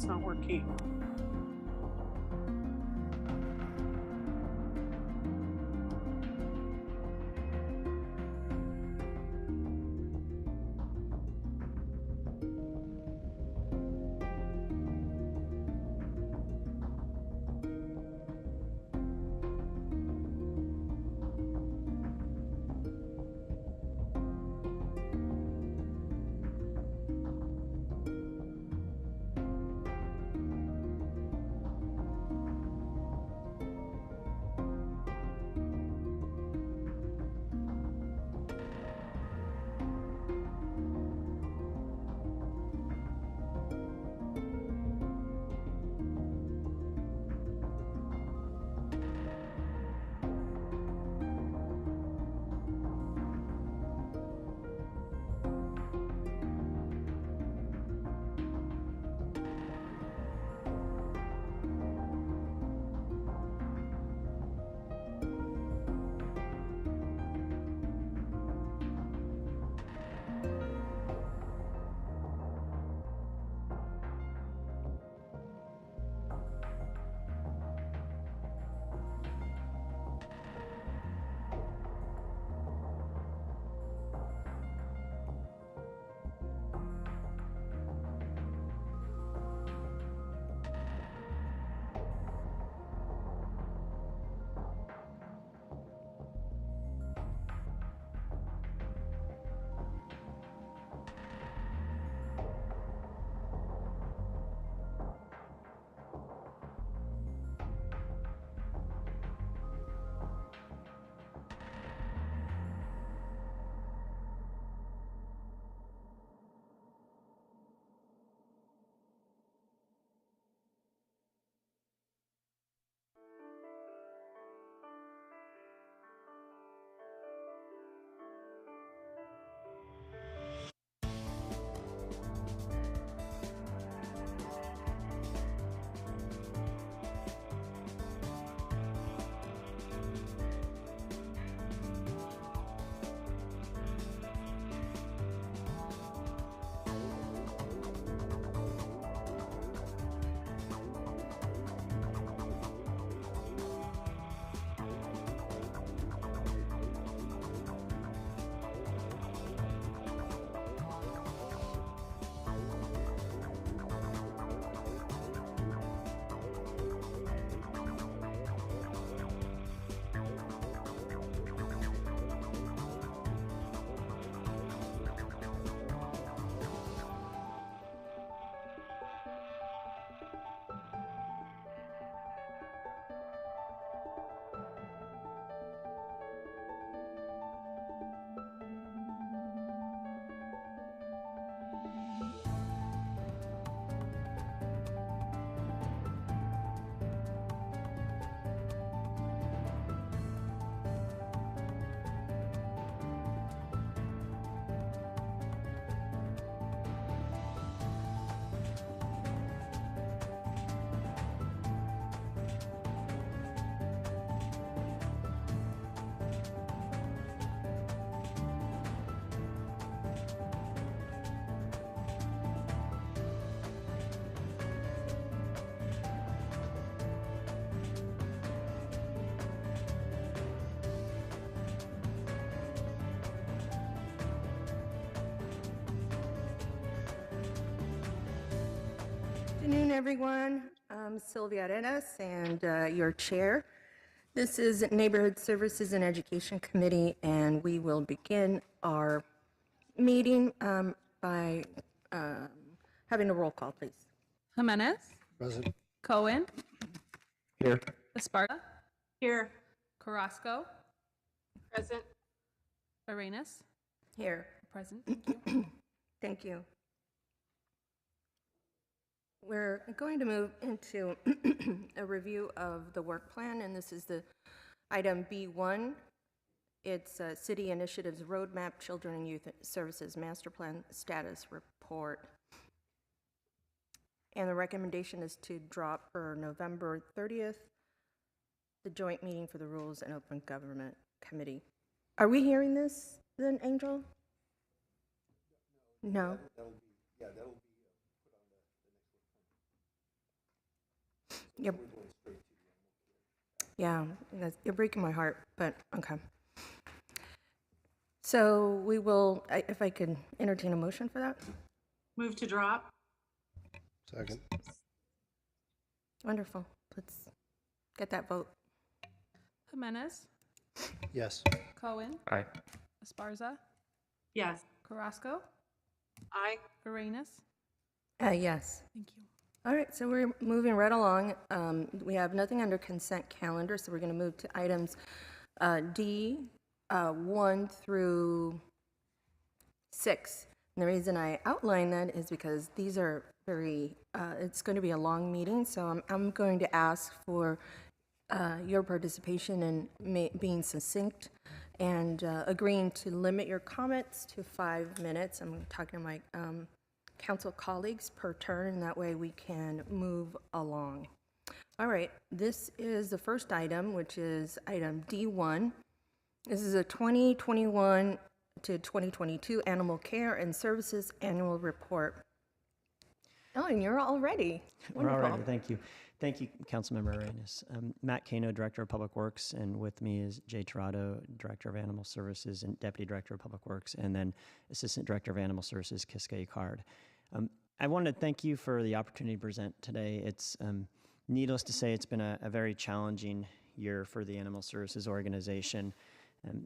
it's not working. Good afternoon, everyone. I'm Sylvia Arenas, and your chair. This is Neighborhood Services and Education Committee, and we will begin our meeting by having a roll call, please. Jimenez, Present. Cohen, Here. Esparta, Here. Carrasco, Present. Arenas, Here. present. Thank you. Thank you. We're going to move into a review of the work plan, and this is the item B1. It's City Initiatives Roadmap, Children and Youth Services Master Plan Status Report. And the recommendation is to drop for November 30th, the joint meeting for the Rules and Open Government Committee. Are we hearing this then, Angel? No? That'll be put on the next one. You're, yeah, you're breaking my heart, but okay. So we will, if I could entertain a motion for that? Move to drop. Second. Wonderful. Let's get that vote. Jimenez, Yes. Cohen, Aye. Esparza, Yes. Carrasco, Aye. Arenas. Yes. Thank you. All right, so we're moving right along. We have nothing under consent calendar, so we're going to move to items D, 1 through 6. And the reason I outline that is because these are very, it's going to be a long meeting, so I'm going to ask for your participation in being succinct and agreeing to limit your comments to 5 minutes. I'm talking to my council colleagues per turn, and that way we can move along. All right, this is the first item, which is item D1. This is a 2021 to 2022 Animal Care and Services Annual Report. Oh, and you're all ready. We're all Wonderful. right. Thank you. Thank you, Councilmember Arenas. Matt Kano, Director of Public Works, and with me is Jay Tirado, Director of Animal Services and Deputy Director of Public Works, and then Assistant Director of Animal Services, Kiska Card. I want to thank you for the opportunity to present today. It's needless to say, it's been a very challenging year for the Animal Services organization.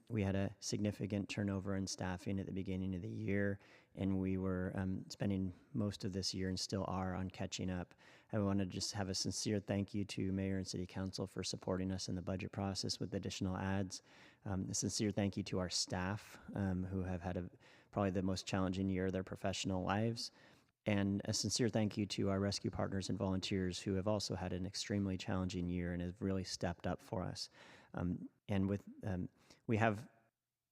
We had a significant turnover in staffing at the beginning of the year, and we were spending most of this year and still are on catching up. I want to just have a sincere thank you to Mayor and City Council for supporting us in the budget process with additional ads. A sincere thank you to our staff who have had probably the most challenging year of their professional lives. And a sincere thank you to our rescue partners and volunteers who have also had an extremely challenging year and have really stepped up for us. We have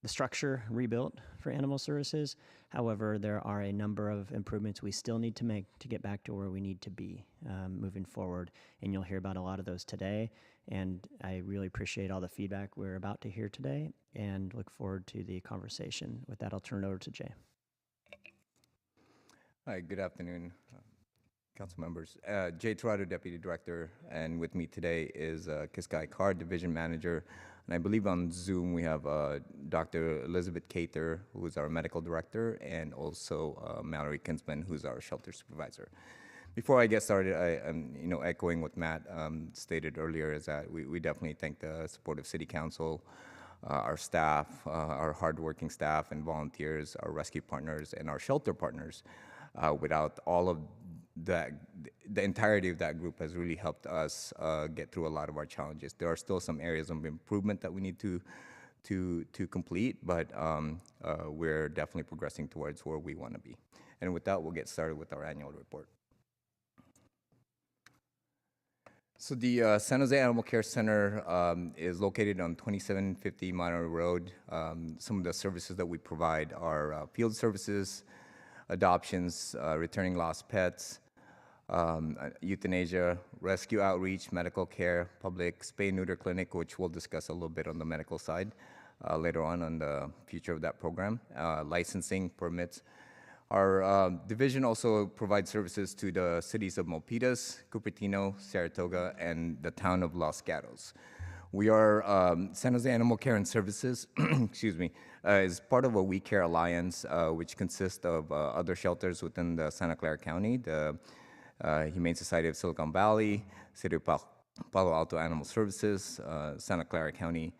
the structure rebuilt for animal services. However, there are a number of improvements we still need to make to get back to where we need to be moving forward. And you'll hear about a lot of those today. And I really appreciate all the feedback we're about to hear today and look forward to the conversation. With that, I'll turn it over to Jay. Hi, good afternoon, council members. Jay Tirado, Deputy Director, and with me today is Kiska Card, Division Manager. And I believe on Zoom we have Dr. Elizabeth Cater, who is our Medical Director, and also Mallory Kinsman, who's our Shelter Supervisor. Before I get started, I'm echoing what Matt stated earlier, is that we definitely thank the support of City Council, our staff, our hardworking staff and volunteers, our rescue partners, and our shelter partners. Without all of that, the entirety of that group has really helped us get through a lot of our challenges. There are still some areas of improvement that we need to complete, but we're definitely progressing towards where we want to be. And with that, we'll get started with our annual report. So the San Jose Animal Care Center is located on 2750 Monterey Road. Some of the services that we provide are field services, adoptions, returning lost pets, euthanasia, rescue outreach, medical care, public spay-neuter clinic, which we'll discuss a little bit on the medical side later on the future of that program, licensing, permits. Our division also provides services to the cities of Milpitas, Cupertino, Saratoga, and the town of Los Gatos. We are San Jose Animal Care and Services, excuse me, is part of a We Care Alliance, which consists of other shelters within the Santa Clara County, the Humane Society of Silicon Valley, City of Palo Alto Animal Services, Santa Clara County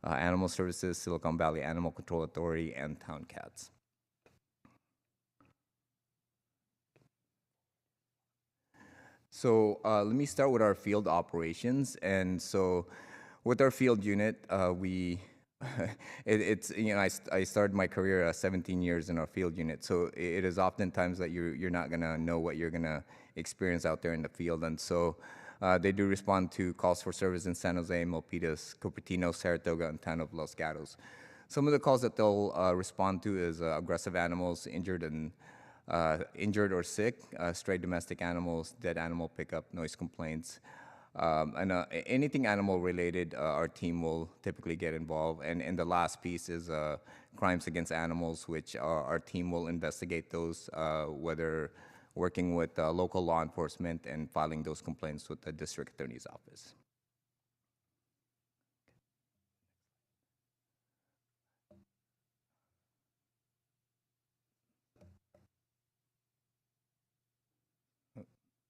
Animal Services, Silicon Valley Animal Control Authority, and Town Cats. So let me start with our field operations. And so with our field unit, I started my career 17 years in our field unit. So it is oftentimes that you're not gonna know what you're gonna experience out there in the field. And so they do respond to calls for service in San Jose, Milpitas, Cupertino, Saratoga, and town of Los Gatos. Some of the calls that they'll respond to is aggressive animals, injured or sick, stray domestic animals, dead animal pickup, noise complaints, and anything animal related, our team will typically get involved. And the last piece is crimes against animals, which our team will investigate those, whether working with local law enforcement and filing those complaints with the district attorney's office.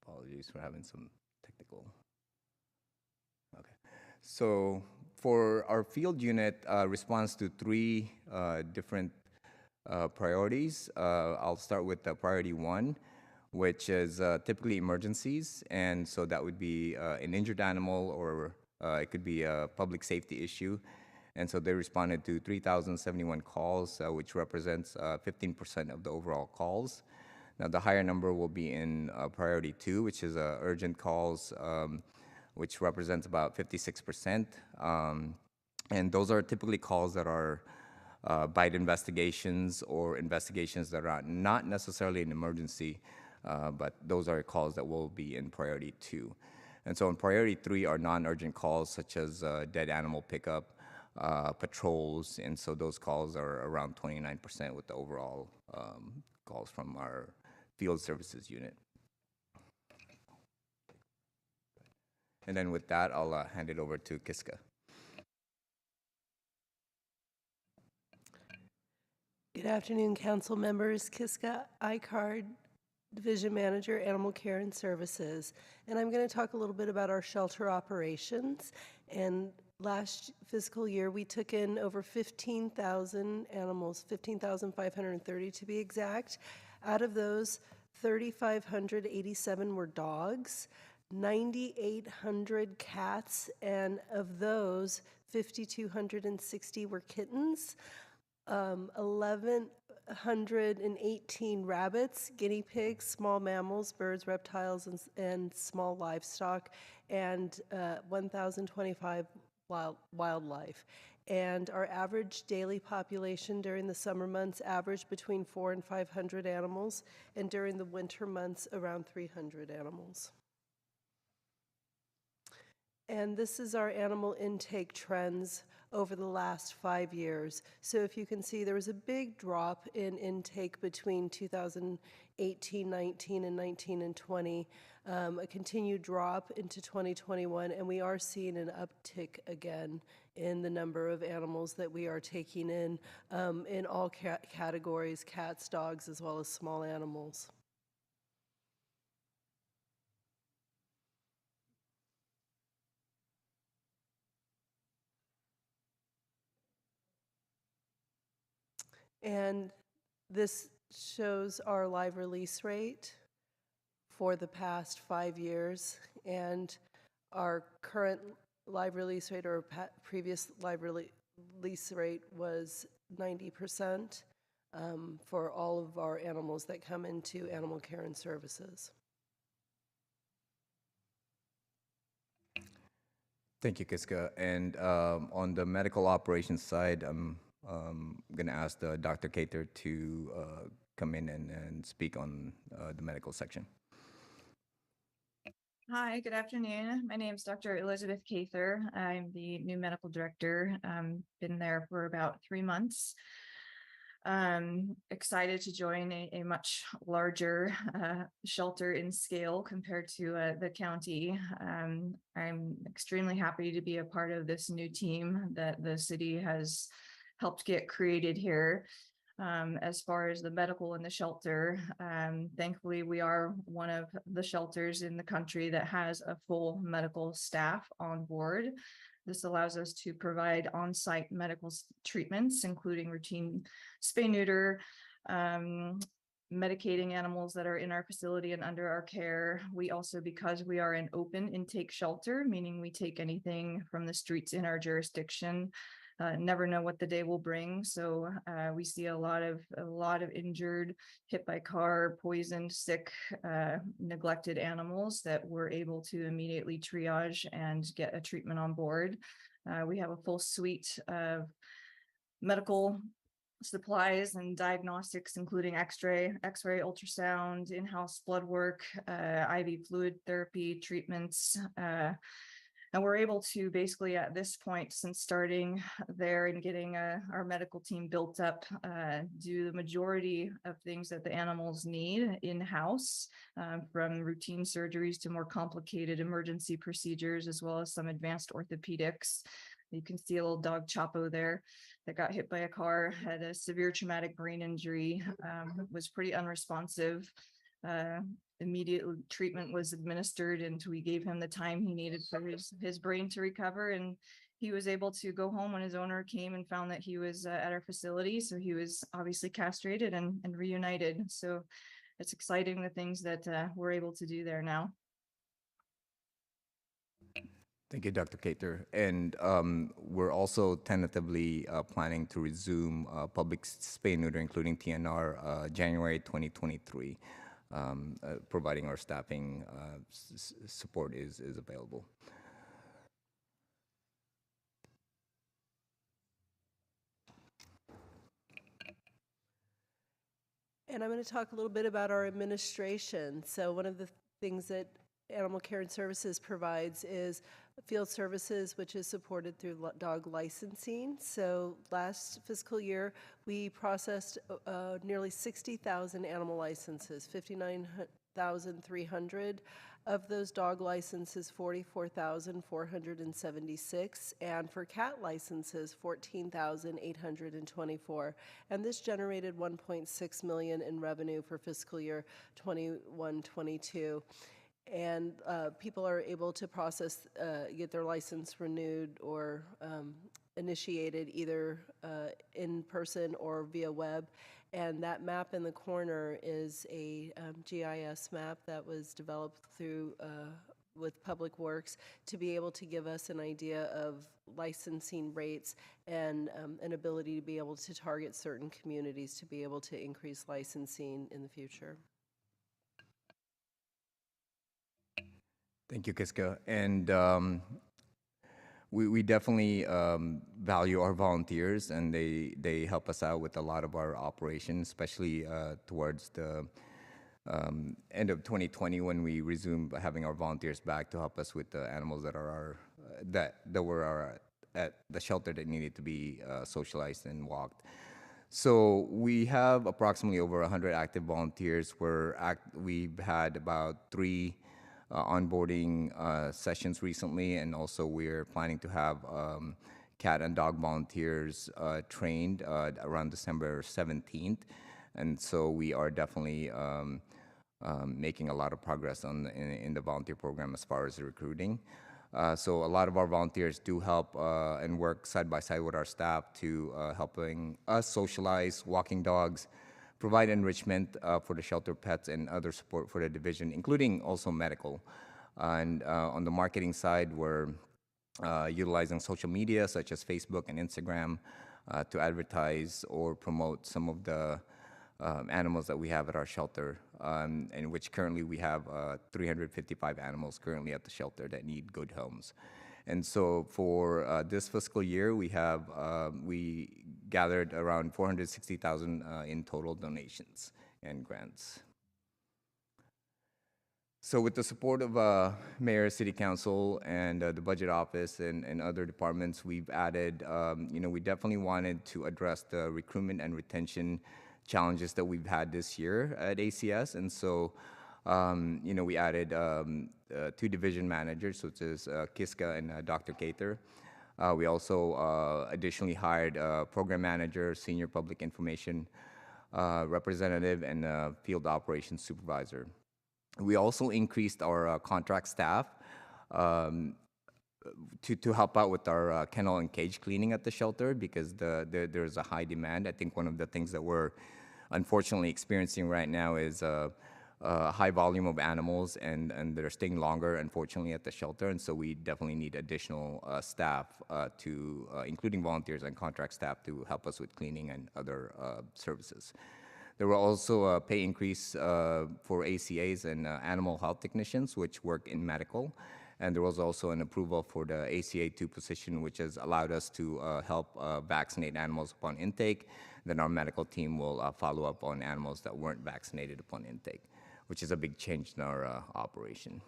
Apologies for having some technical. Okay. So for our field unit, responds to three different priorities. I'll start with priority 1, which is typically emergencies. And so that would be an injured animal, or it could be a public safety issue. And so they responded to 3,071 calls, which represents 15% of the overall calls. Now, the higher number will be in priority 2, which is urgent calls, which represents about 56%. And those are typically calls that are bite investigations or investigations that are not necessarily an emergency, but those are calls that will be in priority 2. And so in priority 3 are non-urgent calls, such as dead animal pickup, patrols, and so those calls are around 29% with the overall calls from our field services unit. And then with that, I'll hand it over to Kiska. Good afternoon, council members. Kiska Icard, Division Manager, Animal Care and Services. And I'm going to talk a little bit about our shelter operations. And last fiscal year, we took in over 15,000 animals, 15,530 to be exact. Out of those, 3,587 were dogs, 9,800 cats, and of those, 5,260 were kittens. 1,118 rabbits, guinea pigs, small mammals, birds, reptiles, and small livestock, and 1,025 wildlife. And our average daily population during the summer months averaged between 400 and 500 animals, and during the winter months, around 300 animals. And this is our animal intake trends over the last 5 years. So if you can see, there was a big drop in intake between 2018, 19, and 19 and 20, a continued drop into 2021, and we are seeing an uptick again in the number of animals that we are taking in all categories, cats, dogs, as well as small animals. And this shows our live release rate for the past 5 years, and our current live release rate, or previous live release rate, was 90% for all of our animals that come into animal care and services. Thank you, Kiska. And on the medical operations side, I'm going to ask Dr. Cater to come in and speak on the medical section. Hi, good afternoon. My name is Dr. Elizabeth Cather. I'm the new medical director. Been there for about 3 months. Excited to join a much larger shelter in scale compared to the county. I'm extremely happy to be a part of this new team that the city has helped get created here. As far as the medical in the shelter, thankfully we are one of the shelters in the country that has a full medical staff on board. This allows us to provide on-site medical treatments, including routine spay-neuter, medicating animals that are in our facility and under our care. We also, because we are an open intake shelter, meaning we take anything from the streets in our jurisdiction, never know what the day will bring. So we see a lot of injured, hit by car, poisoned, sick, neglected animals that we're able to immediately triage and get a treatment on board. We have a full suite of medical supplies and diagnostics, including X-ray, ultrasound, in-house blood work, IV fluid therapy treatments, And we're able to basically at this point, since starting there and getting our medical team built up, do the majority of things that the animals need in-house, from routine surgeries to more complicated emergency procedures, as well as some advanced orthopedics. You can see a little dog Chapo there that got hit by a car, had a severe traumatic brain injury, was pretty unresponsive. Immediate treatment was administered and we gave him the time he needed for his brain to recover, and he was able to go home when his owner came and found that he was at our facility. So he was obviously castrated and reunited. So it's exciting the things that we're able to do there now. Thank you, Dr. Cater. And we're also tentatively planning to resume public spay and neuter, including TNR, January 2023, providing our staffing support is available. And I'm going to talk a little bit about our administration. So one of the things that Animal Care and Services provides is field services, which is supported through dog licensing. So last fiscal year, we processed nearly 60,000 animal licenses, 59,300 of those dog licenses, 44,476, and for cat licenses, 14,824. And this generated 1.6 million in revenue for fiscal year 21-22. And people are able to process, get their license renewed or initiated either in person or via web. And that map in the corner is a GIS map that was developed through with Public Works to be able to give us an idea of licensing rates and an ability to be able to target certain communities to be able to increase licensing in the future. Thank you, Kiska. And we definitely value our volunteers, and they help us out with a lot of our operations, especially towards the end of 2020 when we resumed having our volunteers back to help us with the animals that are that were at the shelter that needed to be socialized and walked. So we have approximately over 100 active volunteers. We've had about 3 onboarding sessions recently, and also we're planning to have cat and dog volunteers trained around December 17th. And so we are definitely making a lot of progress in the volunteer program as far as the recruiting. So a lot of our volunteers do help and work side by side with our staff to helping us socialize walking dogs, provide enrichment for the shelter pets and other support for the division, including also medical. And on the marketing side, we're utilizing social media such as Facebook and Instagram to advertise or promote some of the animals that we have at our shelter, in which currently we have 355 animals currently at the shelter that need good homes. And so for this fiscal year, we gathered around 460,000 in total donations and grants. So with the support of Mayor, City Council, and the Budget Office and other departments, we've added, we definitely wanted to address the recruitment and retention challenges that we've had this year at ACS. And so, we added 2 division managers, which is Kiska and Dr. Cater. We also additionally hired a program manager, senior public information representative, and a field operations supervisor. We also increased our contract staff to help out with our kennel and cage cleaning at the shelter because there's a high demand. I think one of the things that we're unfortunately experiencing right now is a high volume of animals, and they're staying longer, unfortunately, at the shelter. And so we definitely need additional staff, including volunteers and contract staff, to help us with cleaning and other services. There were also a pay increase for ACAs and animal health technicians, which work in medical. And there was also an approval for the ACA 2 position, which has allowed us to help vaccinate animals upon intake. Then our medical team will follow up on animals that weren't vaccinated upon intake, which is a big change in our operation.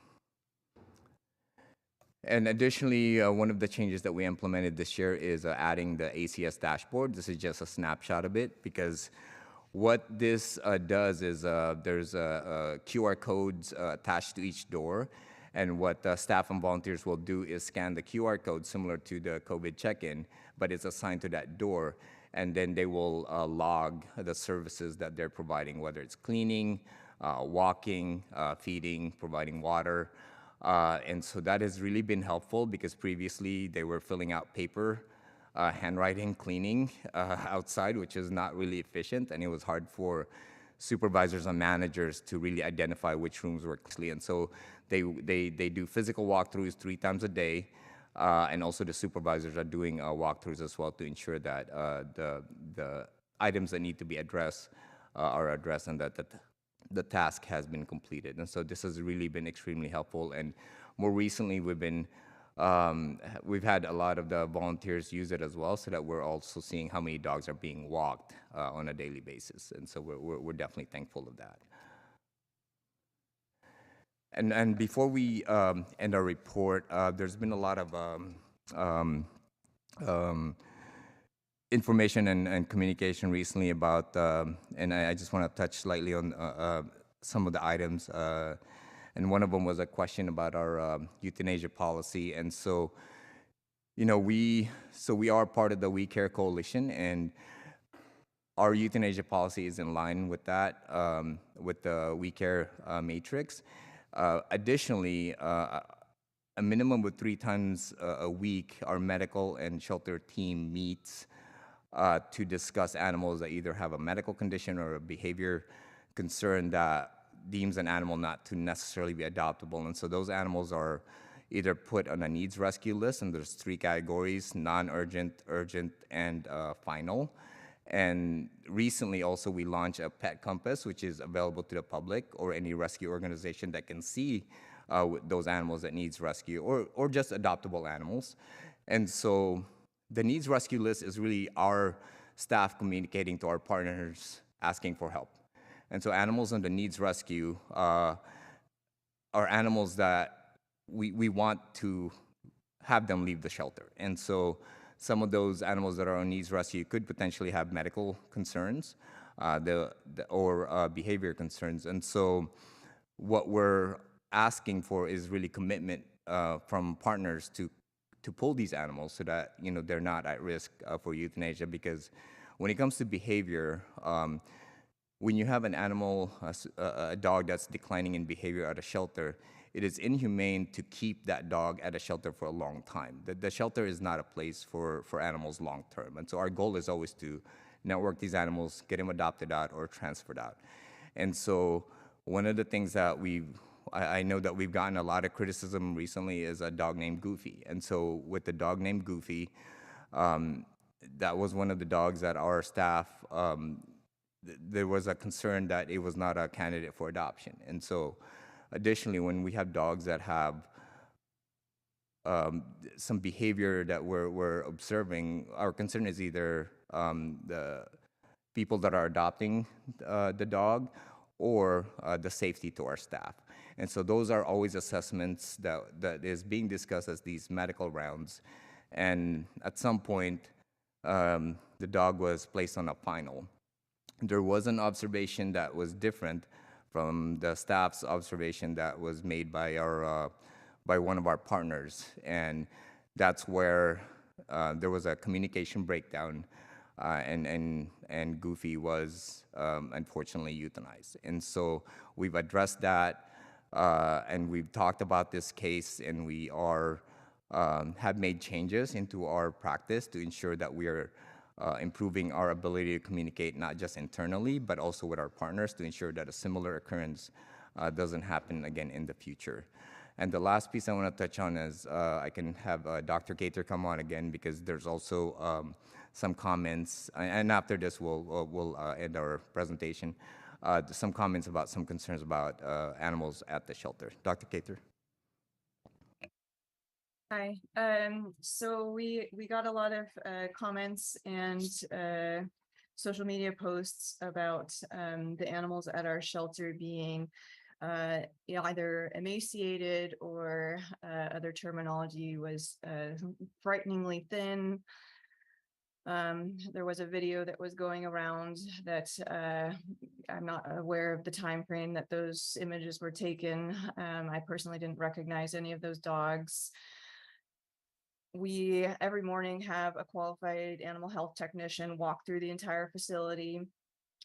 And additionally, one of the changes that we implemented this year is adding the ACS dashboard. This is just a snapshot of it because what this does is there's QR codes attached to each door. And what staff and volunteers will do is scan the QR code similar to the COVID check-in, but it's assigned to that door. And then they will log the services that they're providing, whether it's cleaning, walking, feeding, providing water. And so that has really been helpful because previously they were filling out paper, handwriting, cleaning outside, which is not really efficient. And it was hard for supervisors and managers to really identify which rooms were clean. And so they do physical walkthroughs 3 times a day. And also the supervisors are doing walkthroughs as well to ensure that the items that need to be addressed are addressed and that the task has been completed. And so this has really been extremely helpful. And more recently, we've had a lot of the volunteers use it as well, so that we're also seeing how many dogs are being walked on a daily basis. And so we're definitely thankful of that. And before we end our report, there's been a lot of information and communication recently about, and I just want to touch slightly on some of the items. And one of them was a question about our euthanasia policy. And so, you know, we are part of the We Care Coalition, and our euthanasia policy is in line with that, with the We Care matrix. Additionally, a minimum of 3 times a week, our medical and shelter team meets to discuss animals that either have a medical condition or a behavior concern that deems an animal not to necessarily be adoptable. And so those animals are either put on a needs rescue list, and there's 3 categories: non-urgent, urgent, and final. And recently also we launched a pet compass, which is available to the public or any rescue organization that can see those animals that needs rescue, or just adoptable animals. And so the needs rescue list is really our staff communicating to our partners asking for help. And so animals on the needs rescue are animals that we want to have them leave the shelter. And so some of those animals that are on needs rescue could potentially have medical concerns or behavior concerns. And so what we're asking for is really commitment from partners to pull these animals so that, you know, they're not at risk for euthanasia. Because when it comes to behavior, when you have an animal, a dog that's declining in behavior at a shelter, it is inhumane to keep that dog at a shelter for a long time. The shelter is not a place for animals long term. And so our goal is always to network these animals, get them adopted out or transferred out. And so one of the things that I know that we've gotten a lot of criticism recently is a dog named Goofy. And so with the dog named Goofy, that was one of the dogs that our staff, there was a concern that it was not a candidate for adoption. And so additionally, when we have dogs that have some behavior that we're observing, our concern is either the people that are adopting the dog or the safety to our staff. And so those are always assessments that is being discussed as these medical rounds. And at some point, the dog was placed on a final. There was an observation that was different from the staff's observation that was made by one of our partners, and that's where there was a communication breakdown, and Goofy was unfortunately euthanized. And so we've addressed that, and we've talked about this case, and we have made changes into our practice to ensure that we are improving our ability to communicate not just internally, but also with our partners to ensure that a similar occurrence doesn't happen again in the future. And the last piece I want to touch on is I can have Dr. Gator come on again, because there's also some comments, and after this we'll end our presentation, some comments about some concerns about animals at the shelter. Dr. Gator. Hi. So we got a lot of comments and social media posts about the animals at our shelter being either emaciated or other terminology was frighteningly thin. There was a video that was going around that I'm not aware of the time frame that those images were taken. I personally didn't recognize any of those dogs. We every morning have a qualified animal health technician walk through the entire facility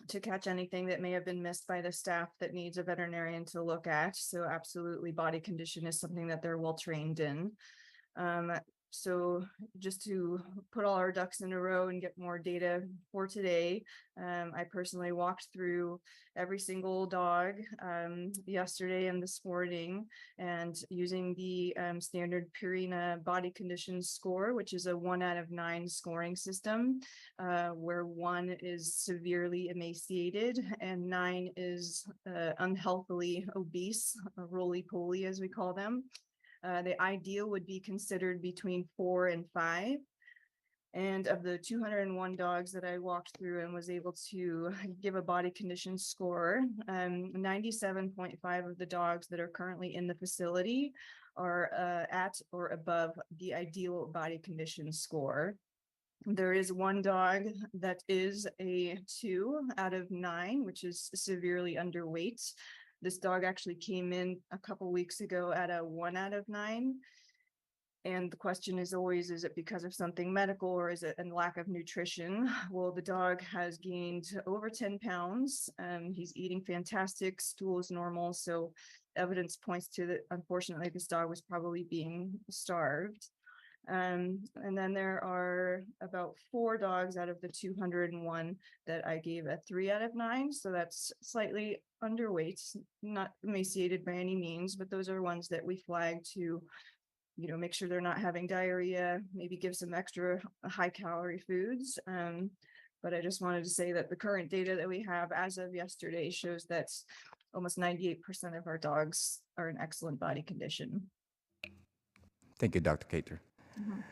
to catch anything that may have been missed by the staff that needs a veterinarian to look at. So absolutely, body condition is something that they're well trained in. So just to put all our ducks in a row and get more data for today, I personally walked through every single dog yesterday and this morning, and using the standard Purina body condition score, which is a 1 out of 9 scoring system, where 1 is severely emaciated and 9 is unhealthily obese, roly-poly as we call them. The ideal would be considered between 4 and 5. And of the 201 dogs that I walked through and was able to give a body condition score, 97.5 of the dogs that are currently in the facility are at or above the ideal body condition score. There is one dog that is a 2 out of 9, which is severely underweight. This dog actually came in a couple weeks ago at a 1 out of 9. And the question is always, is it because of something medical or is it a lack of nutrition? Well, the dog has gained over 10 pounds. He's eating fantastic, stool is normal. So evidence points to that, unfortunately, this dog was probably being starved. And then there are about 4 dogs out of the 201 that I gave a 3 out of 9. So that's slightly underweight, not emaciated by any means, but those are ones that we flag to, make sure they're not having diarrhea, maybe give some extra high calorie foods. But I just wanted to say that the current data that we have as of yesterday shows that almost 98% of our dogs are in excellent body condition. Thank you, Dr. Cater. Mhm.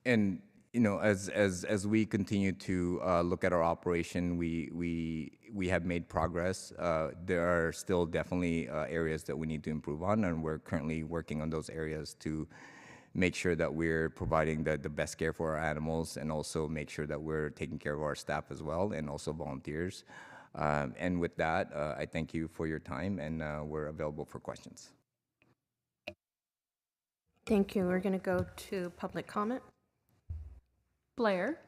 And as we continue to look at our operation, we have made progress. There are still definitely areas that we need to improve on, and we're currently working on those areas to make sure that we're providing the best care for our animals, and also make sure that we're taking care of our staff as well, and also volunteers. And with that, I thank you for your time, and we're available for questions. Thank you. We're going to go to public comment. Blair.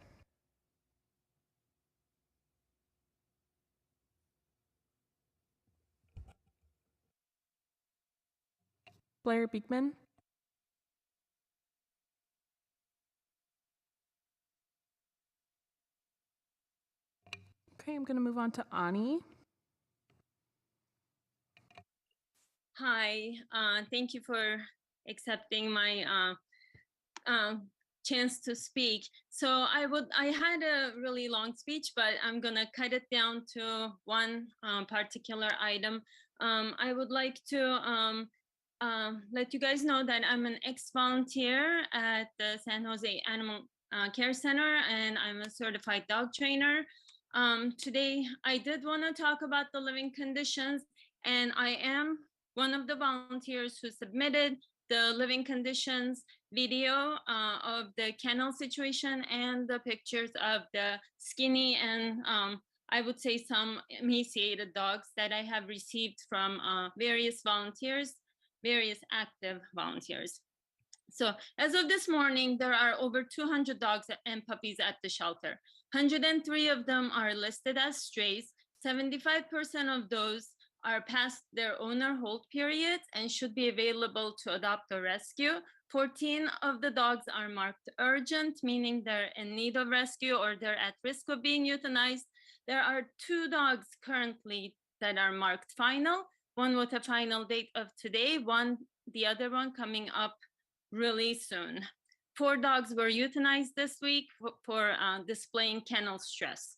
Blair Beekman. Okay, I'm going to move on to Ani. Hi, thank you for accepting my chance to speak. So I had a really long speech, but I'm gonna cut it down to one particular item. I would like to let you guys know that I'm an ex-volunteer at the San Jose Animal Care Center, and I'm a certified dog trainer. Today, I did want to talk about the living conditions, and I am one of the volunteers who submitted the living conditions video of the kennel situation and the pictures of the skinny and I would say some emaciated dogs that I have received from various volunteers, various active volunteers. So as of this morning, there are over 200 dogs and puppies at the shelter. 103 of them are listed as strays. 75% of those are past their owner hold periods and should be available to adopt or rescue. 14 of the dogs are marked urgent, meaning they're in need of rescue or they're at risk of being euthanized. There are 2 dogs currently that are marked final, one with a final date of today, the other one coming up really soon. 4 dogs were euthanized this week for displaying kennel stress.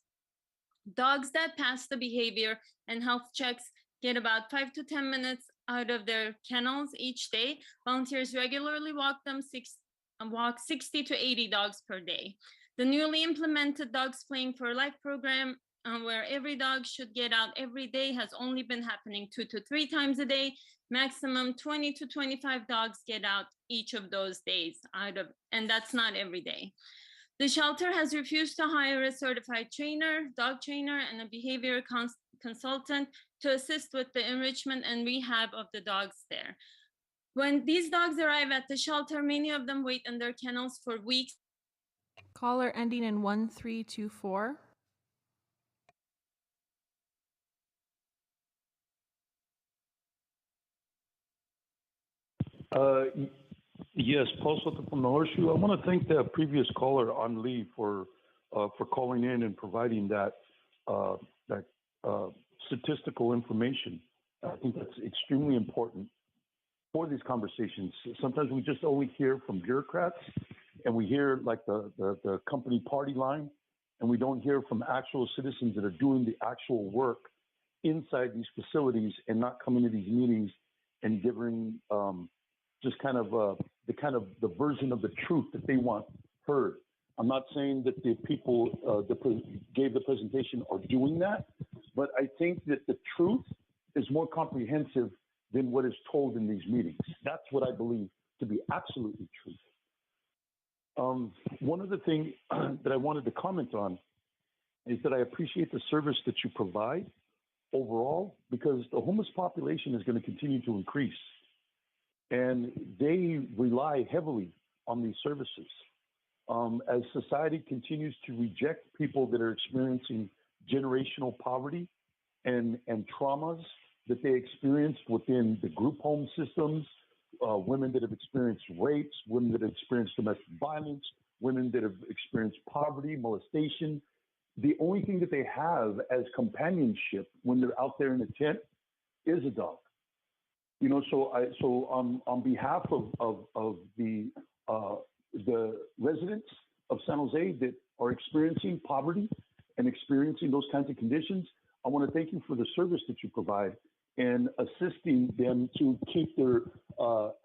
Dogs that pass the behavior and health checks get about 5 to 10 minutes out of their kennels each day. Volunteers regularly walk 60 to 80 dogs per day. The newly implemented Dogs Playing for Life program where every dog should get out every day has only been happening 2 to 3 times a day. Maximum 20 to 25 dogs get out each of those days and that's not every day. The shelter has refused to hire a certified trainer, dog trainer, and a behavior consultant to assist with the enrichment and rehab of the dogs there. When these dogs arrive at the shelter, many of them wait in their kennels for weeks. Caller ending in 1324. Yes, Paul from the Horseshoe. I want to thank the previous caller on leave for calling in and providing that statistical information. I think that's extremely important for these conversations. Sometimes we just only hear from bureaucrats, and we hear like the company party line, and we don't hear from actual citizens that are doing the actual work inside these facilities and not coming to these meetings and giving just kind of the version of the truth that they want heard. I'm not saying that the people that gave the presentation are doing that, but I think that the truth is more comprehensive than what is told in these meetings. That's what I believe to be absolutely true. One other thing that I wanted to comment on is that I appreciate the service that you provide overall, because the homeless population is going to continue to increase. And they rely heavily on these services. As society continues to reject people that are experiencing generational poverty and traumas that they experienced within the group home systems, women that have experienced rapes, women that have experienced domestic violence, women that have experienced poverty, molestation, the only thing that they have as companionship when they're out there in the tent is a dog. You know, so on behalf of the residents of San Jose that are experiencing poverty and experiencing those kinds of conditions, I want to thank you for the service that you provide and assisting them to keep their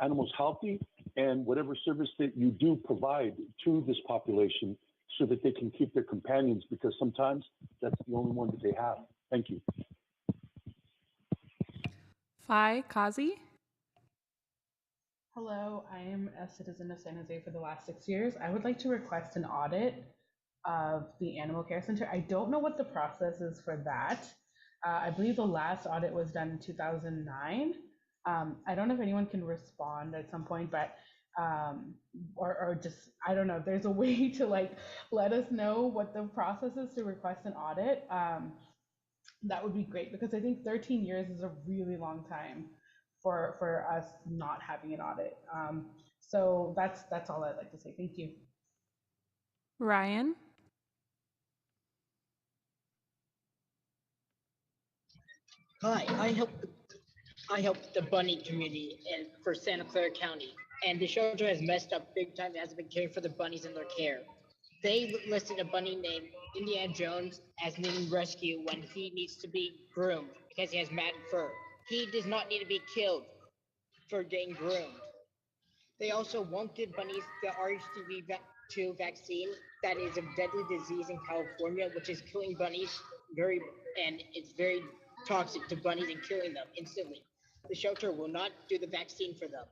animals healthy, and whatever service that you do provide to this population so that they can keep their companions, because sometimes that's the only one that they have. Thank you. Fai Kazi. Hello, I am a citizen of San Jose for the last 6 years. I would like to request an audit of the animal care center. I don't know what the process is for that. I believe the last audit was done in 2009. I don't know if anyone can respond at some point, but or just, I don't know if there's a way to like let us know what the process is to request an audit. That would be great, because I think 13 years is a really long time for us not having an audit. So that's all I'd like to say. Thank you. Ryan. Hi, I help the bunny community for Santa Clara County, and the shelter has messed up big time. It hasn't been caring for the bunnies in their care. They listed a bunny named Indiana Jones as needing rescue when he needs to be groomed because he has matted fur. He does not need to be killed for getting groomed. They also won't give bunnies the RHTV2 vaccine that is a deadly disease in California, which is killing bunnies and it's very toxic to bunnies and killing them instantly. The shelter will not do the vaccine for them.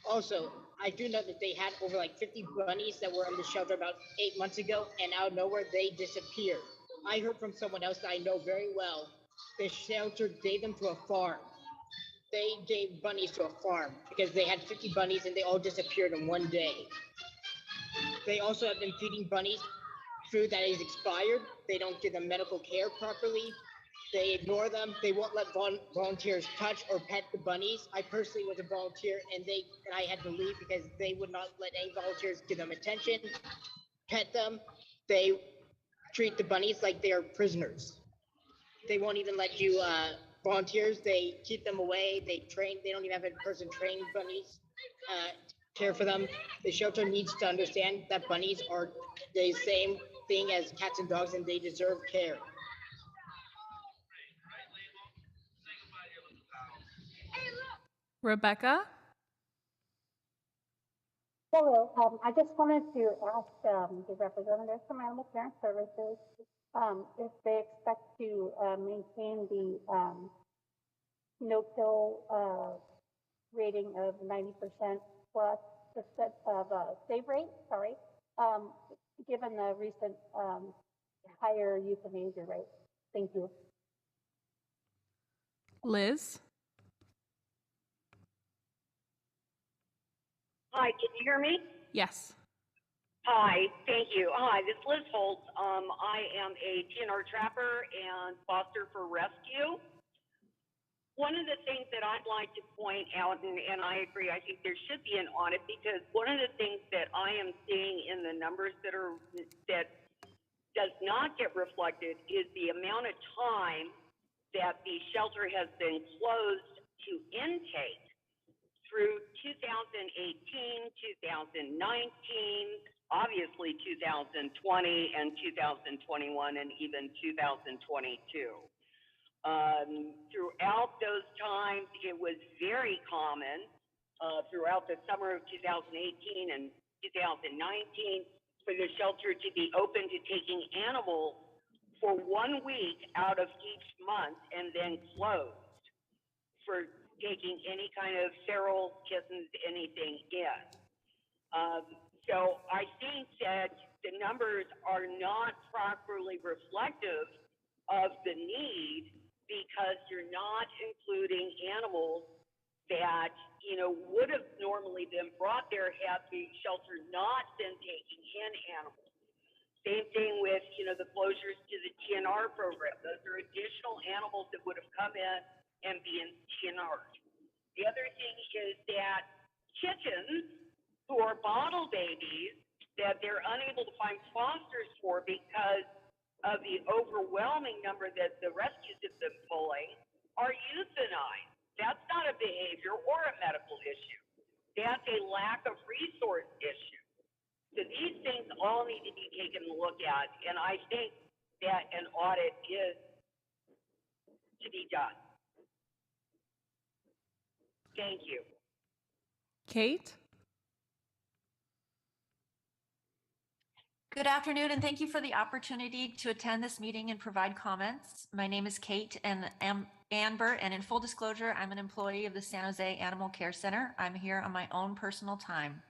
Also, I do know that they had over like 50 bunnies that were in the shelter about 8 months ago, and out of nowhere they disappeared. I heard from someone else that I know very well, the shelter gave them to a farm. They gave bunnies to a farm because they had 50 bunnies and they all disappeared in one day. They also have been feeding bunnies food that is expired. They don't give them medical care properly. They ignore them. They won't let volunteers touch or pet the bunnies. I personally was a volunteer, and I had to leave because they would not let any volunteers give them attention, pet them. They treat the bunnies like they are prisoners. They won't even let you volunteers. They keep them away. They don't even have a person train bunnies, care for them. The shelter needs to understand that bunnies are the same thing as cats and dogs, and they deserve care. Rebecca. Hello, I just wanted to ask the representatives from Animal Care and Services if they expect to maintain the no-kill rating of 90% plus the set of save rate, sorry, given the recent higher euthanasia rate. Thank you. Liz? Hi, can you hear me? Yes. Hi, thank you. Hi, this is Liz Holtz. I am a TNR trapper and foster for rescue. One of the things that I'd like to point out, and I agree, I think there should be an audit, because one of the things that I am seeing in the numbers that does not get reflected is the amount of time that the shelter has been closed to intake through 2018, 2019, obviously 2020 and 2021 and even 2022. Throughout those times, it was very common throughout the summer of 2018 and 2019 for the shelter to be open to taking animals for 1 week out of each month and then closed for taking any kind of feral kittens, anything in. So I think that the numbers are not properly reflective of the need, because you're not including animals that, you know, would have normally been brought there had the shelter not been taking in animals. Same thing with, you know, the closures to the TNR program. Those are additional animals that would have come in and be in TNR. The other thing is that chickens who are bottle babies that they're unable to find fosters for because of the overwhelming number that the rescues have been pulling are euthanized. That's not a behavior or a medical issue. That's a lack of resource issue. So these things all need to be taken a look at, and I think that an audit is to be done. Thank you. Kate? Good afternoon, and thank you for the opportunity to attend this meeting and provide comments. My name is Kate and Amber, and in full disclosure, I'm an employee of the San Jose Animal Care Center. I'm here on my own personal time.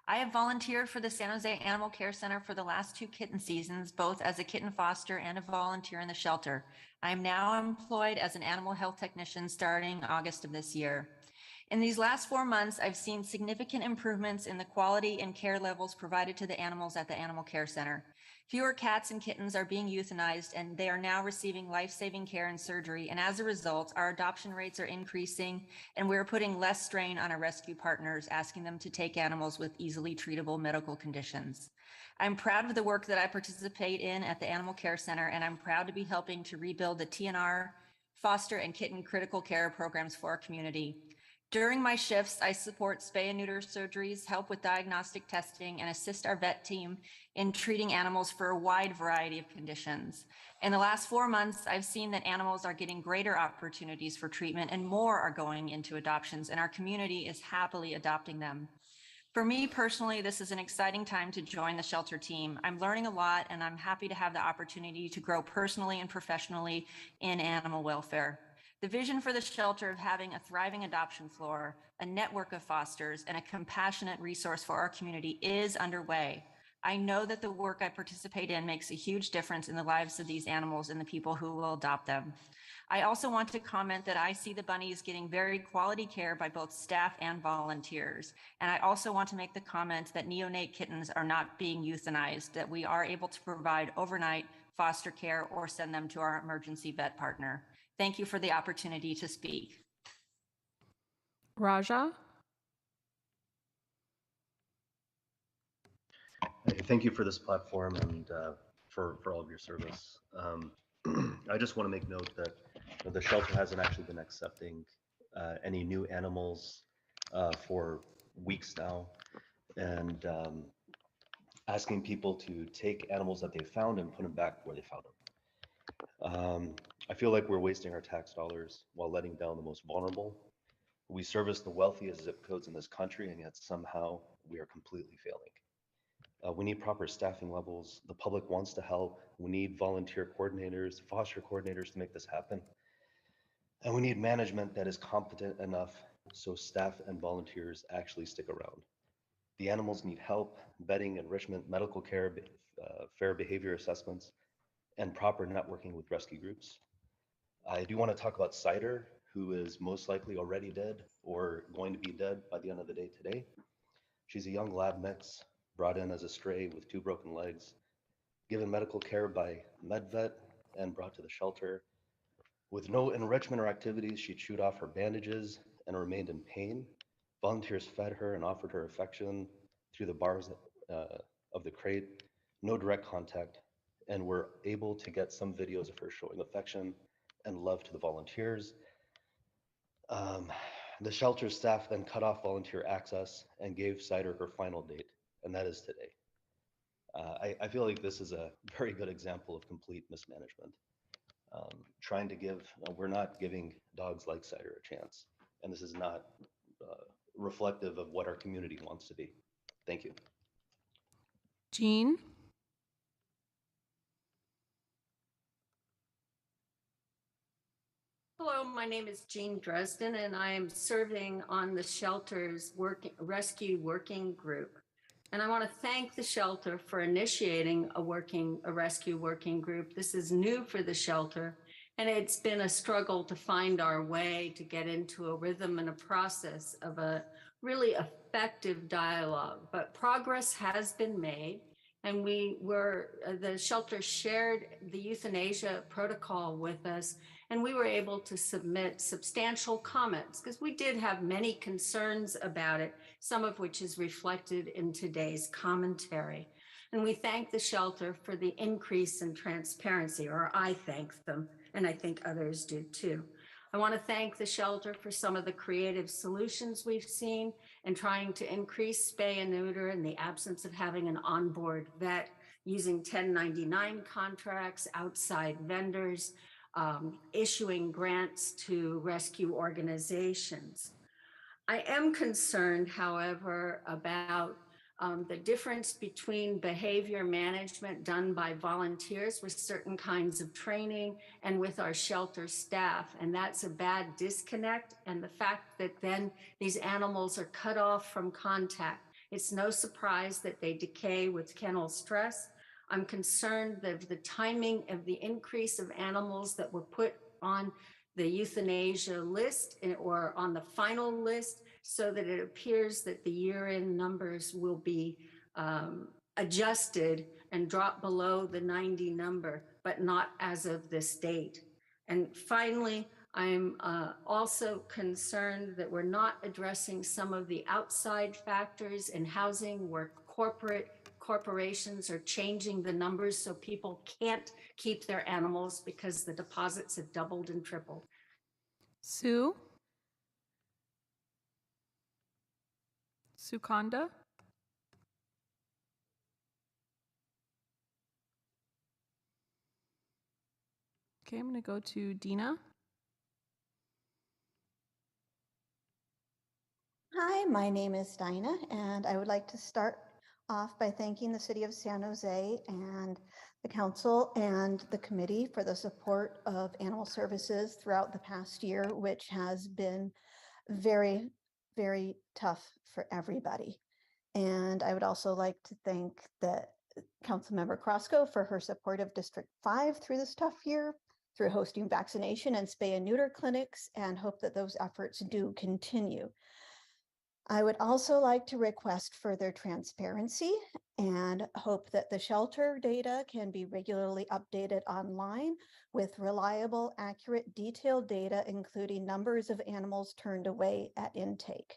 I have volunteered for the San Jose Animal Care Center for the last 2 kitten seasons, both as a kitten foster and a volunteer in the shelter. I am now employed as an animal health technician starting August of this year. In these last 4 months, I've seen significant improvements in the quality and care levels provided to the animals at the Animal Care Center. Fewer cats and kittens are being euthanized, and they are now receiving life-saving care and surgery. And as a result, our adoption rates are increasing, and we're putting less strain on our rescue partners, asking them to take animals with easily treatable medical conditions. I'm proud of the work that I participate in at the Animal Care Center, and I'm proud to be helping to rebuild the TNR, foster, and kitten critical care programs for our community. During my shifts, I support spay and neuter surgeries, help with diagnostic testing, and assist our vet team in treating animals for a wide variety of conditions. In the last 4 months, I've seen that animals are getting greater opportunities for treatment and more are going into adoptions, and our community is happily adopting them. For me personally, this is an exciting time to join the shelter team. I'm learning a lot, and I'm happy to have the opportunity to grow personally and professionally in animal welfare. The vision for the shelter of having a thriving adoption floor, a network of fosters, and a compassionate resource for our community is underway. I know that the work I participate in makes a huge difference in the lives of these animals and the people who will adopt them. I also want to comment that I see the bunnies getting very quality care by both staff and volunteers. And I also want to make the comment that neonate kittens are not being euthanized, that we are able to provide overnight foster care or send them to our emergency vet partner. Thank you for the opportunity to speak. Raja? Thank you for this platform and for all of your service. I just want to make note that the shelter hasn't actually been accepting any new animals for weeks now, and asking people to take animals that they found and put them back where they found them. I feel like we're wasting our tax dollars while letting down the most vulnerable. We service the wealthiest zip codes in this country, and yet somehow we are completely failing. We need proper staffing levels. The public wants to help. We need volunteer coordinators, foster coordinators to make this happen. And we need management that is competent enough so staff and volunteers actually stick around. The animals need help, bedding, enrichment, medical care, fair behavior assessments, and proper networking with rescue groups. I do want to talk about Cider, who is most likely already dead or going to be dead by the end of the day today. She's a young lab mix brought in as a stray with 2 broken legs, given medical care by MedVet and brought to the shelter. With no enrichment or activities, she chewed off her bandages and remained in pain. Volunteers fed her and offered her affection through the bars of the crate, no direct contact, and were able to get some videos of her showing affection and love to the volunteers. The shelter staff then cut off volunteer access and gave Cider her final date, and that is today. I feel like this is a very good example of complete mismanagement. Trying to give, we're not giving dogs like Cider a chance, and this is not reflective of what our community wants to be. Thank you. Jean? Hello, my name is Jean Dresden, and I am serving on the shelter's rescue working group. And I want to thank the shelter for initiating a rescue working group. This is new for the shelter, and it's been a struggle to find our way to get into a rhythm and a process of a really effective dialogue. But progress has been made, and the shelter shared the euthanasia protocol with us, and we were able to submit substantial comments because we did have many concerns about it, some of which is reflected in today's commentary. And we thank the shelter for the increase in transparency, or I thank them, and I think others do too. I want to thank the shelter for some of the creative solutions we've seen in trying to increase spay and neuter in the absence of having an onboard vet, using 1099 contracts, outside vendors, issuing grants to rescue organizations. I am concerned, however, about the difference between behavior management done by volunteers with certain kinds of training and with our shelter staff. And that's a bad disconnect. And the fact that then these animals are cut off from contact. It's no surprise that they decay with kennel stress. I'm concerned that the timing of the increase of animals that were put on the euthanasia list or on the final list, so that it appears that the year-end numbers will be adjusted and drop below the 90 number, but not as of this date. And finally, I'm also concerned that we're not addressing some of the outside factors in housing where corporations are changing the numbers so people can't keep their animals because the deposits have doubled and tripled. Sue? Sukanda? Okay, I'm going to go to Dina. Hi, my name is Dinah, and I would like to start off by thanking the City of San Jose and the Council and the committee for the support of animal services throughout the past year, which has been very, very tough for everybody. And I would also like to thank the Councilmember Crosco for her support of District 5 through this tough year, through hosting vaccination and spay and neuter clinics, and hope that those efforts do continue. I would also like to request further transparency and hope that the shelter data can be regularly updated online with reliable, accurate, detailed data, including numbers of animals turned away at intake.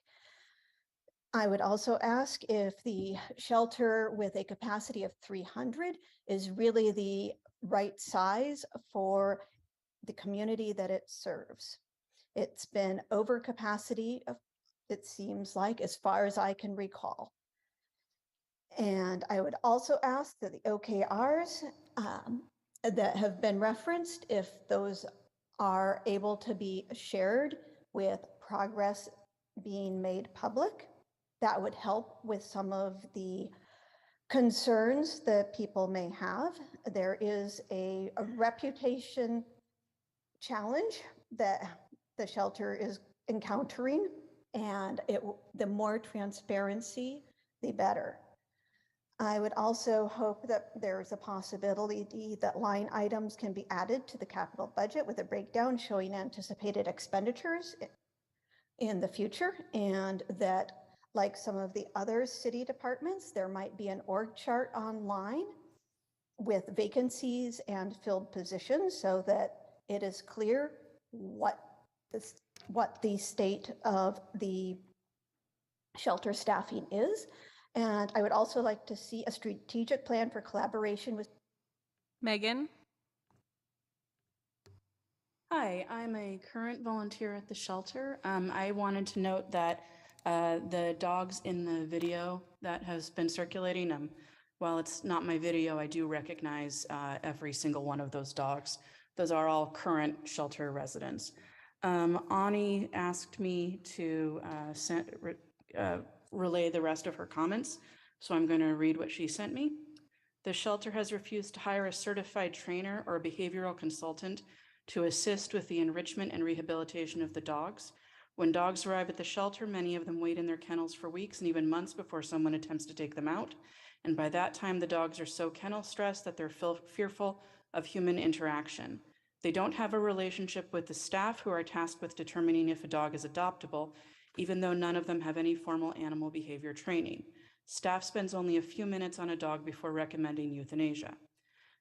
I would also ask if the shelter with a capacity of 300 is really the right size for the community that it serves. It's been over capacity, it seems like, as far as I can recall. And I would also ask that the OKRs that have been referenced, if those are able to be shared with progress being made public. that would help with some of the concerns that people may have. There is a reputation challenge that the shelter is encountering, and the more transparency, the better. I would also hope that there's a possibility that line items can be added to the capital budget with a breakdown showing anticipated expenditures in the future, and that, like some of the other city departments, there might be an org chart online with vacancies and filled positions so that it is clear what the state of the shelter staffing is. And I would also like to see a strategic plan for collaboration with. Megan? Hi, I'm a current volunteer at the shelter. I wanted to note that the dogs in the video that has been circulating, while it's not my video, I do recognize every single one of those dogs. Those are all current shelter residents. Ani asked me to relay the rest of her comments, so I'm going to read what she sent me. The shelter has refused to hire a certified trainer or a behavioral consultant to assist with the enrichment and rehabilitation of the dogs. When dogs arrive at the shelter, many of them wait in their kennels for weeks and even months before someone attempts to take them out. And by that time, the dogs are so kennel stressed that they're fearful of human interaction. They don't have a relationship with the staff who are tasked with determining if a dog is adoptable, even though none of them have any formal animal behavior training. Staff spends only a few minutes on a dog before recommending euthanasia.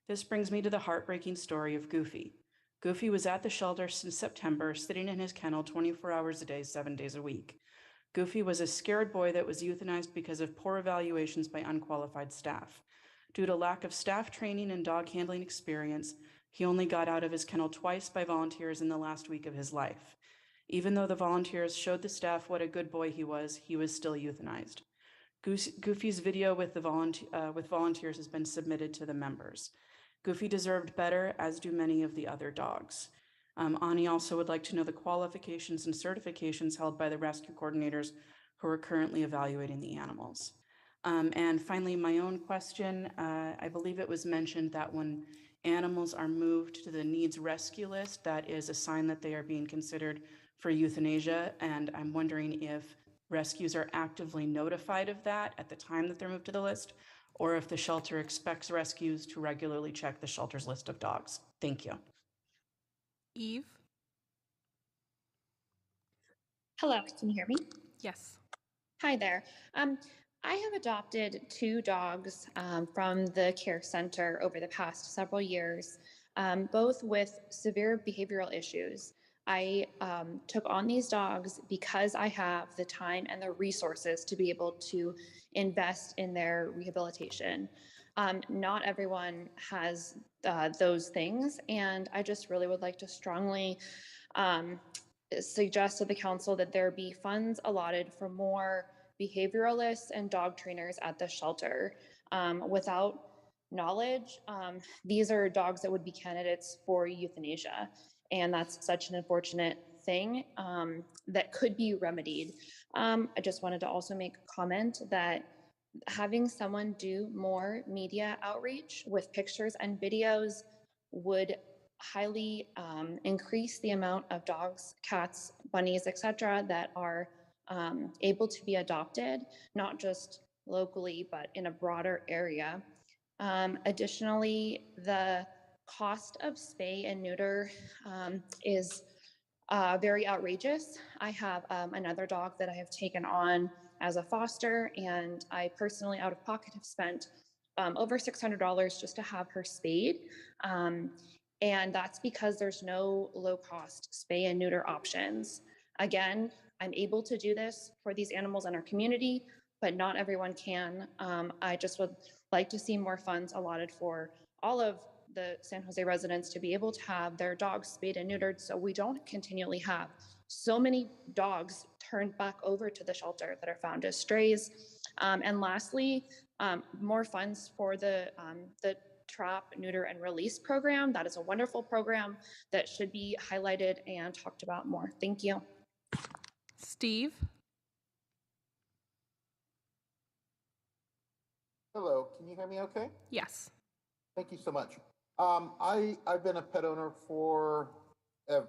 This brings me to the heartbreaking story of Goofy. Goofy was at the shelter since September, sitting in his kennel 24 hours a day, 7 days a week. Goofy was a scared boy that was euthanized because of poor evaluations by unqualified staff. Due to lack of staff training and dog handling experience, he only got out of his kennel twice by volunteers in the last week of his life. Even though the volunteers showed the staff what a good boy he was still euthanized. Goofy's video with volunteers has been submitted to the members. Goofy deserved better, as do many of the other dogs. Ani also would like to know the qualifications and certifications held by the rescue coordinators who are currently evaluating the animals. And finally, my own question, I believe it was mentioned that when animals are moved to the needs rescue list, that is a sign that they are being considered for euthanasia, and I'm wondering if rescues are actively notified of that at the time that they're moved to the list, or if the shelter expects rescues to regularly check the shelter's list of dogs. Thank you. Eve? Hello, can you hear me? Yes. Hi there. I have adopted 2 dogs from the care center over the past several years, both with severe behavioral issues. I took on these dogs because I have the time and the resources to be able to invest in their rehabilitation. Not everyone has those things, and I just really would like to strongly suggest to the council that there be funds allotted for more behavioralists and dog trainers at the shelter. Without knowledge, these are dogs that would be candidates for euthanasia. And that's such an unfortunate thing that could be remedied. I just wanted to also make a comment that having someone do more media outreach with pictures and videos would highly increase the amount of dogs, cats, bunnies, etc., that are able to be adopted, not just locally, but in a broader area. Additionally, the cost of spay and neuter is very outrageous. I have another dog that I have taken on as a foster, and I personally, out of pocket, have spent over $600 just to have her spayed. And that's because there's no low-cost spay and neuter options. Again, I'm able to do this for these animals in our community, but not everyone can. I just would like to see more funds allotted for all of the San Jose residents to be able to have their dogs spayed and neutered, so we don't continually have so many dogs turned back over to the shelter that are found as strays. And lastly, more funds for the trap, neuter, and release program. That is a wonderful program that should be highlighted and talked about more. Thank you. Steve? Hello, can you hear me okay? Yes. Thank you so much. I've been a pet owner for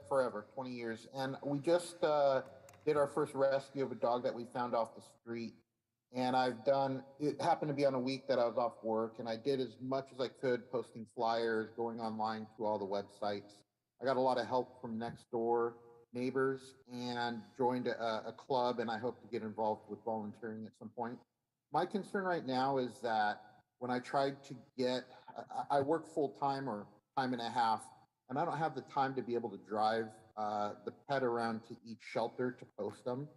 forever, 20 years, and we just did our first rescue of a dog that we found off the street. And it happened to be on a week that I was off work, and I did as much as I could, posting flyers, going online to all the websites. I got a lot of help from next door neighbors and joined a club, and I hope to get involved with volunteering at some point. My concern right now is that when I tried to I work full time or time and a half, and I don't have the time to be able to drive the pet around to each shelter to post them.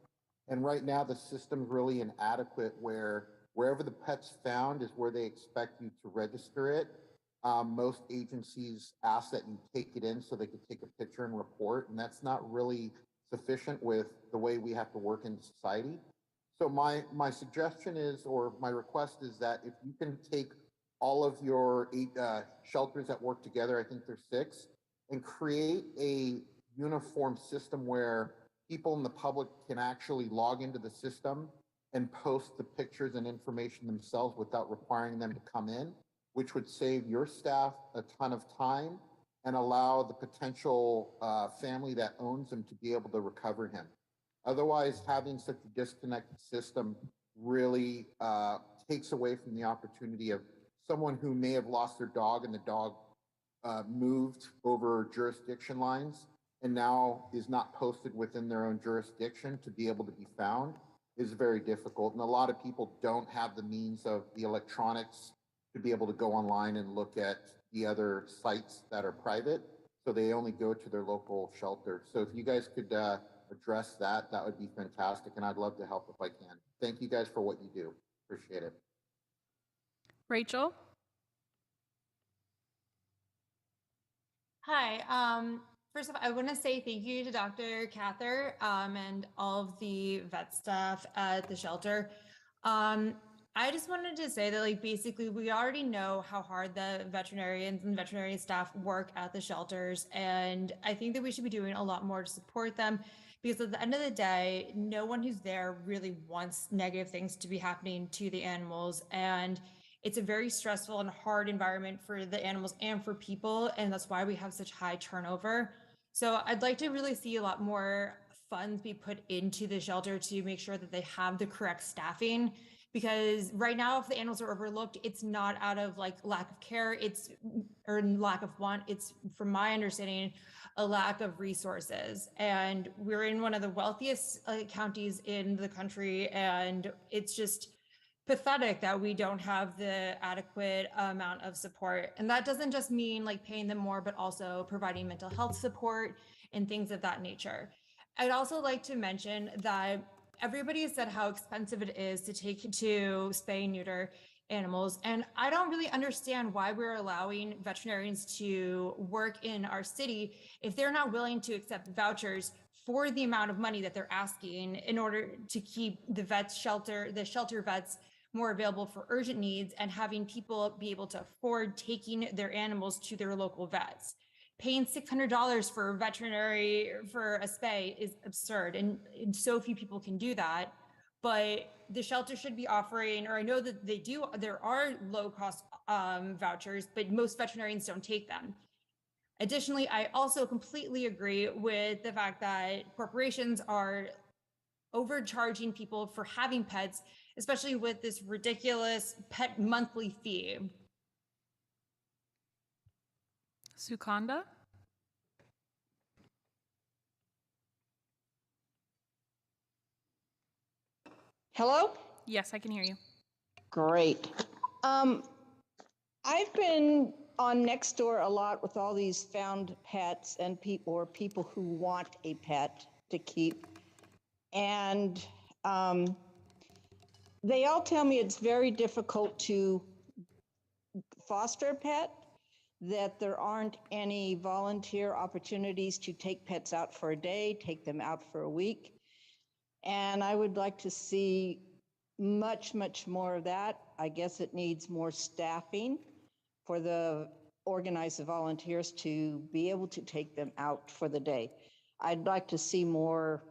And right now, the system's really inadequate where wherever the pet's found is where they expect you to register it. Most agencies ask that you take it in so they can take a picture and report, and that's not really sufficient with the way we have to work in society. So my suggestion is, or my request is that if you can take all of your 8 shelters that work together, I think there's 6, and create a uniform system where people in the public can actually log into the system and post the pictures and information themselves without requiring them to come in, which would save your staff a ton of time and allow the potential family that owns him to be able to recover him. Otherwise, having such a disconnected system really takes away from the opportunity of someone who may have lost their dog and the dog moved over jurisdiction lines and now is not posted within their own jurisdiction to be able to be found is very difficult. And a lot of people don't have the means of the electronics to be able to go online and look at the other sites that are private. So they only go to their local shelter. So if you guys could address that, that would be fantastic. And I'd love to help if I can. Thank you guys for what you do. Appreciate it. Rachel? Hi. First of all, I want to say thank you to Dr. Cather and all of the vet staff at the shelter. I just wanted to say that, like, basically, we already know how hard the veterinarians and veterinary staff work at the shelters, and I think that we should be doing a lot more to support them, because at the end of the day, no one who's there really wants negative things to be happening to the animals, and it's a very stressful and hard environment for the animals and for people, and that's why we have such high turnover. So I'd like to really see a lot more funds be put into the shelter to make sure that they have the correct staffing, because right now, if the animals are overlooked, it's not out of like lack of care, or lack of want. It's, from my understanding, a lack of resources. And we're in one of the wealthiest counties in the country, and it's just pathetic that we don't have the adequate amount of support. And that doesn't just mean like paying them more, but also providing mental health support and things of that nature. I'd also like to mention that everybody has said how expensive it is to spay and neuter animals. And I don't really understand why we're allowing veterinarians to work in our city if they're not willing to accept vouchers for the amount of money that they're asking in order to keep the shelter vets more available for urgent needs and having people be able to afford taking their animals to their local vets. Paying $600 for a spay is absurd, and so few people can do that. But the shelter should be offering, or I know that they do, there are low cost vouchers, but most veterinarians don't take them. Additionally, I also completely agree with the fact that corporations are overcharging people for having pets, especially with this ridiculous pet monthly fee. Sukanda? Hello? Yes, I can hear you. Great. I've been on Nextdoor a lot with all these found pets and people who want a pet to keep. And they all tell me it's very difficult to foster a pet, that there aren't any volunteer opportunities to take pets out for a day, take them out for a week. And I would like to see much, much more of that. I guess it needs more staffing for the organized volunteers to be able to take them out for the day. I'd like to see more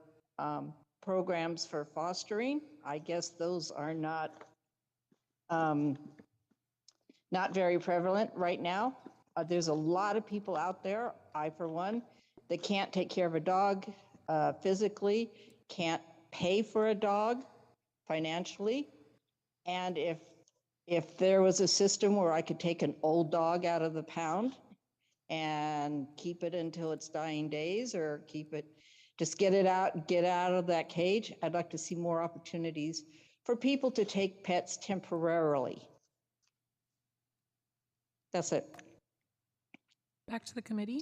programs for fostering. I guess those are not not very prevalent right now. There's a lot of people out there, I for one, that can't take care of a dog physically, can't pay for a dog financially. And if there was a system where I could take an old dog out of the pound and keep it until its dying days, or keep it, just get out of that cage, I'd like to see more opportunities for people to take pets temporarily. That's it. Back to the committee.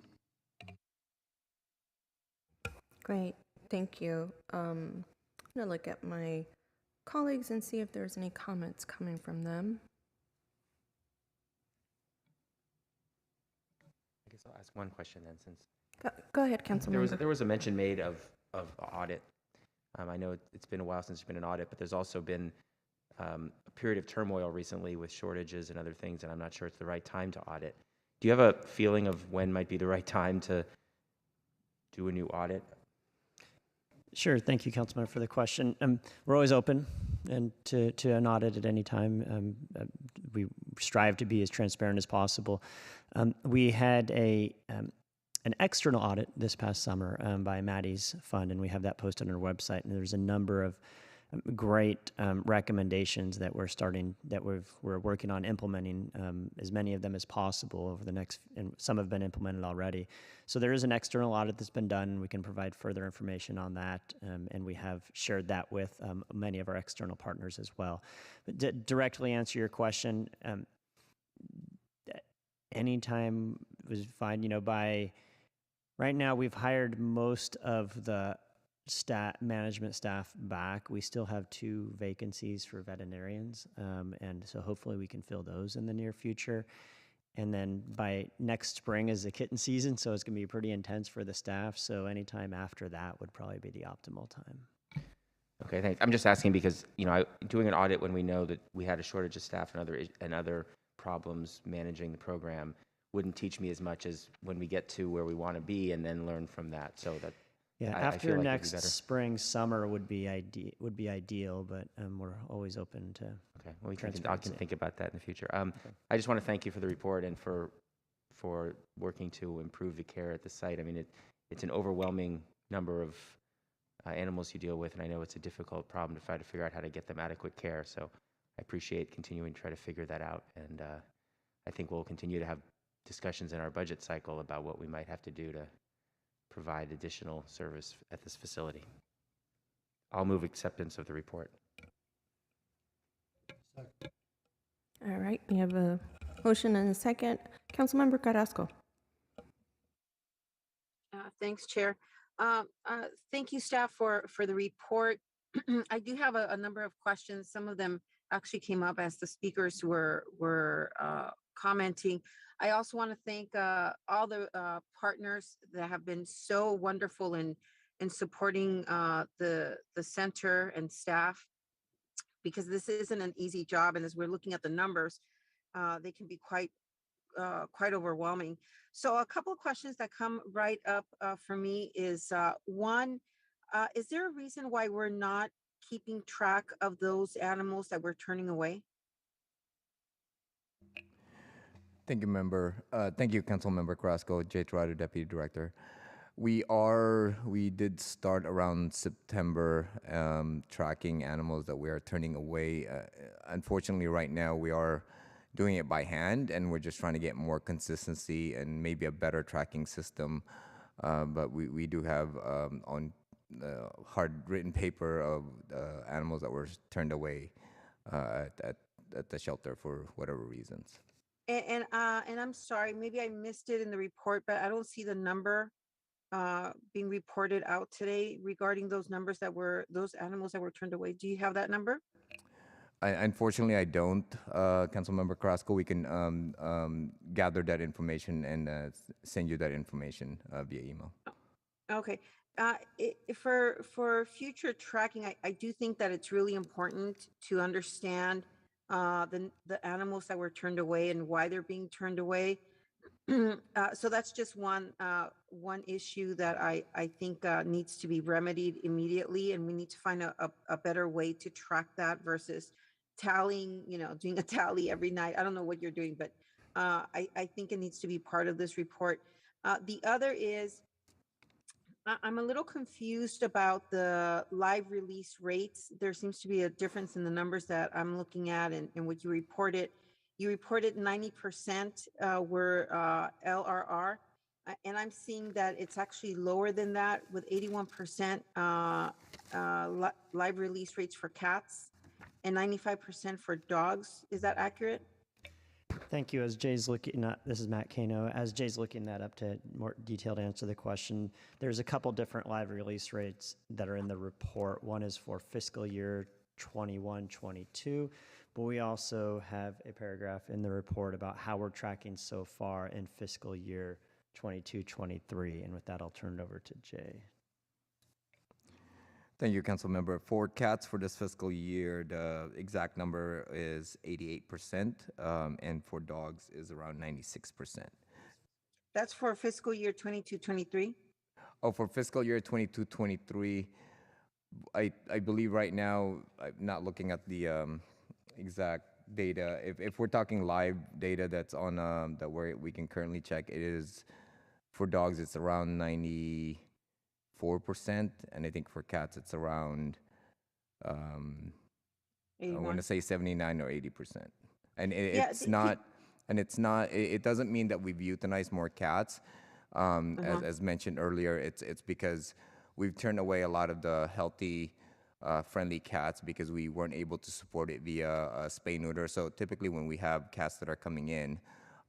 Great, thank you. I'm going to look at my colleagues and see if there's any comments coming from them. I guess I'll ask one question then, since Go ahead, Councilmember. there was a mention made of audit. I know it's been a while since there's been an audit, but there's also been a period of turmoil recently with shortages and other things, and I'm not sure it's the right time to audit. Do you have a feeling of when might be the right time to do a new audit? Sure. Thank you, Councilman, for the question. We're always open and to an audit at any time. We strive to be as transparent as possible. We had an external audit this past summer by Maddie's fund, and we have that posted on our website. And there's a number of great recommendations that we're working on implementing, as many of them as possible over the next, and some have been implemented already. So there is an external audit that's been done. We can provide further information on that, and we have shared that with many of our external partners as well. But to directly answer your question, anytime was fine. By right now, we've hired most of the management staff back. We still have 2 vacancies for veterinarians, and so hopefully we can fill those in the near future. And then by next spring is the kitten season, so it's going to be pretty intense for the staff. So anytime after that would probably be the optimal time. Okay, thanks. I'm just asking because doing an audit when we know that we had a shortage of staff and other problems managing the program wouldn't teach me as much as when we get to where we want to be and then learn from that. So that. Yeah, I after feel like next it'd be spring, summer would be ideal, but we're always open to. Okay, well, I can think about that in the future. I just want to thank you for the report and for working to improve the care at the site. I mean, it's an overwhelming number of animals you deal with, and I know it's a difficult problem to try to figure out how to get them adequate care. So I appreciate continuing to try to figure that out, and I think we'll continue to have discussions in our budget cycle about what we might have to do to provide additional service at this facility. I'll move acceptance of the report. All right, we have a motion and a second. Councilmember Carrasco. Thanks, Chair. Thank you, staff, for the report. I do have a number of questions. Some of them actually came up as the speakers were commenting. I also want to thank all the partners that have been so wonderful in supporting the center and staff, because this isn't an easy job, and as we're looking at the numbers, they can be quite overwhelming. So a couple of questions that come right up for me is one, is there a reason why we're not keeping track of those animals that we're turning away? Thank you, member. Thank you, Councilmember Carrasco, Jay Tirado, Deputy Director. We did start around September tracking animals that we are turning away. Unfortunately, right now we are doing it by hand, and we're just trying to get more consistency and maybe a better tracking system. But we do have on hard written paper of animals that were turned away at the shelter for whatever reasons. And I'm sorry, maybe I missed it in the report, but I don't see the number being reported out today regarding those animals that were turned away. Do you have that number? Unfortunately, I don't, Councilmember Carrasco. We can gather that information and send you that information via email. Okay. For future tracking, I do think that it's really important to understand the animals that were turned away and why they're being turned away. So that's just one issue that I think needs to be remedied immediately, and we need to find a better way to track that versus tallying, doing a tally every night. I don't know what you're doing, but I think it needs to be part of this report. The other is, I'm a little confused about the live release rates. There seems to be a difference in the numbers that I'm looking at and what you reported. You reported 90% were LRR, and I'm seeing that it's actually lower than that with 81% live release rates for cats and 95% for dogs. Is that accurate? Thank you. As Jay's looking at, this is Matt Kano. As Jay's looking that up to more detailed answer the question, there's a couple different live release rates that are in the report. One is for fiscal year 21-22, but we also have a paragraph in the report about how we're tracking so far in fiscal year 22-23. And with that, I'll turn it over to Jay. Thank you, Council Member. For cats for this fiscal year, the exact number is 88%, and for dogs is around 96%. That's for fiscal year 22-23? Oh, for fiscal year 22-23, I believe right now, I'm not looking at the exact data. If we're talking live data that's on that we can currently check, it is for dogs it's around 94%, and I think for cats it's around I want to say 79 or 80%. And it doesn't mean that we've euthanized more cats. As mentioned earlier, it's because we've turned away a lot of the healthy, friendly cats because we weren't able to support it via spay neuter. So typically when we have cats that are coming in,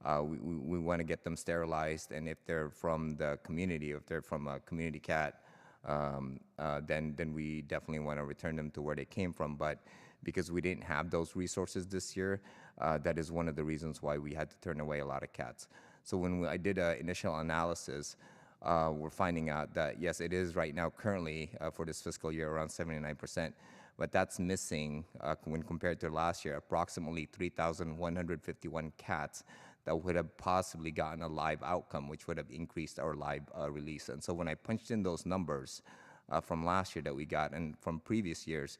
we want to get them sterilized, and if they're from the community, if they're from a community cat, then we definitely want to return them to where they came from. But because we didn't have those resources this year, that is one of the reasons why we had to turn away a lot of cats. So when I did an initial analysis, we're finding out that yes, it is right now currently for this fiscal year around 79%, but that's missing when compared to last year, approximately 3,151 cats that would have possibly gotten a live outcome, which would have increased our live release. And so when I punched in those numbers from last year that we got and from previous years,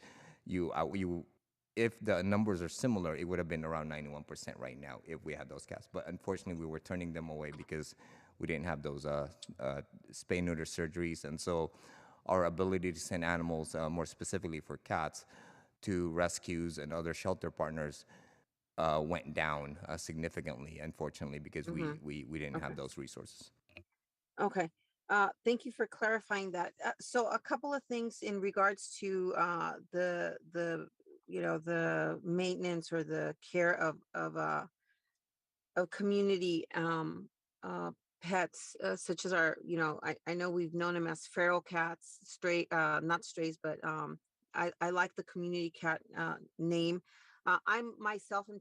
if the numbers are similar, it would have been around 91% right now if we had those cats. But unfortunately, we were turning them away because we didn't have those spay-neuter surgeries. And so our ability to send animals, more specifically for cats, to rescues and other shelter partners went down significantly, unfortunately, because we didn't have those resources. Okay. Thank you for clarifying that. So a couple of things in regards to the maintenance or the care of community pets, such as our, I know we've known them as feral cats, not strays, but I like the community cat name. I'm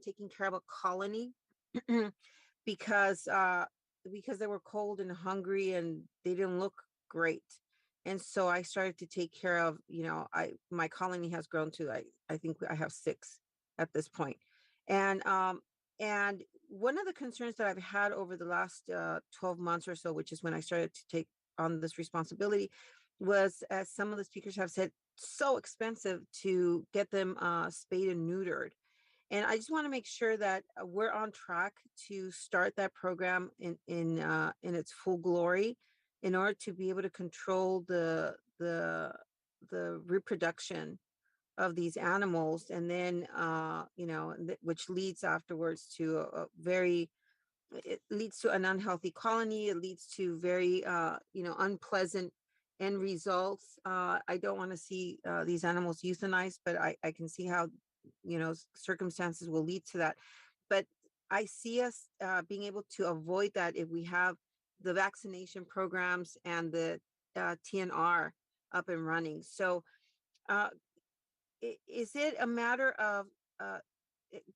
taking care of a colony because they were cold and hungry and they didn't look great. And so I started to take care of, my colony has grown to, I think I have 6 at this point. And one of the concerns that I've had over the last 12 months or so, which is when I started to take on this responsibility, was, as some of the speakers have said, so expensive to get them spayed and neutered. And I just want to make sure that we're on track to start that program in its full glory, in order to be able to control the reproduction of these animals, and then which leads afterwards to it leads to an unhealthy colony. It leads to very unpleasant end results. I don't want to see these animals euthanized, but I can see how circumstances will lead to that. But I see us being able to avoid that if we have the vaccination programs and the TNR up and running. So is it a matter of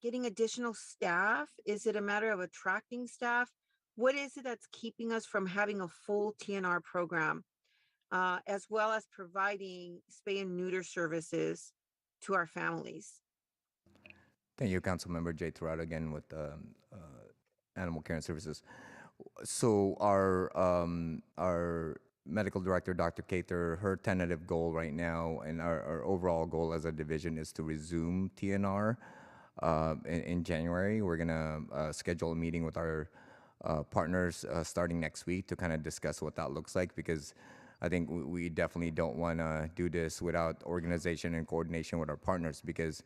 getting additional staff? Is it a matter of attracting staff? What is it that's keeping us from having a full TNR program, as well as providing spay and neuter services to our families? Thank you, Councilmember Jay Tirado, again with Animal Care and Services. So our medical director, Dr. Cater, her tentative goal right now and our overall goal as a division is to resume TNR in January. We're gonna schedule a meeting with our partners starting next week to kind of discuss what that looks like, because I think we definitely don't want to do this without organization and coordination with our partners, because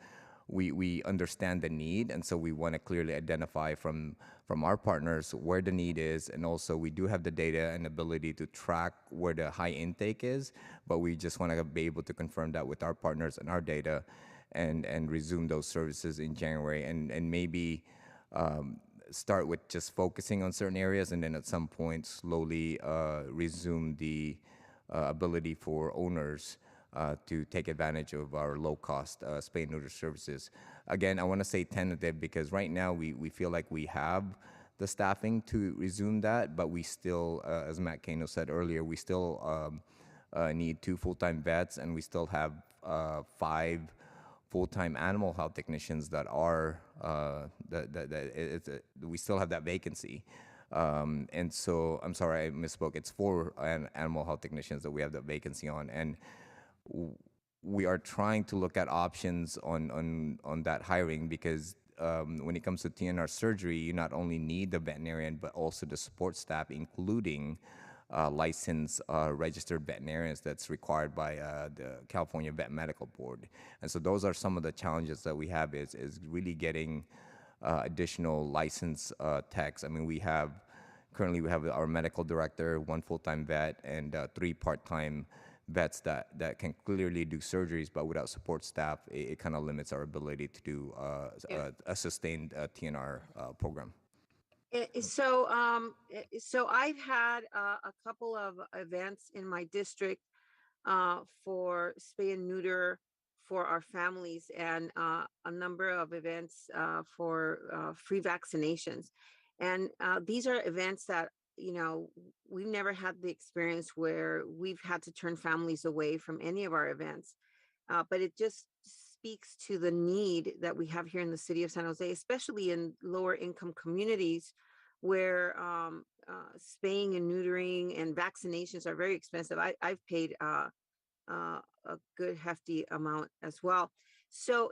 we understand the need, and so we want to clearly identify from our partners where the need is, and also we do have the data and ability to track where the high intake is, but we just want to be able to confirm that with our partners and our data, and resume those services in January, and maybe start with just focusing on certain areas, and then at some point slowly resume the ability for owners to take advantage of our low-cost spay and neuter services. Again, I want to say tentative, because right now we feel like we have the staffing to resume that, but we still, as Matt Kano said earlier, we still need 2 full-time vets, and we still have 5 full-time animal health technicians that are we still have that vacancy. And so, I'm sorry, I misspoke. It's 4 animal health technicians that we have the vacancy on, and we are trying to look at options on that hiring, because when it comes to TNR surgery, you not only need the veterinarian, but also the support staff, including licensed registered veterinarians that's required by the California Vet Medical Board. And so those are some of the challenges that we have, is really getting additional licensed techs. I mean, currently we have our medical director, 1 full-time vet, and 3 part-time vets that can clearly do surgeries, but without support staff, it kind of limits our ability to do a sustained TNR program. So I've had a couple of events in my district for spay and neuter for our families, and a number of events for free vaccinations. And these are events that, we've never had the experience where we've had to turn families away from any of our events. But it just speaks to the need that we have here in the city of San Jose, especially in lower income communities where spaying and neutering and vaccinations are very expensive. I've paid a good hefty amount as well. So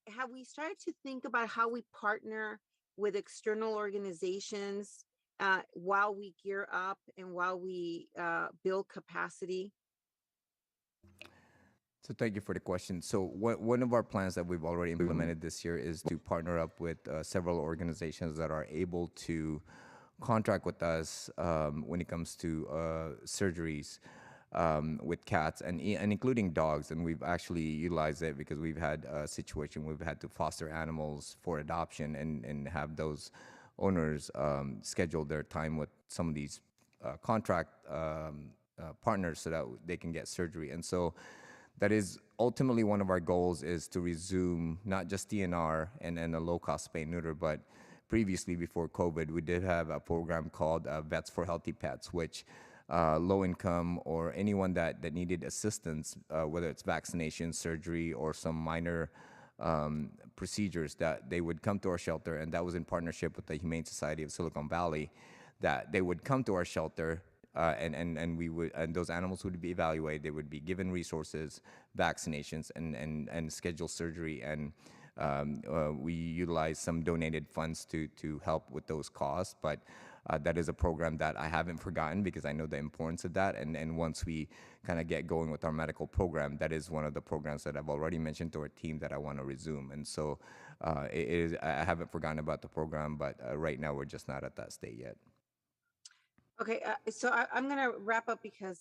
have we started to think about how we partner with external organizations while we gear up and while we build capacity? So thank you for the question. So one of our plans that we've already implemented this year is to partner up with several organizations that are able to contract with us when it comes to surgeries with cats and including dogs. And we've actually utilized it because we've had a situation where we've had to foster animals for adoption and have those owners schedule their time with some of these contract partners so that they can get surgery. And so that is ultimately one of our goals, is to resume not just DNR and a low-cost spay and neuter, but previously, before COVID, we did have a program called Vets for Healthy Pets, which low income or anyone that needed assistance, whether it's vaccination, surgery, or some minor procedures, that they would come to our shelter, and that was in partnership with the Humane Society of Silicon Valley, that they would come to our shelter and those animals would be evaluated. They would be given resources, vaccinations, and scheduled surgery. And we utilize some donated funds to help with those costs. But that is a program that I haven't forgotten, because I know the importance of that. And once we kind of get going with our medical program, that is one of the programs that I've already mentioned to our team that I want to resume. And so I haven't forgotten about the program, but right now we're just not at that state yet. Okay, so I'm going to wrap up because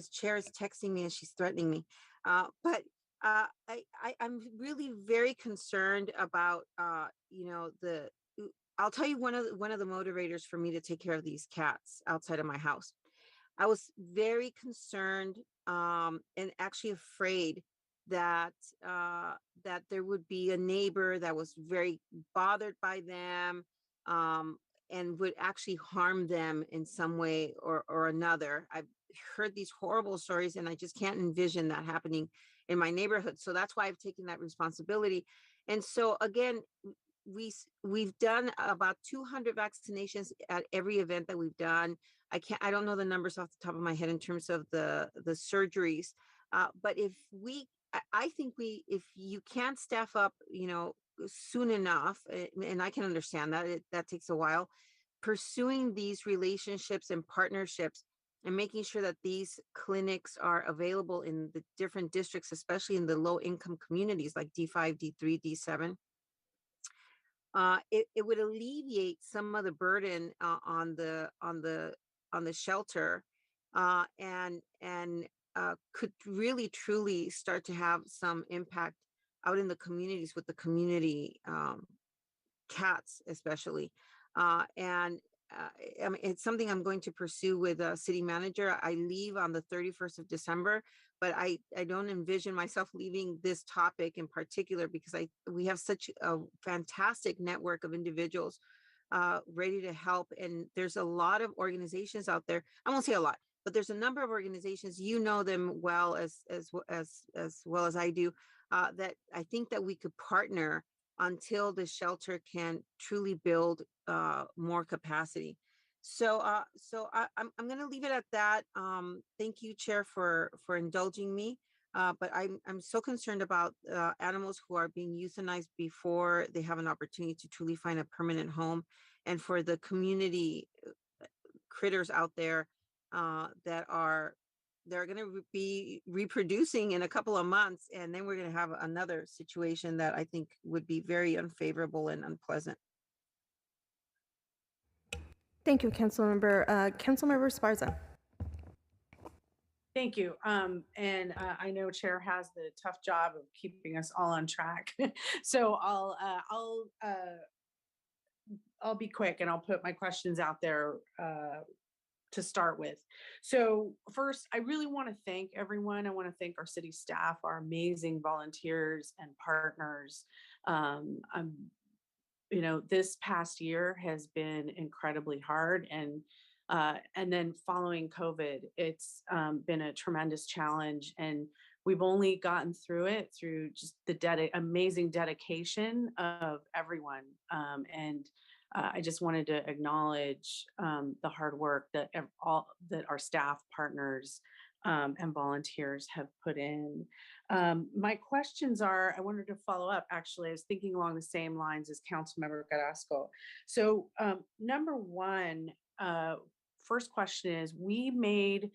Chair is texting me and she's threatening me. But I'm really very concerned about I'll tell you one of the motivators for me to take care of these cats outside of my house. I was very concerned and actually afraid that there would be a neighbor that was very bothered by them. And would actually harm them in some way or another. I've heard these horrible stories, and I just can't envision that happening in my neighborhood. So that's why I've taken that responsibility. And so again, we've done about 200 vaccinations at every event that we've done. I don't know the numbers off the top of my head in terms of the surgeries, but if you can't staff up, soon enough, and I can understand that that takes a while, pursuing these relationships and partnerships and making sure that these clinics are available in the different districts, especially in the low income communities like D5, D3, D7. It would alleviate some of the burden on the shelter, and could really truly start to have some impact out in the communities with the community cats, especially. And I mean, it's something I'm going to pursue with a city manager. I leave on the 31st of December, but I don't envision myself leaving this topic in particular because we have such a fantastic network of individuals ready to help. And there's a lot of organizations out there. I won't say a lot, but there's a number of organizations, you know them well as well as I do, that I think that we could partner until the shelter can truly build more capacity. So, I'm going to leave it at that. Thank you, Chair, for indulging me. But I'm so concerned about animals who are being euthanized before they have an opportunity to truly find a permanent home, and for the community critters out there that are they're going to be reproducing in a couple of months, and then we're going to have another situation that I think would be very unfavorable and unpleasant. Thank you, Councilmember. Councilmember Esparza. Thank you. And I know Chair has the tough job of keeping us all on track. So I'll be quick and I'll put my questions out there to start with. So first, I really want to thank everyone. I want to thank our city staff, our amazing volunteers and partners. This past year has been incredibly hard, and then following COVID, it's been a tremendous challenge, and we've only gotten through it through just the amazing dedication of everyone. And I just wanted to acknowledge the hard work that our staff, partners, and volunteers have put in. My questions are, I wanted to follow up, actually, I was thinking along the same lines as Councilmember Carrasco. So number one, first question is, we made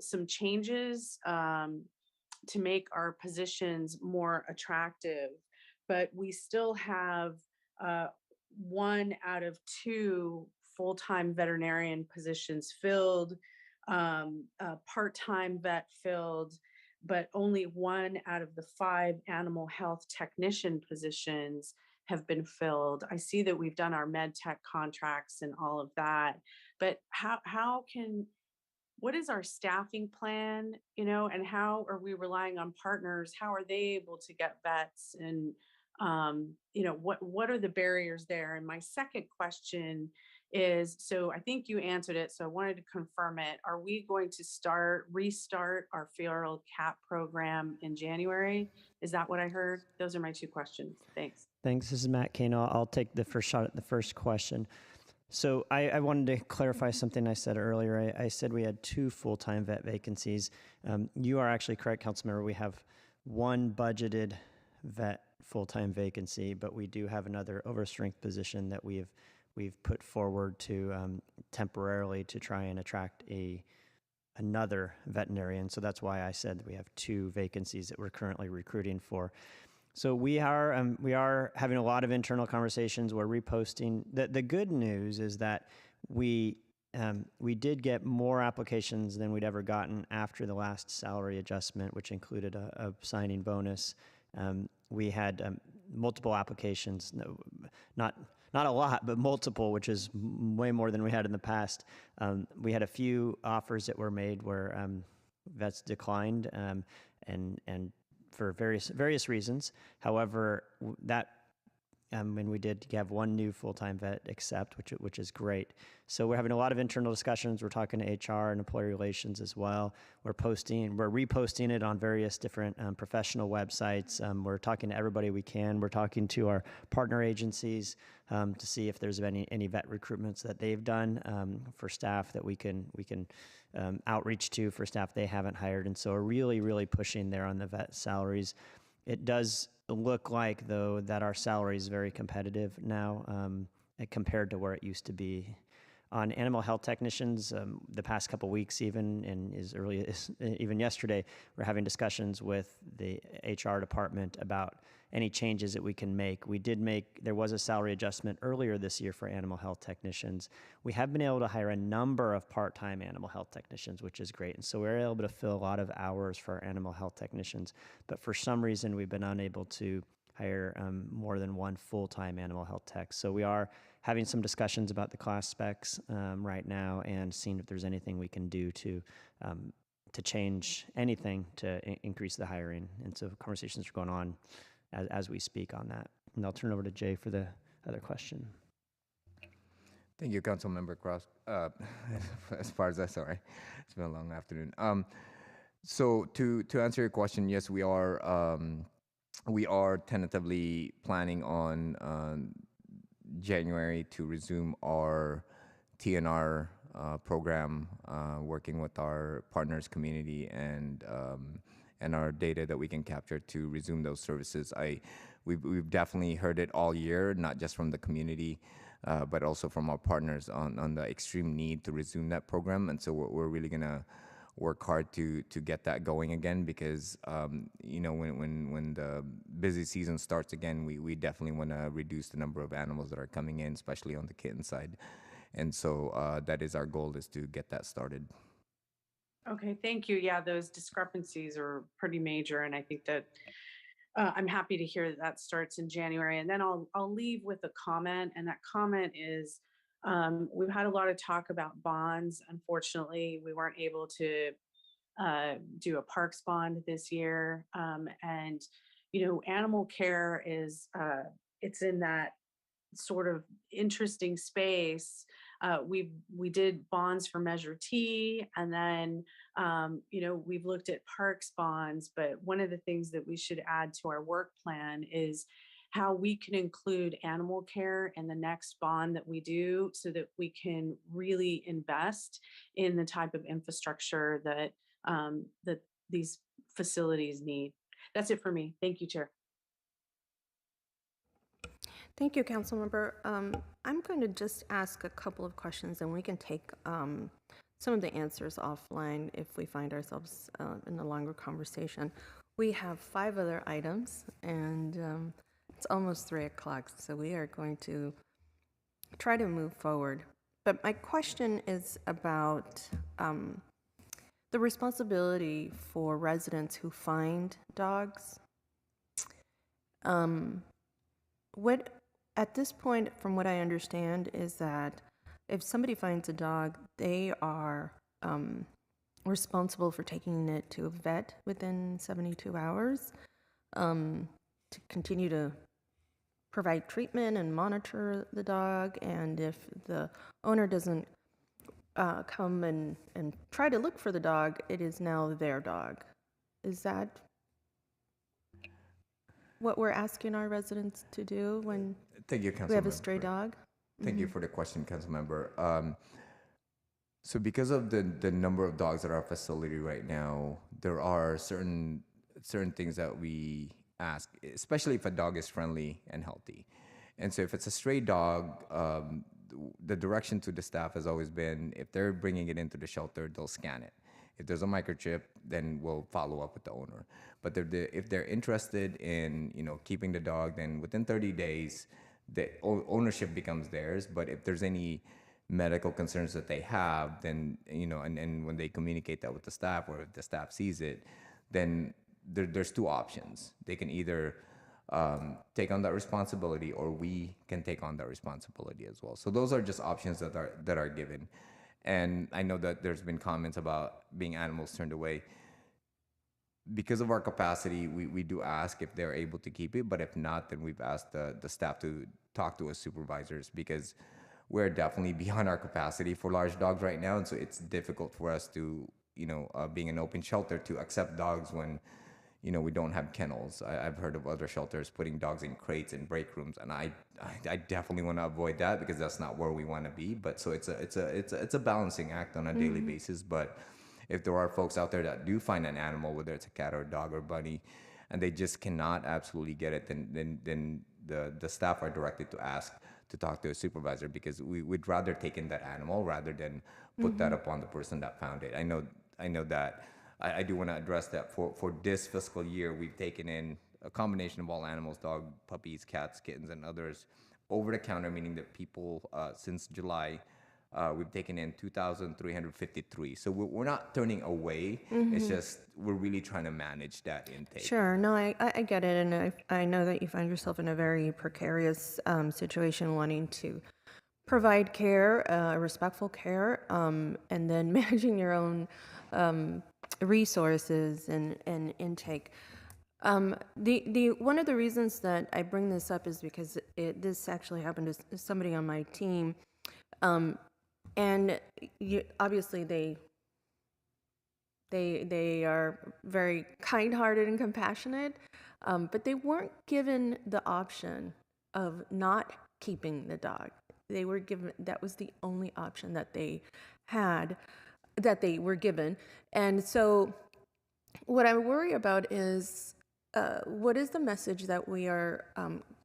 some changes to make our positions more attractive, but we still have 1 out of 2 full-time veterinarian positions filled, part-time vet filled, but only 1 out of the 5 animal health technician positions have been filled. I see that we've done our med tech contracts and all of that, but what is our staffing plan, and how are we relying on partners? How are they able to get vets, and what are the barriers there? And my second question is, so I think you answered it, so I wanted to confirm it. Are we going to restart our feral cat program in January? Is that what I heard? Those are my 2 questions. Thanks. Thanks. This is Matt Kano. I'll take the first shot at the first question. So I wanted to clarify something I said earlier. I said we had 2 full-time vet vacancies. You are actually correct, Councilmember. We have 1 budgeted vet full-time vacancy, but we do have another overstrength position that we've put forward to temporarily to try and attract another veterinarian. So that's why I said that we have 2 vacancies that we're currently recruiting for. So we are having a lot of internal conversations. We're reposting. The good news is that we did get more applications than we'd ever gotten after the last salary adjustment, which included a signing bonus. We had multiple applications, not a lot, but multiple, which is way more than we had in the past. We had a few offers that were made where vets declined, and for various reasons. However, and we did have 1 new full-time vet accept, which is great. So we're having a lot of internal discussions. We're talking to HR and employee relations as well. We're reposting it on various different professional websites. We're talking to everybody we can. We're talking to our partner agencies to see if there's any vet recruitments that they've done for staff that we can outreach to for staff they haven't hired. And so we're really, really pushing there on the vet salaries. It does look like, though, that our salary is very competitive now compared to where it used to be. On animal health technicians, the past couple weeks, even and as early as even yesterday, we're having discussions with the HR department about any changes that we can make. There was a salary adjustment earlier this year for animal health technicians. We have been able to hire a number of part-time animal health technicians, which is great. And so we're able to fill a lot of hours for our animal health technicians. But for some reason, we've been unable to hire more than one full-time animal health tech. So we are having some discussions about the class specs right now and seeing if there's anything we can do to change anything to increase the hiring. And so conversations are going on as we speak on that. And I'll turn it over to Jay for the other question. Thank you, Councilmember Cross. As far as that's all right, it's been a long afternoon. So to answer your question, yes, we are tentatively planning on January to resume our TNR program, working with our partners community and our data that we can capture to resume those services. We've definitely heard it all year, not just from the community, but also from our partners on the extreme need to resume that program. And so we're really gonna work hard to get that going again, because when the busy season starts again, we definitely want to reduce the number of animals that are coming in, especially on the kitten side. And so that is our goal, is to get that started. Okay, thank you. Yeah, those discrepancies are pretty major, and I think that I'm happy to hear that starts in January. And then I'll leave with a comment, and that comment is, we've had a lot of talk about bonds. Unfortunately, we weren't able to do a parks bond this year. And, animal care is, it's in that sort of interesting space. We did bonds for Measure T, and then, we've looked at parks bonds, but one of the things that we should add to our work plan is how we can include animal care in the next bond that we do, so that we can really invest in the type of infrastructure that that these facilities need. That's it for me. Thank you, Chair. Thank you, Councilmember. I'm going to just ask a couple of questions, and we can take some of the answers offline if we find ourselves in a longer conversation. We have 5 other items, and it's almost 3 o'clock, so we are going to try to move forward. But my question is about the responsibility for residents who find dogs. At this point, from what I understand, is that if somebody finds a dog, they are responsible for taking it to a vet within 72 hours to continue to provide treatment and monitor the dog. And if the owner doesn't come and try to look for the dog, it is now their dog. Is that what we're asking our residents to do when Thank you, we have a stray dog? Thank you for the question, Councilmember. So because of the number of dogs at our facility right now, there are certain things that we ask, especially if a dog is friendly and healthy. And so if it's a stray dog, the direction to the staff has always been, if they're bringing it into the shelter, they'll scan it. If there's a microchip, then we'll follow up with the owner. But if they're interested in keeping the dog, then within 30 days, the ownership becomes theirs. But if there's any medical concerns that they have, then and when they communicate that with the staff, or if the staff sees it, then there's 2 options. They can either take on that responsibility, or we can take on that responsibility as well. So those are just options that are given. And I know that there's been comments about being animals turned away. Because of our capacity, we do ask if they're able to keep it, but if not, then we've asked the staff to talk to us supervisors, because we're definitely beyond our capacity for large dogs right now. And so it's difficult for us to, being an open shelter, to accept dogs when we don't have kennels. I've heard of other shelters putting dogs in crates and break rooms, and I definitely want to avoid that, because that's not where we want to be. But so it's a balancing act on a daily basis. But if there are folks out there that do find an animal, whether it's a cat or a dog or bunny, and they just cannot absolutely get it, then the staff are directed to ask to talk to a supervisor, because we'd rather take in that animal rather than put that upon the person that found it. I know that I do want to address that for this fiscal year, we've taken in a combination of all animals, dog, puppies, cats, kittens, and others, over the counter, meaning that people since July, we've taken in 2,353. So we're not turning away. It's just we're really trying to manage that intake. Sure. No, I get it. And I know that you find yourself in a very precarious situation, wanting to provide care, respectful care, and then managing your own resources and intake. The one of the reasons that I bring this up is because this actually happened to somebody on my team, and obviously they are very kind-hearted and compassionate, but they weren't given the option of not keeping the dog. They were given, that was the only option that they had, that they were given. And so what I worry about is what is the message that we are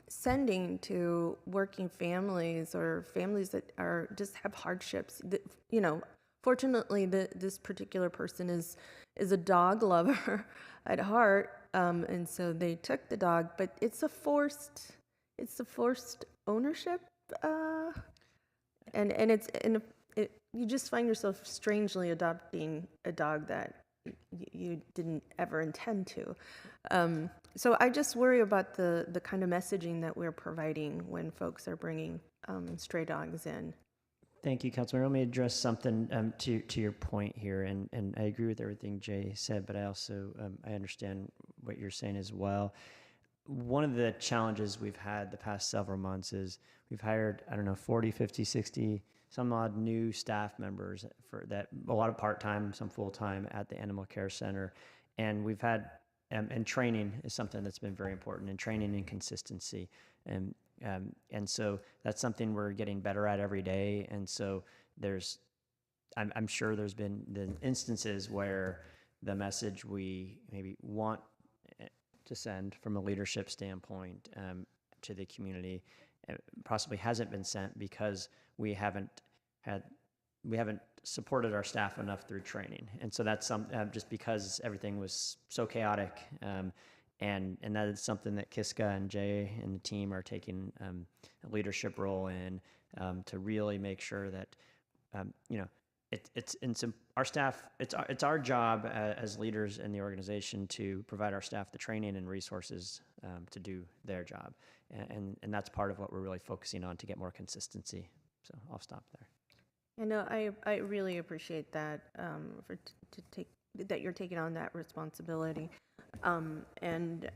sending to working families or families that are just have hardships? You know, fortunately, this particular person is a dog lover at heart, and so they took the dog, but it's a forced ownership, and you just find yourself strangely adopting a dog that you didn't ever intend to. So I just worry about the kind of messaging that we're providing when folks are bringing stray dogs in. Thank you, Councilman. Let me address something to your point here, and I agree with everything Jay said, but I also I understand what you're saying as well. One of the challenges we've had the past several months is we've hired, 40, 50, 60, some odd new staff members for that, a lot of part-time, some full-time at the Animal Care Center. And we've had, and training is something that's been very important, and training and consistency. And so that's something we're getting better at every day. And so I'm sure there's been the instances where the message we maybe want to send from a leadership standpoint to the community possibly hasn't been sent because we haven't supported our staff enough through training. And so that's just because everything was so chaotic, and that is something that Kiska and Jay and the team are taking a leadership role in, to really make sure that our staff, it's our job as leaders in the organization to provide our staff the training and resources to do their job, and that's part of what we're really focusing on to get more consistency. So I'll stop there. I know I really appreciate that, that you're taking on that responsibility, and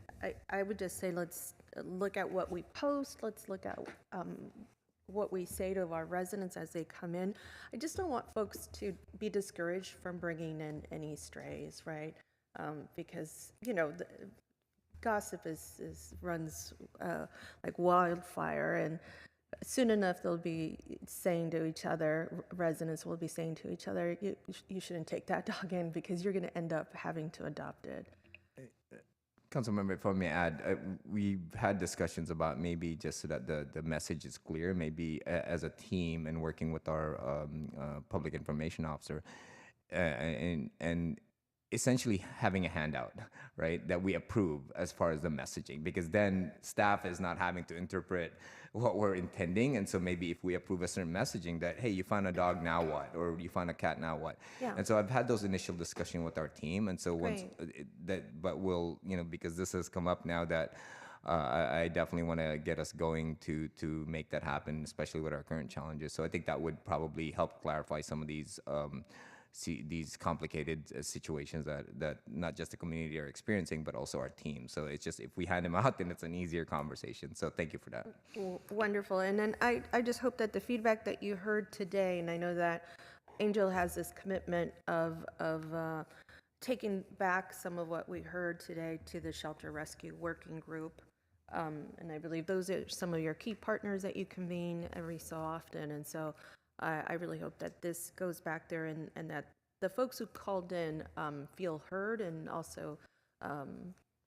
I would just say let's look at what we post. Let's look at what we say to our residents as they come in. I just don't want folks to be discouraged from bringing in any strays, right? Because the gossip runs like wildfire, and soon enough they'll be saying to each other, residents will be saying to each other, you shouldn't take that dog in because you're going to end up having to adopt it. Councilmember, if I may add, we've had discussions about maybe just so that the message is clear, maybe as a team and working with our public information officer, and essentially having a handout, right, that we approve as far as the messaging, because then staff is not having to interpret what we're intending. And so maybe if we approve a certain messaging that, hey, you found a dog, now what? Or you found a cat, now what? Yeah. And so I've had those initial discussions with our team. And so once but we'll, because this has come up now, that I definitely want to get us going to make that happen, especially with our current challenges. So I think that would probably help clarify some of these complicated situations that not just the community are experiencing, but also our team. So it's just, if we hand them out, then it's an easier conversation. So thank you for that. Wonderful. And then I just hope that the feedback that you heard today, and I know that Angel has this commitment of taking back some of what we heard today to the Shelter Rescue Working Group. And I believe those are some of your key partners that you convene every so often. And so I really hope that this goes back there, and that the folks who called in feel heard, and also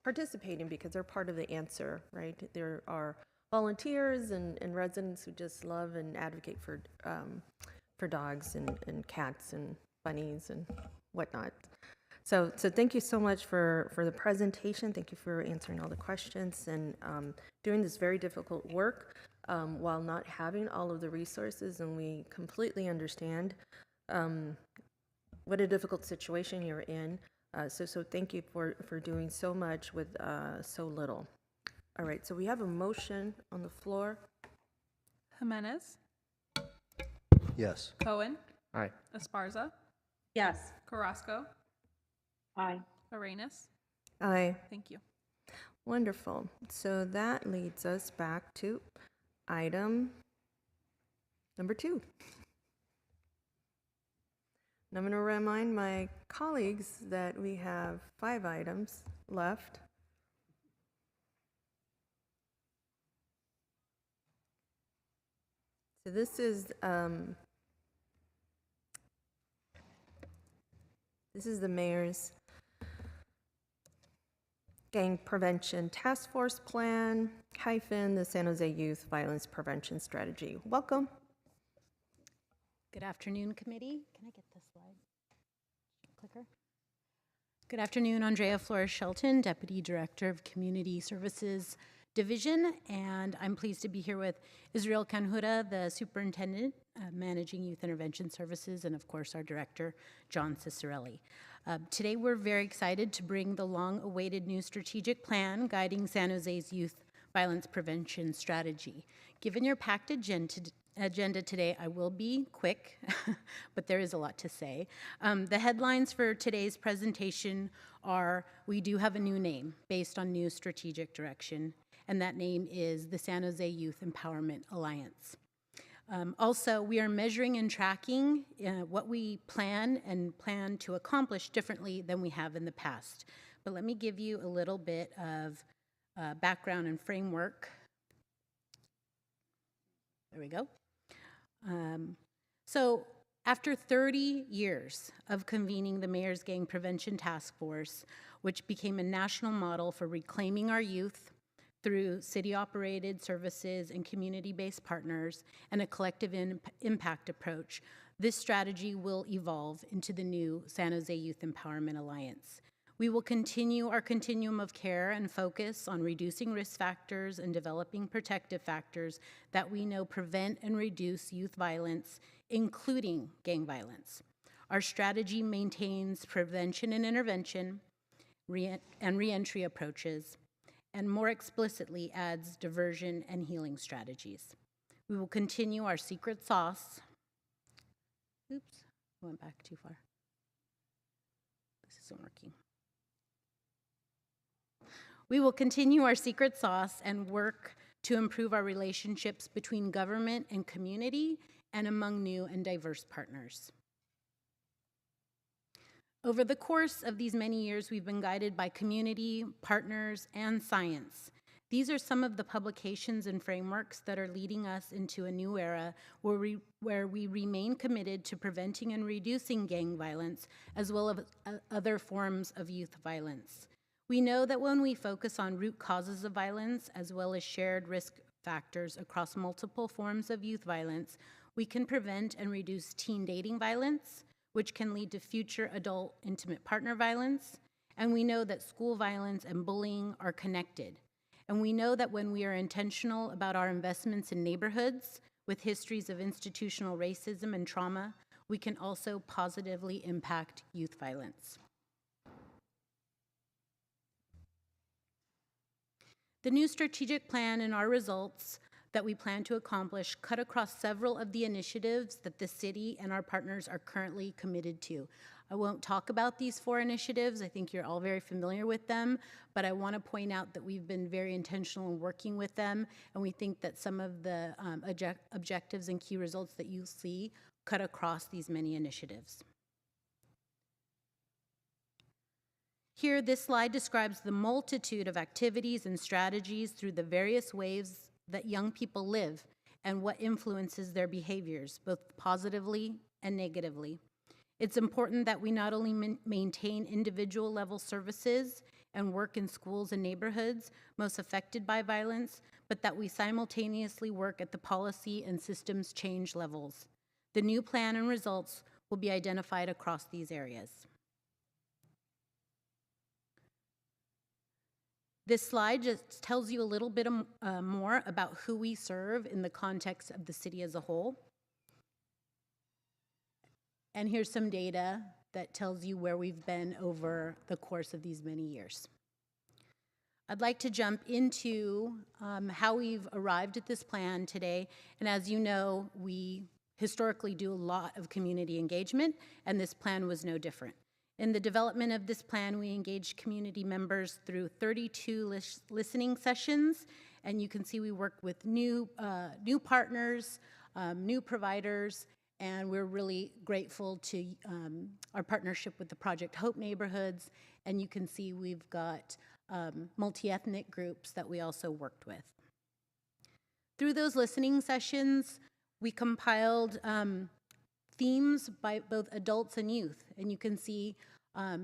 participating because they're part of the answer, right? There are volunteers and residents who just love and advocate for dogs and cats and bunnies and whatnot. So thank you so much for the presentation. Thank you for answering all the questions and doing this very difficult work while not having all of the resources. And we completely understand what a difficult situation you're in. So thank you for doing so much with so little. All right, so we have a motion on the floor. Jimenez, Yes. Cohen, Aye. Esparza, Yes. Carrasco, Aye. Arenas. Aye. Thank you. Wonderful. So that leads us back to item number 2. And I'm going to remind my colleagues that we have 5 items left. So this is the mayor's Gang Prevention Task Force Plan - the San Jose Youth Violence Prevention Strategy. Welcome. Good afternoon, committee. Can I get this slide clicker? Good afternoon, Andrea Flores-Shelton, Deputy Director of Community Services Division, and I'm pleased to be here with Israel Kanhuda, the Superintendent, Managing Youth Intervention Services, and of course our Director, John Cicerelli. Today we're very excited to bring the long-awaited new strategic plan guiding San Jose's youth violence prevention strategy. Given your packed agenda today, I will be quick, but there is a lot to say. The headlines for today's presentation are, we do have a new name based on new strategic direction, and that name is the San Jose Youth Empowerment Alliance. Also, we are measuring and tracking what we plan to accomplish differently than we have in the past. But let me give you a little bit of background and framework. There we go. So after 30 years of convening the Mayor's Gang Prevention Task Force, which became a national model for reclaiming our youth through city-operated services and community-based partners and a collective impact approach, this strategy will evolve into the new San Jose Youth Empowerment Alliance. We will continue our continuum of care and focus on reducing risk factors and developing protective factors that we know prevent and reduce youth violence, including gang violence. Our strategy maintains prevention and intervention and reentry approaches, and more explicitly adds diversion and healing strategies. We will continue our secret sauce. Oops, I went back too far. This isn't working. We will continue our secret sauce and work to improve our relationships between government and community and among new and diverse partners. Over the course of these many years, we've been guided by community, partners, and science. These are some of the publications and frameworks that are leading us into a new era where we remain committed to preventing and reducing gang violence, as well as other forms of youth violence. We know that when we focus on root causes of violence, as well as shared risk factors across multiple forms of youth violence, we can prevent and reduce teen dating violence, which can lead to future adult intimate partner violence. And we know that school violence and bullying are connected. And we know that when we are intentional about our investments in neighborhoods with histories of institutional racism and trauma, we can also positively impact youth violence. The new strategic plan and our results that we plan to accomplish cut across several of the initiatives that the city and our partners are currently committed to. I won't talk about these 4 initiatives. I think you're all very familiar with them, but I want to point out that we've been very intentional in working with them, and we think that some of the objectives and key results that you see cut across these many initiatives. Here, this slide describes the multitude of activities and strategies through the various ways that young people live and what influences their behaviors, both positively and negatively. It's important that we not only maintain individual level services and work in schools and neighborhoods most affected by violence, but that we simultaneously work at the policy and systems change levels. The new plan and results will be identified across these areas. This slide just tells you a little bit more about who we serve in the context of the city as a whole. And here's some data that tells you where we've been over the course of these many years. I'd like to jump into how we've arrived at this plan today. And as you know, we historically do a lot of community engagement, and this plan was no different. In the development of this plan, we engaged community members through 32 listening sessions, and you can see we work with new partners, new providers, and we're really grateful to our partnership with the Project Hope neighborhoods, and you can see we've got multi-ethnic groups that we also worked with. Through those listening sessions, we compiled themes by both adults and youth, and you can see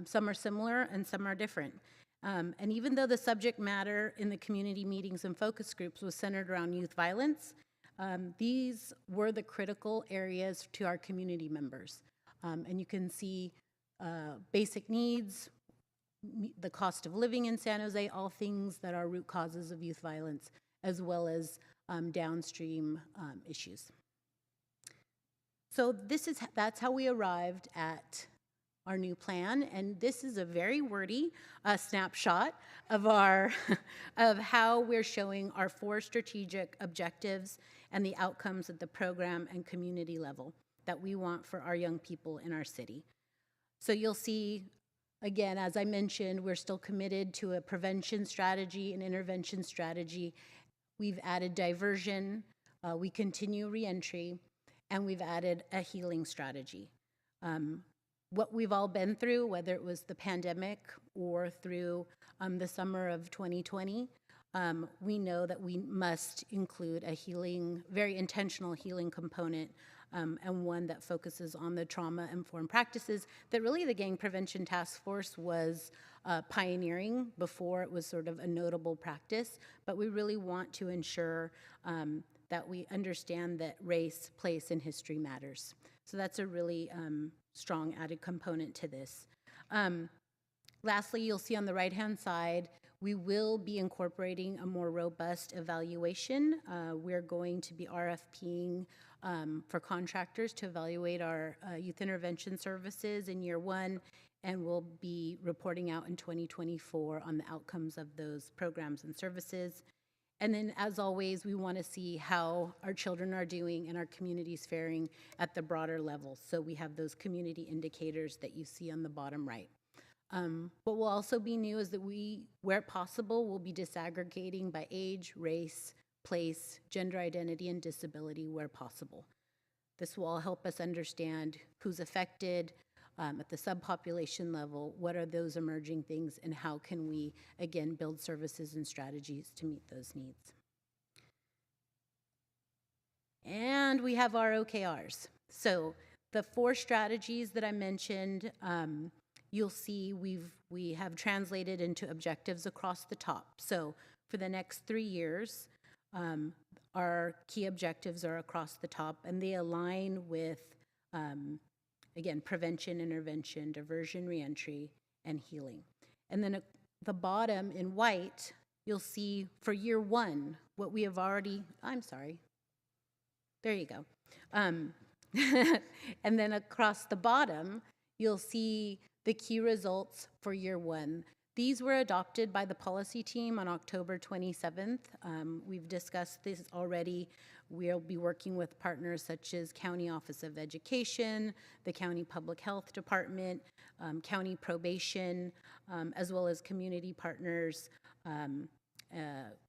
some are similar and some are different. And even though the subject matter in the community meetings and focus groups was centered around youth violence, these were the critical areas to our community members. And you can see basic needs, the cost of living in San Jose, all things that are root causes of youth violence, as well as downstream issues. So that's how we arrived at our new plan, and this is a very wordy snapshot of of how we're showing our 4 strategic objectives and the outcomes at the program and community level that we want for our young people in our city. So you'll see, again, as I mentioned, we're still committed to a prevention strategy and intervention strategy. We've added diversion, we continue reentry, and we've added a healing strategy. What we've all been through, whether it was the pandemic or through the summer of 2020, we know that we must include a healing, very intentional healing component, and one that focuses on the trauma-informed practices that really the Gang Prevention Task Force was pioneering before it was sort of a notable practice. But we really want to ensure that we understand that race, place, and history matters. So that's a really strong added component to this. Lastly, you'll see on the right-hand side, we will be incorporating a more robust evaluation. We're going to be RFPing for contractors to evaluate our youth intervention services in year 1, and we'll be reporting out in 2024 on the outcomes of those programs and services. And then, as always, we want to see how our children are doing and our communities faring at the broader level. So we have those community indicators that you see on the bottom right. What will also be new is that we, where possible, will be disaggregating by age, race, place, gender identity, and disability where possible. This will all help us understand who's affected at the subpopulation level, what are those emerging things, and how can we, again, build services and strategies to meet those needs. And we have our OKRs. So the 4 strategies that I mentioned, you'll see we have translated into objectives across the top. So for the next 3 years, our key objectives are across the top, and they align with, again, prevention, intervention, diversion, reentry, and healing. And then at the bottom in white, you'll see for year 1, what we have already, I'm sorry, there you go. And then across the bottom, you'll see the key results for year 1. These were adopted by the policy team on October 27th. We've discussed this already. We'll be working with partners such as County Office of Education, the County Public Health Department, County Probation, as well as community partners,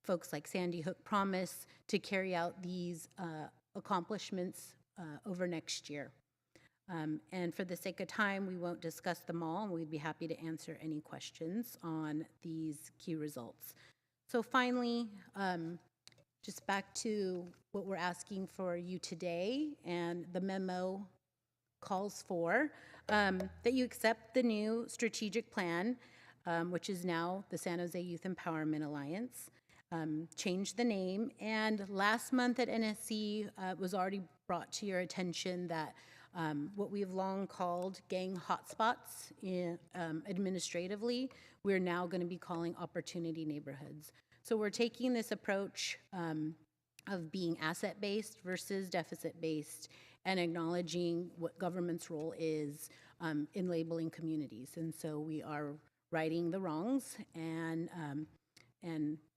folks like Sandy Hook Promise, to carry out these accomplishments over next year. And for the sake of time, we won't discuss them all, and we'd be happy to answer any questions on these key results. So finally, just back to what we're asking for you today, and the memo calls for that you accept the new strategic plan. which is now the San Jose Youth Empowerment Alliance. Changed the name, and last month at NSC it was already brought to your attention that what we've long called gang hotspots administratively, we're now going to be calling opportunity neighborhoods. So we're taking this approach of being asset-based versus deficit-based and acknowledging what government's role is in labeling communities. And so we are righting the wrongs and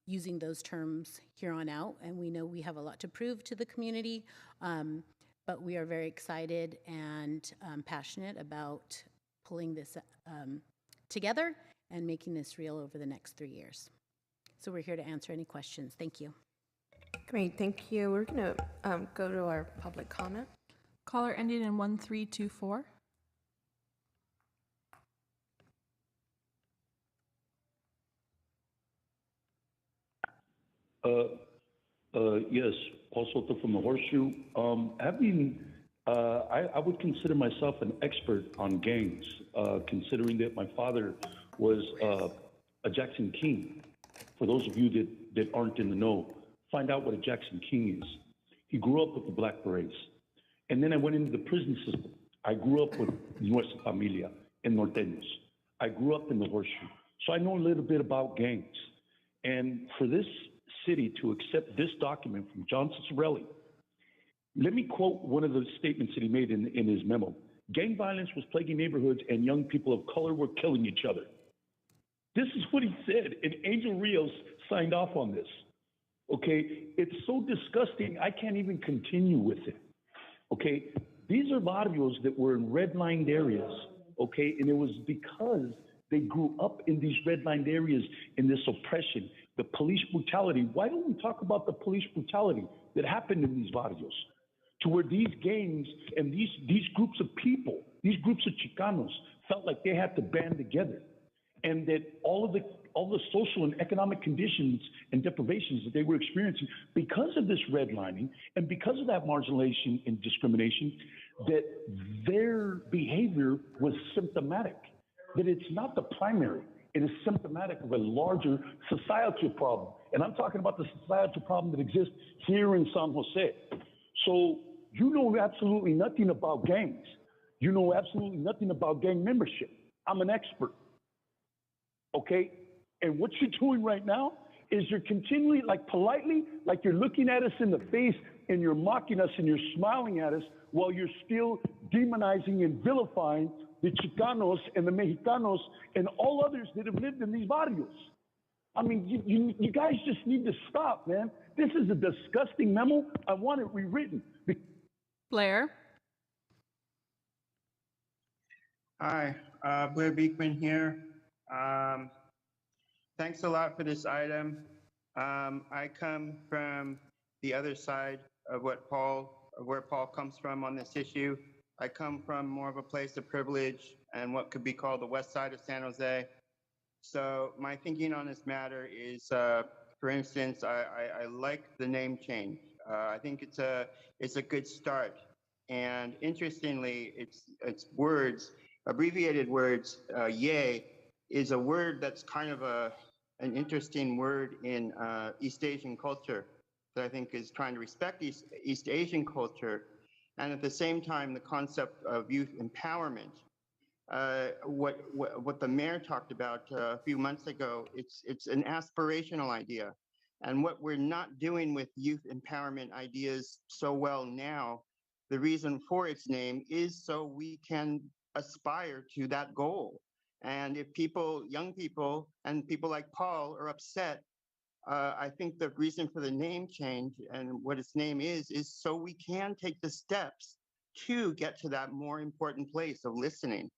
using those terms here on out. And we know we have a lot to prove to the community, but we are very excited and passionate about pulling this together and making this real over the next 3 years. So we're here to answer any questions. Thank you. Great, thank you. We're going to go to our public comment. Caller ending in 1324. Yes, Paul Soto from the Horseshoe. I would consider myself an expert on gangs, considering that my father was a Jackson King. For those of you that aren't in the know, find out what a Jackson King is. He grew up with the Black Berets. And then I went into the prison system. I grew up with Nuestra Familia and Norteños. I grew up in the Horseshoe. So I know a little bit about gangs. And for this city to accept this document from John Cicerelli, let me quote one of the statements that he made in his memo. Gang violence was plaguing neighborhoods and young people of color were killing each other. This is what he said, and Angel Rios signed off on this. Okay, it's so disgusting, I can't even continue with it. Okay, these are barrios that were in redlined areas, okay, and it was because they grew up in these redlined areas in this oppression, the police brutality. Why don't we talk about the police brutality that happened in these barrios? To where these gangs and these groups of people, these groups of Chicanos felt like they had to band together. And that all the social and economic conditions and deprivations that they were experiencing because of this redlining and because of that marginalization and discrimination, that their behavior was symptomatic. That it's not the primary, it is symptomatic of a larger societal problem. And I'm talking about the societal problem that exists here in San Jose. So you know absolutely nothing about gangs. You know absolutely nothing about gang membership. I'm an expert. Okay? And what you're doing right now is you're continually, like politely, like you're looking at us in the face and you're mocking us and you're smiling at us while you're still demonizing and vilifying the Chicanos and the Mexicanos and all others that have lived in these barrios. I mean, you guys just need to stop, man. This is a disgusting memo. I want it rewritten. Blair. Hi, Blair Beekman here. Thanks a lot for this item. I come from the other side of where Paul comes from on this issue. I come from more of a place of privilege and what could be called the west side of San Jose. So my thinking on this matter is, for instance, I like the name change. I think it's a good start. And interestingly, it's words, abbreviated words, yay, is a word that's kind of an interesting word in East Asian culture that I think is trying to respect East Asian culture. And at the same time, the concept of youth empowerment. What the mayor talked about a few months ago, it's an aspirational idea. And what we're not doing with youth empowerment ideas so well now, the reason for its name is so we can aspire to that goal. And if people, young people, and people like Paul are upset, I think the reason for the name change and what its name is so we can take the steps to get to that more important place of listening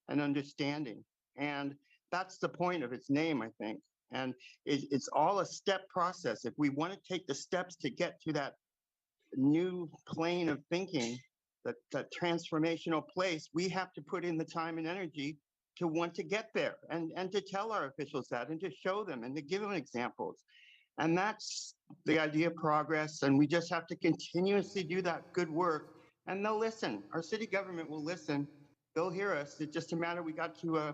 and understanding. And that's the point of its name, I think. And it's all a step process. If we want to take the steps to get to that new plane of thinking, that transformational place, we have to put in the time and energy to want to get there and to tell our officials that and to show them and to give them examples. And that's the idea of progress. And we just have to continuously do that good work and they'll listen. Our city government will listen. They'll hear us. It's just a matter we got to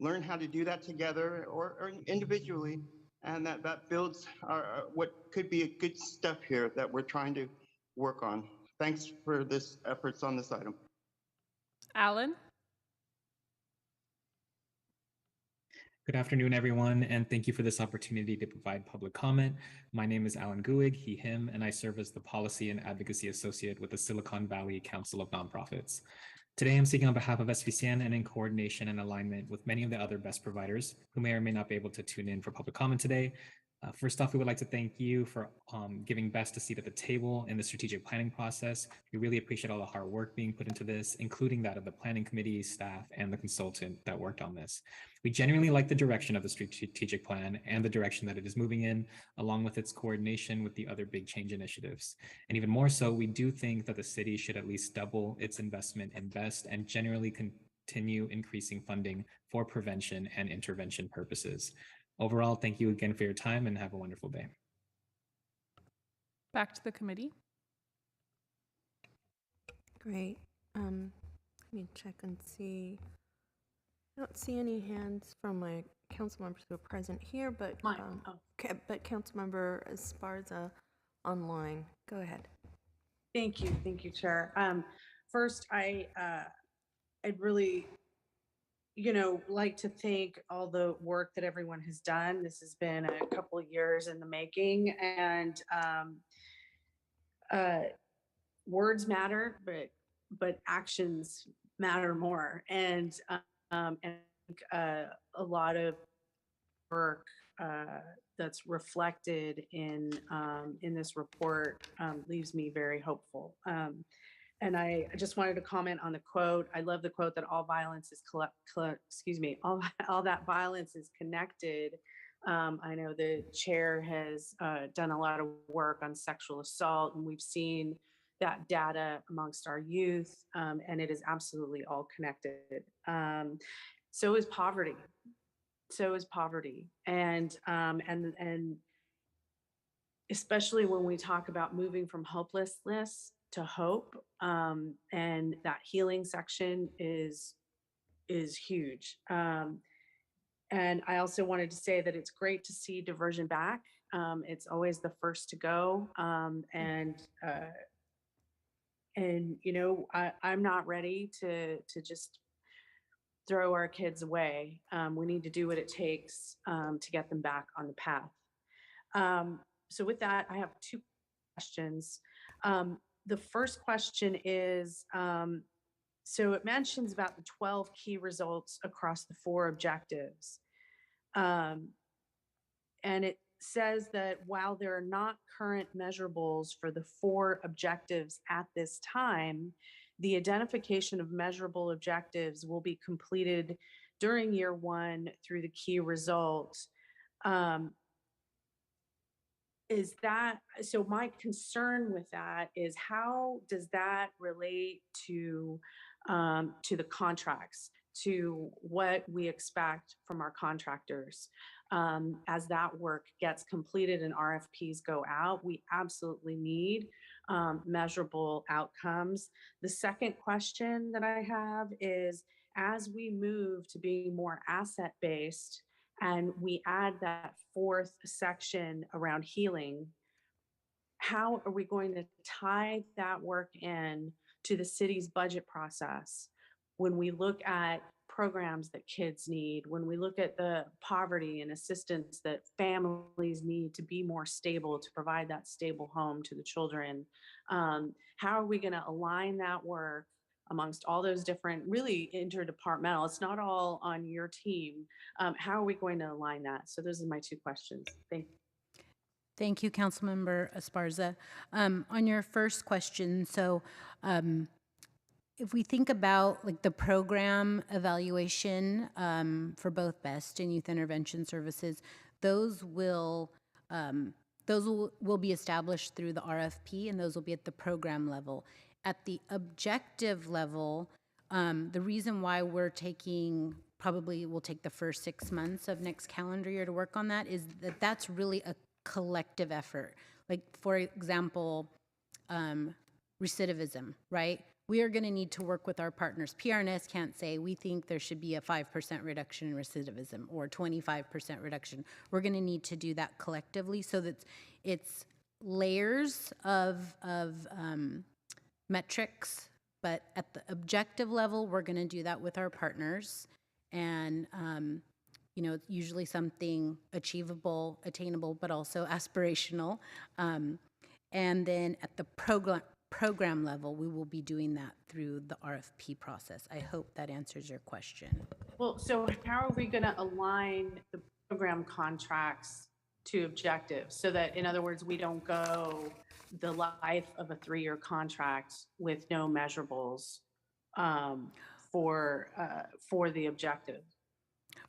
learn how to do that together or individually, and that builds what could be a good step here that we're trying to work on. Thanks for this efforts on this item. Alan? Good afternoon, everyone, and thank you for this opportunity to provide public comment. My name is Alan Guig, he, him, and I serve as the Policy and Advocacy Associate with the Silicon Valley Council of Nonprofits. Today, I'm speaking on behalf of SVCN and in coordination and alignment with many of the other BEST providers who may or may not be able to tune in for public comment today. First off, we would like to thank you for giving BEST a seat at the table in the strategic planning process. We really appreciate all the hard work being put into this, including that of the planning committee, staff, and the consultant that worked on this. We genuinely like the direction of the strategic plan and the direction that it is moving in, along with its coordination with the other big change initiatives. And even more so, we do think that the city should at least double its investment in BEST and generally continue increasing funding for prevention and intervention purposes. Overall, thank you again for your time and have a wonderful day. Back to the committee. Great. Let me check and see. I don't see any hands from my council members who are present here, but but Councilmember Esparza online. Go ahead. Thank you, Chair. First, I'd really, like to thank all the work that everyone has done. This has been a couple of years in the making, and words matter, but actions matter more. And a lot of work that's reflected in this report leaves me very hopeful. And I just wanted to comment on the quote. I love the quote that all violence is all that violence is connected. I know the chair has done a lot of work on sexual assault, and we've seen that data amongst our youth, and it is absolutely all connected. So is poverty. And especially when we talk about moving from hopelessness to hope, and that healing section is huge. And I also wanted to say that it's great to see diversion back. It's always the first to go. I'm not ready to just throw our kids away. We need to do what it takes to get them back on the path. So with that, I have two questions. The first question is, so it mentions about the 12 key results across the 4 objectives. And it says that while there are not current measurables for the 4 objectives at this time, the identification of measurable objectives will be completed during year 1 through the key results. So my concern with that is, how does that relate to the contracts, to what we expect from our contractors? As that work gets completed and RFPs go out, we absolutely need measurable outcomes. The second question that I have is, as we move to being more asset-based and we add that 4th section around healing, how are we going to tie that work in to the city's budget process when we look at programs that kids need, when we look at the poverty and assistance that families need to be more stable, to provide that stable home to the children? How are we going to align that work amongst all those different, really interdepartmental? It's not all on your team. How are we going to align that? So those are my 2 questions. Thank you. Thank you, Councilmember Esparza. On your first question, so if we think about like the program evaluation for both BEST and youth intervention services, those will be established through the RFP, and those will be at the program level. At the objective level, the reason why we'll take the first 6 months of next calendar year to work on that is that that's really a collective effort. Like, for example, recidivism, right? we are going to need to work with our partners. PRNS can't say we think there should be a 5% reduction in recidivism or 25% reduction. We're going to need to do that collectively so that it's layers of metrics, but at the objective level, we're going to do that with our partners. And you know, it's usually something achievable, attainable, but also aspirational. And then at the program level, we will be doing that through the RFP process. I hope that answers your question. Well, so how are we going to align the program contracts to objectives so that, in other words, we don't go the life of a 3-year contract with no measurables for the objective?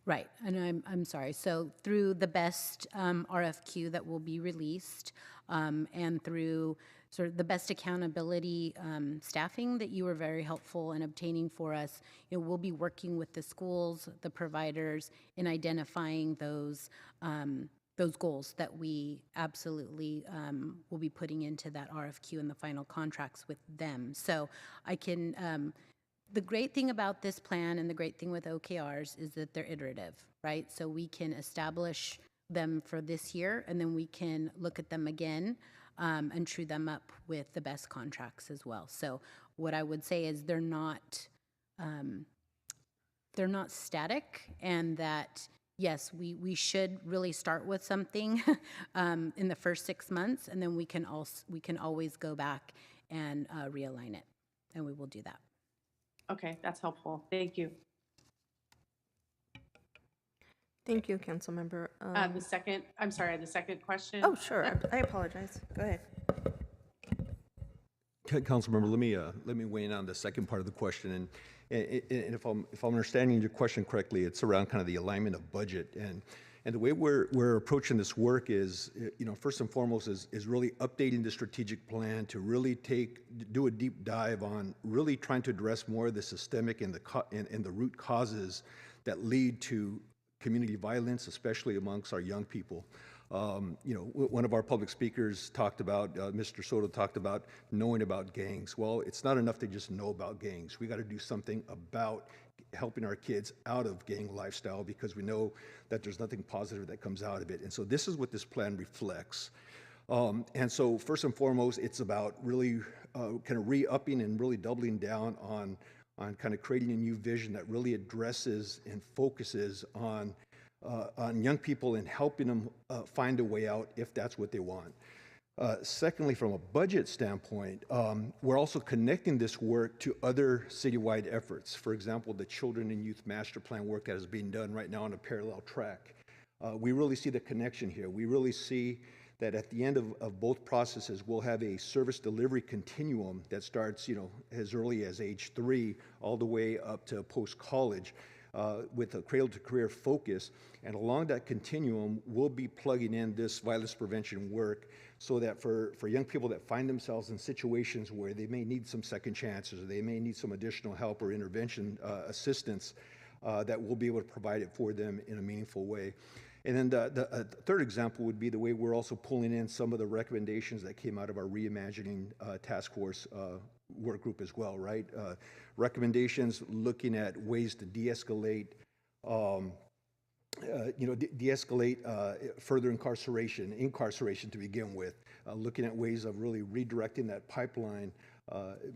Right, and I'm sorry. So through the best RFQ that will be released, and through sort of the best accountability staffing that you were very helpful in obtaining for us, you know, we'll be working with the schools, the providers, in identifying those goals that we absolutely will be putting into that RFQ and the final contracts with them. So I can. The great thing about this plan and the great thing with OKRs is that they're iterative, right? So we can establish them for this year, and then we can look at them again and true them up with the best contracts as well. So what I would say is they're not static, and that yes, we should really start with something in the first 6 months, and then we can always go back and realign it, and we will do that. Okay, that's helpful. Thank you. Thank you, Councilmember. The second question. Oh, sure. I apologize. Go ahead. Councilmember, let me weigh in on the second part of the question. And if I'm understanding your question correctly, it's around kind of the alignment of budget. And the way we're approaching this work is, you know, first and foremost is really updating the strategic plan to really do a deep dive on really trying to address more of the systemic and the root causes that lead to community violence, especially amongst our young people. You know, one of our public speakers talked about, Mr. Soto talked about knowing about gangs. Well, it's not enough to just know about gangs. We got to do something about helping our kids out of gang lifestyle, because we know that there's nothing positive that comes out of it. And so this is what this plan reflects. And so first and foremost, it's about really kind of re-upping and really doubling down on kind of creating a new vision that really addresses and focuses on young people and helping them find a way out if that's what they want. Secondly, from a budget standpoint, we're also connecting this work to other citywide efforts. For example, the Children and Youth Master Plan work that is being done right now on a parallel track. We really see the connection here. We really see that at the end of both processes, we'll have a service delivery continuum that starts, you know, as early as age 3 all the way up to post-college. With a cradle-to-career focus. And along that continuum, we'll be plugging in this violence prevention work so that for young people that find themselves in situations where they may need some second chances, or they may need some additional help or intervention assistance, that we'll be able to provide it for them in a meaningful way. And then the third example would be the way we're also pulling in some of the recommendations that came out of our Reimagining Task Force work group as well, right? Recommendations looking at ways to de-escalate, de-escalate further incarceration to begin with, looking at ways of really redirecting that pipeline,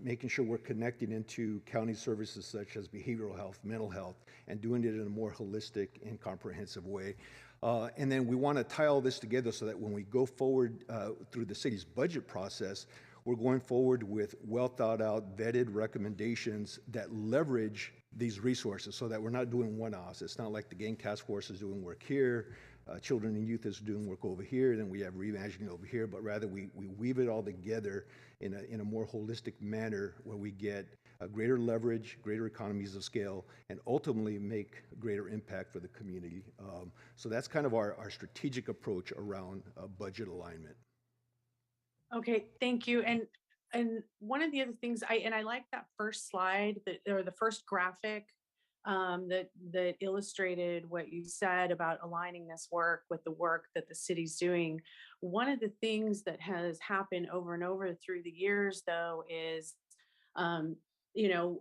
making sure we're connecting into county services such as behavioral health, mental health, and doing it in a more holistic and comprehensive way. And then we want to tie all this together so that when we go forward through the city's budget process, we're going forward with well thought out, vetted recommendations that leverage these resources so that we're not doing one-offs. It's not like the Gang Task Force is doing work here, Children and Youth is doing work over here, then we have Reimagining over here, but rather we weave it all together in a more holistic manner where we get a greater leverage, greater economies of scale, and ultimately make greater impact for the community. So that's kind of our strategic approach around budget alignment. Okay, thank you. And one of the other things I like that first slide or the first graphic that illustrated what you said about aligning this work with the work that the city's doing. One of the things that has happened over and over through the years, though, is you know,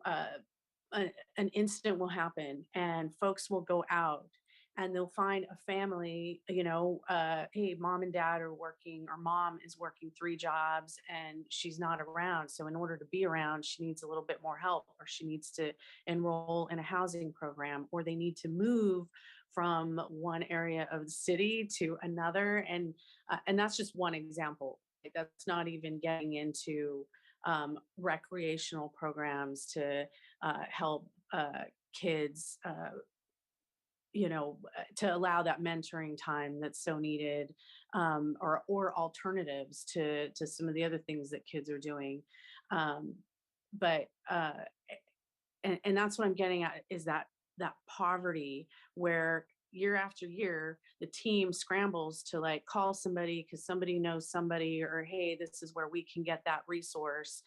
an incident will happen and folks will go out and they'll find a family, hey, mom and dad are working, or mom is working 3 jobs and she's not around. So in order to be around, she needs a little bit more help, or she needs to enroll in a housing program, or they need to move from one area of the city to another. And that's just one example. That's not even getting into recreational programs to help kids, to allow that mentoring time that's so needed, or alternatives to some of the other things that kids are doing. But and that's what I'm getting at, is that poverty where year after year the team scrambles to like call somebody because somebody knows somebody, or hey, this is where we can get that resource,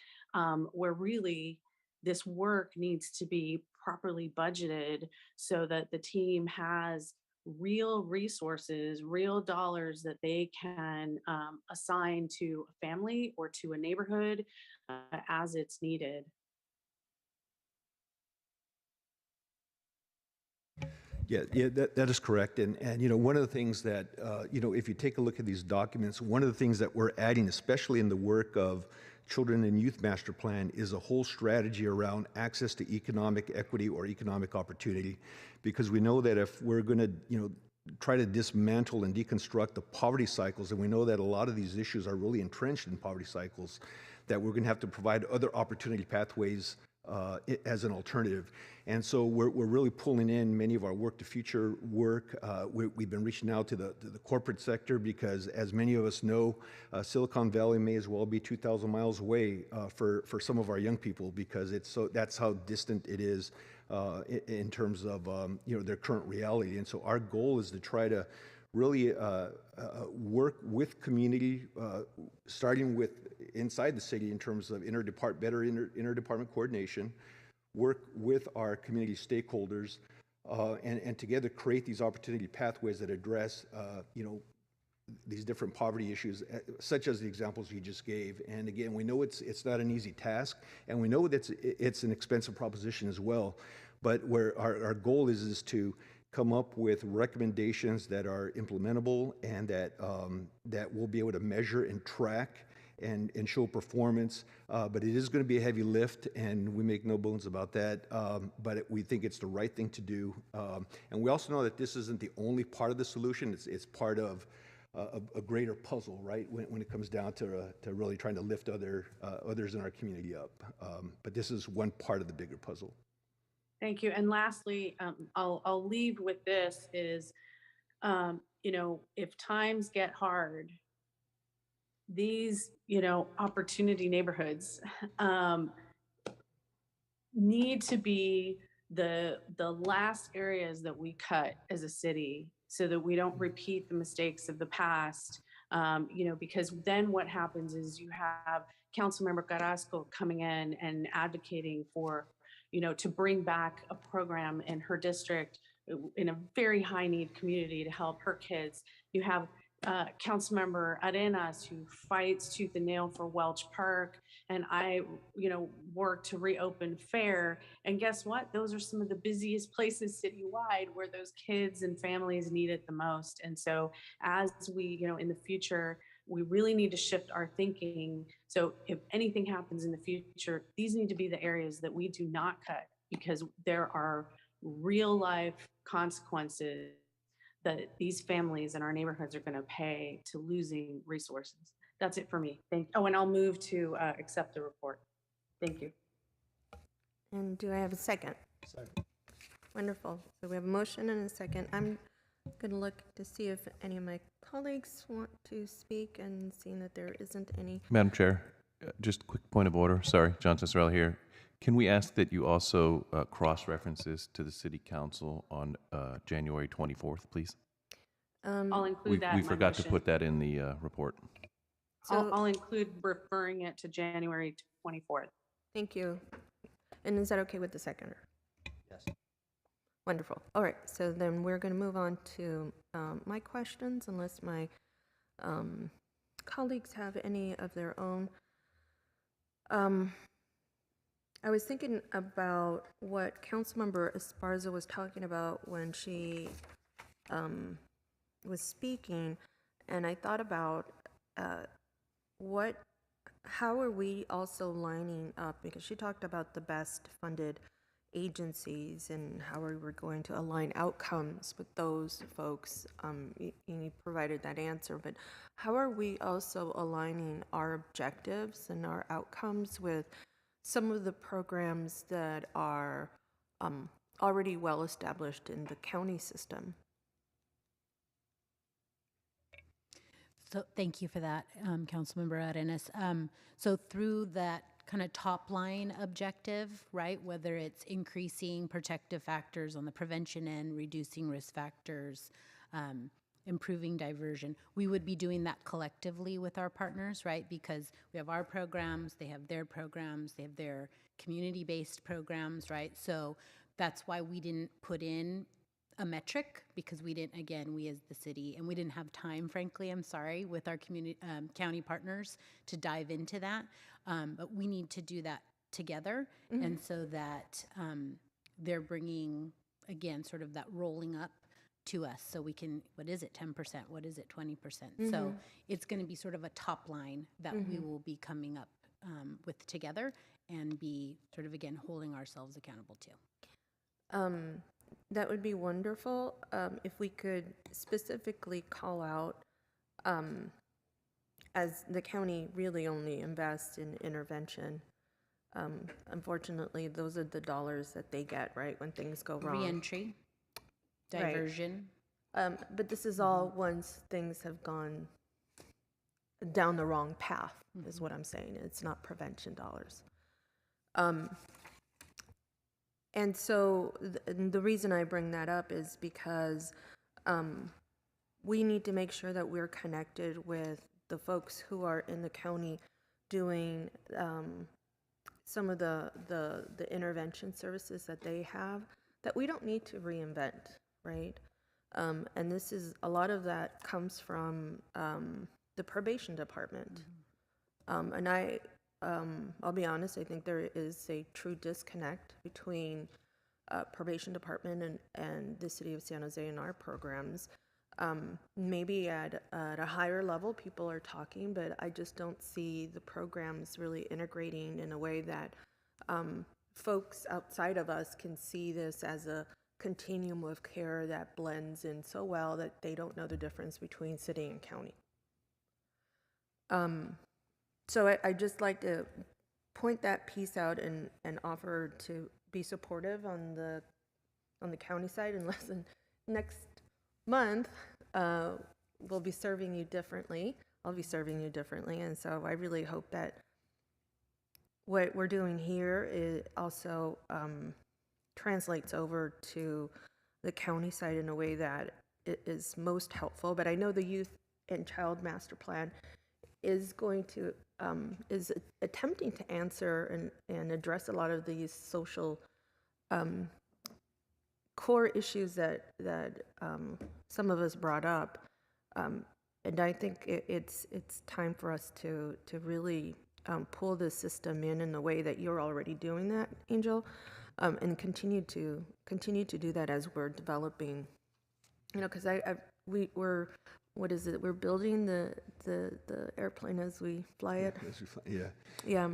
where really this work needs to be properly budgeted so that the team has real resources, real dollars that they can assign to a family or to a neighborhood as it's needed. Yeah, that is correct. And one of the things that, if you take a look at these documents, one of the things that we're adding, especially in the work of Children and Youth Master Plan, is a whole strategy around access to economic equity or economic opportunity. Because we know that if we're going to, try to dismantle and deconstruct the poverty cycles, and we know that a lot of these issues are really entrenched in poverty cycles, that we're going to have to provide other opportunity pathways as an alternative. And so we're really pulling in many of our Work to Future work. We've been reaching out to the corporate sector because, as many of us know, Silicon Valley may as well be 2,000 miles away for some of our young people, because that's how distant it is in terms of their current reality. And so our goal is to try to really work with community, starting with inside the city in terms of better interdepartment coordination, work with our community stakeholders, and together create these opportunity pathways that address these different poverty issues, such as the examples you just gave. And again, we know it's not an easy task, and we know that it's an expensive proposition as well. But where our goal is to come up with recommendations that are implementable and that we'll be able to measure and track and show performance. But it is going to be a heavy lift, and we make no bones about that. But we think it's the right thing to do. And we also know that this isn't the only part of the solution. It's part of a greater puzzle, right? When it comes down to really trying to lift others in our community up. But this is one part of the bigger puzzle. Thank you. And lastly, I'll leave with this is, if times get hard, these, opportunity neighborhoods need to be the last areas that we cut as a city, so that we don't repeat the mistakes of the past. Because then what happens is you have Councilmember Carrasco coming in and advocating for, to bring back a program in her district in a very high need community to help her kids. You have Councilmember Arenas, who fights tooth and nail for Welch Park, and I, work to reopen Fair. And guess what? Those are some of the busiest places citywide where those kids and families need it the most. And so as we, in the future, we really need to shift our thinking. So if anything happens in the future, these need to be the areas that we do not cut, because there are real life consequences that these families in our neighborhoods are going to pay to losing resources. That's it for me. And I'll move to accept the report. Thank you. And do I have a second? Second. Wonderful. So we have a motion and a second. I'm going to look to see if any of my colleagues want to speak, and seeing that there isn't any. Madam Chair, just a quick point of order. Sorry, John Cicerelli here. Can we ask that you also cross-references to the City Council on January 24th, please? I'll include that. We in my forgot to motion. put that in the report. So, I'll include referring it to January 24th. thank you. And is that okay with the seconder? Yes. Wonderful. All right. So then we're going to move on to my questions, unless my colleagues have any of their own. I was thinking about what Councilmember Esparza was talking about when she was speaking, and I thought about how are we also lining up, because she talked about the best funded agencies and how we were going to align outcomes with those folks. You provided that answer, but how are we also aligning our objectives and our outcomes with some of the programs that are already well established in the county system? So thank you for that, Councilmember Arenas. So through that kind of top line objective, right, whether it's increasing protective factors on the prevention end, reducing risk factors, improving diversion, we would be doing that collectively with our partners, right? Because we have our programs, they have their programs, they have their community-based programs, right? So that's why we didn't put in a metric, because we didn't, again, we as the city, and we didn't have time, frankly, I'm sorry, with our community, county partners to dive into that. But we need to do that together. Mhm. And so that they're bringing, again, sort of that rolling up to us, so we can, what is it, 10%? What is it, 20%? So Mhm. it's going to be sort of a top line that we Mhm. will be coming up with together, and be sort of, again, holding ourselves accountable to. That would be wonderful if we could specifically call out, as the county really only invests in intervention. Unfortunately, those are the dollars that they get, right, when things go wrong. Reentry, Right. diversion. But this is all once things have gone down the wrong path, is what I'm saying. It's not prevention dollars. And so the reason I bring that up is because we need to make sure that we're connected with the folks who are in the county doing some of the intervention services that they have, that we don't need to reinvent, right? And this is, a lot of that comes from the probation department. And I'll be honest, I think there is a true disconnect between probation department and the city of San Jose and our programs. Maybe at a higher level, people are talking, but I just don't see the programs really integrating in a way that folks outside of us can see this as a continuum of care that blends in so well that they don't know the difference between city and county. So I just like to point that piece out and offer to be supportive on the county side, and listen, next month we'll be serving you differently. I'll be serving you differently, and so I really hope that what we're doing here is also translates over to the county side in a way that it is most helpful. But I know the Youth and Child Master Plan is going to is attempting to answer and address a lot of these social core issues that some of us brought up, and I think it's time for us to really pull this system in the way that you're already doing that, Angel, and continue to do that as we're developing. You know, because we're what is it? We're building the airplane as we fly it. Yeah.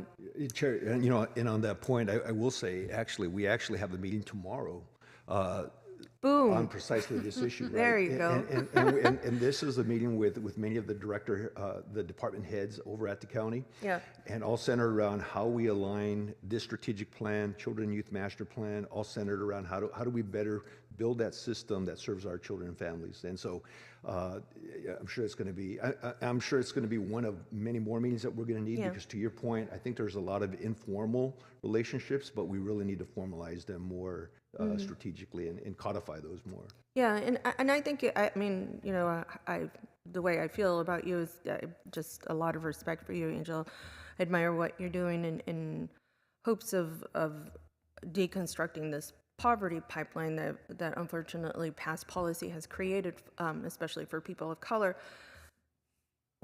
Chair, and you know, and on that point, I will say, actually, we actually have a meeting tomorrow. Boom. On precisely this issue. Right? There you go. And this is a meeting with many of the the department heads over at the county. Yeah. And all centered around how we align this strategic plan, Children and Youth Master Plan, all centered around how do we better build that system that serves our children and families. And so I'm sure it's going to be, I'm sure it's going to be one of many more meetings that we're going to need, because to your point, I think there's a lot of informal relationships, but we really need to formalize them more strategically and codify those more. Yeah, and I think, I mean, you know, the way I feel about you is just a lot of respect for you, Angel. I admire what you're doing in hopes of deconstructing this poverty pipeline that unfortunately past policy has created, especially for people of color.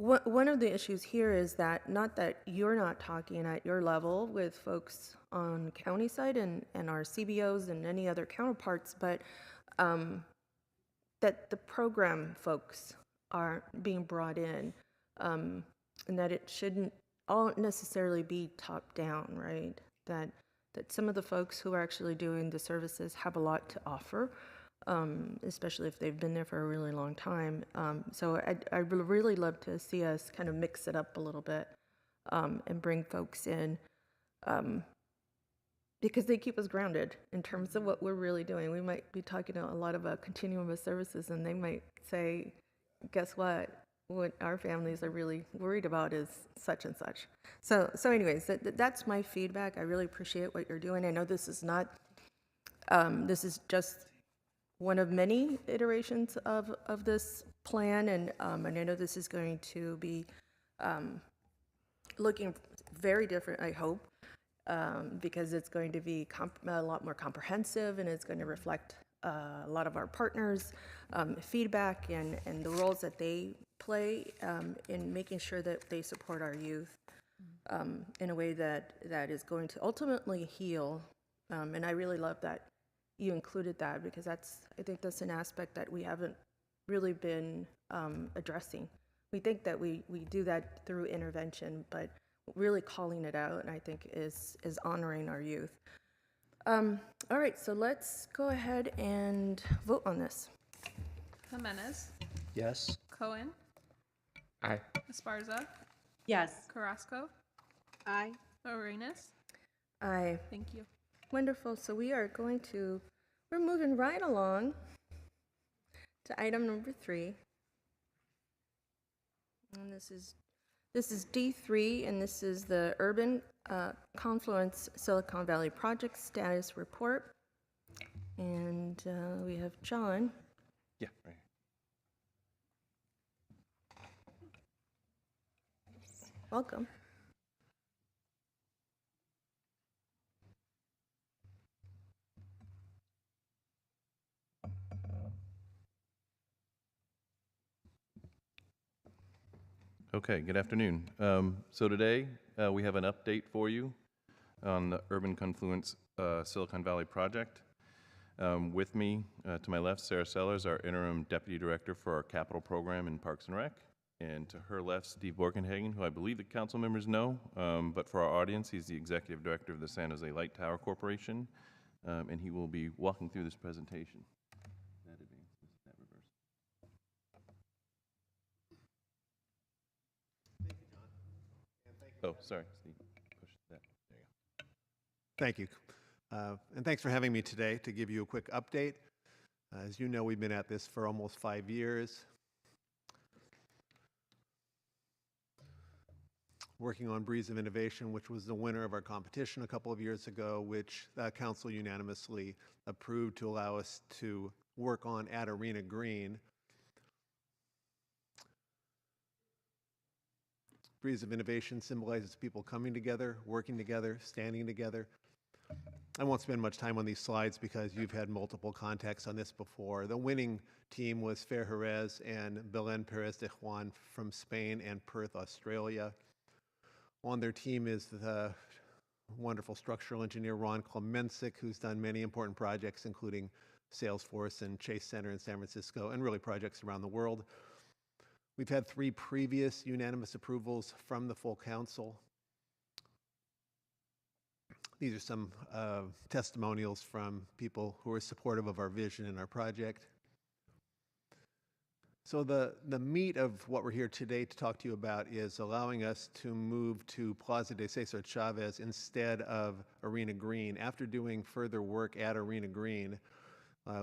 one of the issues here is that not that you're not talking at your level with folks on county side and our CBOs and any other counterparts, but that the program folks are being brought in, and that it shouldn't all necessarily be top down, right? That some of the folks who are actually doing the services have a lot to offer, especially if they've been there for a really long time. So I'd really love to see us kind of mix it up a little bit, and bring folks in, because they keep us grounded in terms of what we're really doing. We might be talking a lot about continuum of services, and they might say, guess what? What our families are really worried about is such and such. So anyways, that's my feedback. I really appreciate what you're doing. I know this is not, this is just one of many iterations of this plan, and I know this is going to be looking very different, I hope, because it's going to be a lot more comprehensive, and it's going to reflect a lot of our partners' feedback and the roles that they play in making sure that they support our youth in a way that is going to ultimately heal. And I really love that you included that, because I think that's an aspect that we haven't really been addressing. We think that we do that through intervention, but really calling it out, and I think is honoring our youth. All right, so let's go ahead and vote on this. Jimenez, Yes. Cohen, Aye. Esparza, Yes. Carrasco, Aye. Arenas. Aye. Thank you. Wonderful. So we're moving right along to item number 3. And this is D3, and this is the Urban Confluence Silicon Valley Project Status Report. And we have John. Yeah, right. Welcome. Okay, good afternoon. So today we have an update for you on the Urban Confluence Silicon Valley project. With me to my left, Sarah Sellers, our interim deputy director for our capital program in Parks and Rec. And to her left, Steve Borkenhagen, who I believe the council members know, but for our audience, he's the executive director of the San Jose Light Tower Corporation, and he will be walking through this presentation. That advances, that reverse. Oh, sorry, Steve. Push that. There you go. Thank you. And thanks for having me today to give you a quick update. As you know, we've been at this for almost 5 years, working on Breeze of Innovation, which was the winner of our competition a couple of years ago, which council unanimously approved to allow us to work on at Arena Green. Breeze of Innovation symbolizes people coming together, working together, standing together. I won't spend much time on these slides because you've had multiple contacts on this before. The winning team was Fer Jerez and Belén Pérez de Juan from Spain and Perth, Australia. On their team is the wonderful structural engineer Ron Klemenczyk, who's done many important projects, including Salesforce and Chase Center in San Francisco, and really projects around the world. We've had 3 previous unanimous approvals from the full council. These are some testimonials from people who are supportive of our vision and our project. So the meat of what we're here today to talk to you about is allowing us to move to Plaza de Cesar Chavez instead of Arena Green. After doing further work at Arena Green,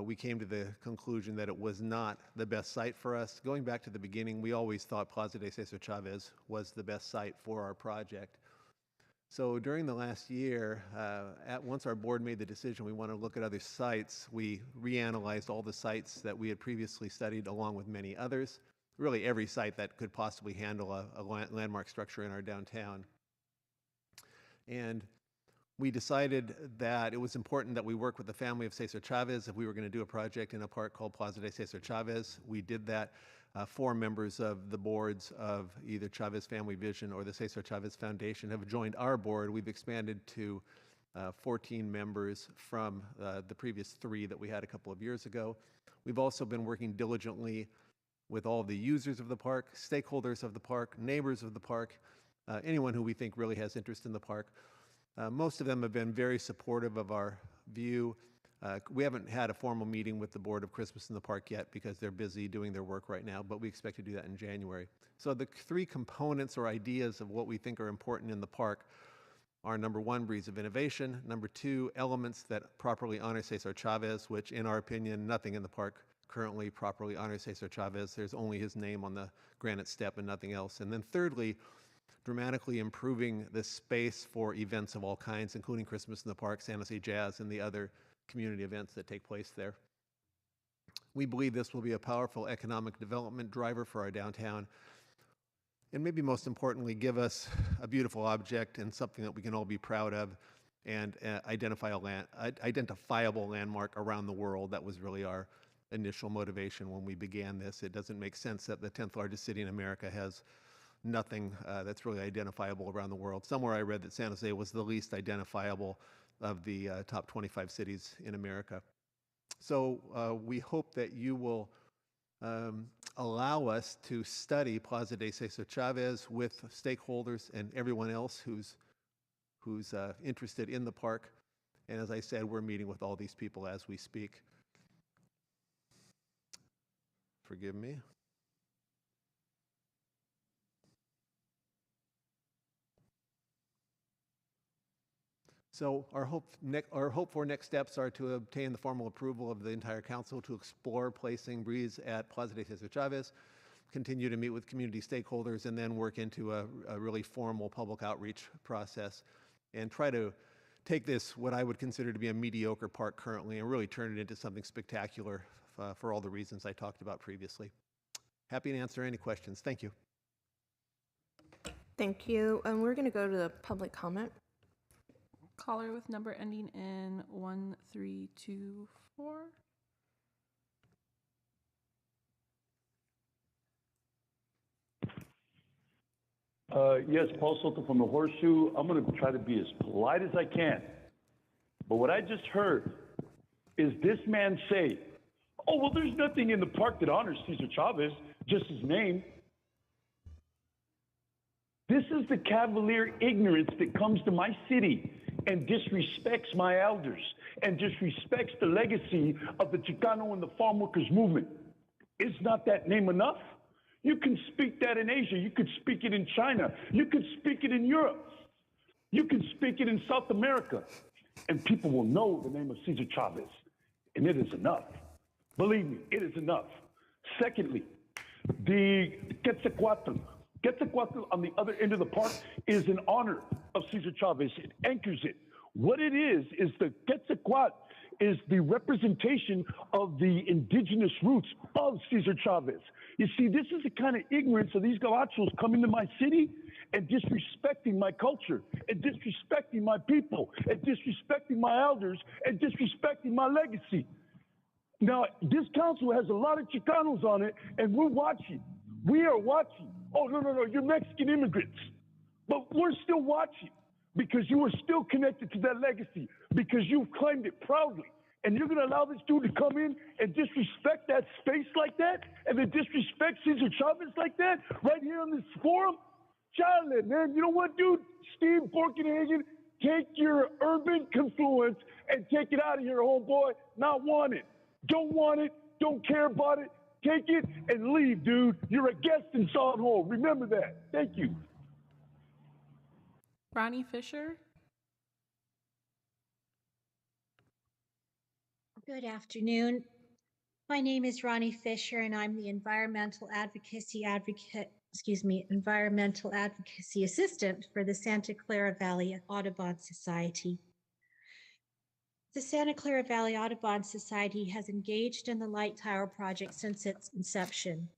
we came to the conclusion that it was not the best site for us. Going back to the beginning, we always thought Plaza de Cesar Chavez was the best site for our project. So during the last year, once our board made the decision we want to look at other sites, we reanalyzed all the sites that we had previously studied along with many others, really every site that could possibly handle a landmark structure in our downtown. And we decided that it was important that we work with the family of Cesar Chavez if we were going to do a project in a park called Plaza de Cesar Chavez. We did that. 4 members of the boards of either Chavez Family Vision or the Cesar Chavez Foundation have joined our board. We've expanded to 14 members from the previous 3 that we had a couple of years ago. We've also been working diligently with all the users of the park, stakeholders of the park, neighbors of the park, anyone who we think really has interest in the park. Most of them have been very supportive of our view. We haven't had a formal meeting with the Board of Christmas in the Park yet because they're busy doing their work right now, but we expect to do that in January. So the 3 components or ideas of what we think are important in the park are: number 1, breeds of innovation; number 2, elements that properly honor Cesar Chavez, which in our opinion, nothing in the park currently properly honors Cesar Chavez. There's only his name on the granite step and nothing else. And then thirdly, dramatically improving the space for events of all kinds, including Christmas in the Park, San Jose Jazz, and the other community events that take place there. We believe this will be a powerful economic development driver for our downtown, and maybe most importantly, give us a beautiful object and something that we can all be proud of, and identifiable landmark around the world. That was really our initial motivation when we began this. It doesn't make sense that the 10th largest city in America has nothing that's really identifiable around the world. Somewhere I read that San Jose was the least identifiable of the top 25 cities in America. So we hope that you will allow us to study Plaza de Cesar Chavez with stakeholders and everyone else who's interested in the park. And as I said, we're meeting with all these people as we speak. Forgive me. So our hope for next steps are to obtain the formal approval of the entire council to explore placing breeds at Plaza de Cesar Chavez, continue to meet with community stakeholders, and then work into a really formal public outreach process and try to take this, what I would consider to be a mediocre park currently, and really turn it into something spectacular for all the reasons I talked about previously. Happy to answer any questions. Thank you. Thank you. We're going to go to the public comment. Caller with number ending in 1324. Yes, Paul Soto from the Horseshoe. I'm going to try to be as polite as I can. But what I just heard is this man say, oh, well, there's nothing in the park that honors Cesar Chavez, just his name. This is the cavalier ignorance that comes to my city and disrespects my elders and disrespects the legacy of the Chicano and the farm workers movement. Is not that name enough? You can speak that in Asia. You could speak it in China. You could speak it in Europe. You can speak it in South America. And people will know the name of Cesar Chavez. And it is enough. Believe me, it is enough. Secondly, the Quetzalcoatl. Quetzalcoatl on the other end of the park is in honor of Cesar Chavez. It anchors it. What it is the Quetzalcoatl is the representation of the indigenous roots of Cesar Chavez. You see, this is the kind of ignorance of these gauchos coming to my city and disrespecting my culture, and disrespecting my people, and disrespecting my elders, and disrespecting my legacy. Now, this council has a lot of Chicanos on it, and we're watching. We are watching. Oh, no, you're Mexican immigrants. But we're still watching because you are still connected to that legacy, because you've claimed it proudly. And you're going to allow this dude to come in and disrespect that space like that, and then disrespect Cesar Chavez like that right here on this forum? Charlie, man, you know what, dude? Steve Borkenhagen, take your urban confluence and take it out of here, homeboy. Not want it. Don't want it. Don't care about it. Take it and leave, dude. You're a guest in Salt Hole. Remember that. Thank you. Ronnie Fisher. Good afternoon. My name is Ronnie Fisher, and I'm the environmental advocacy assistant for the Santa Clara Valley Audubon Society. The Santa Clara Valley Audubon Society has engaged in the Light Tower project since its inception.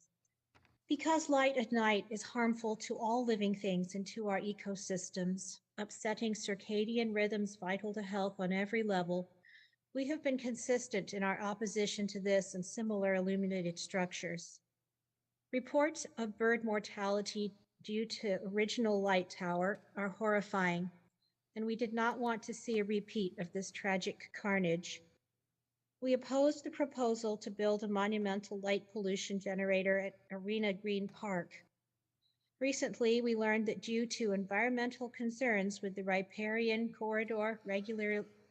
Because light at night is harmful to all living things and to our ecosystems, upsetting circadian rhythms vital to health on every level, we have been consistent in our opposition to this and similar illuminated structures. Reports of bird mortality due to original light tower are horrifying, and we did not want to see a repeat of this tragic carnage. We opposed the proposal to build a monumental light pollution generator at Arena Green Park. Recently, we learned that due to environmental concerns with the riparian corridor,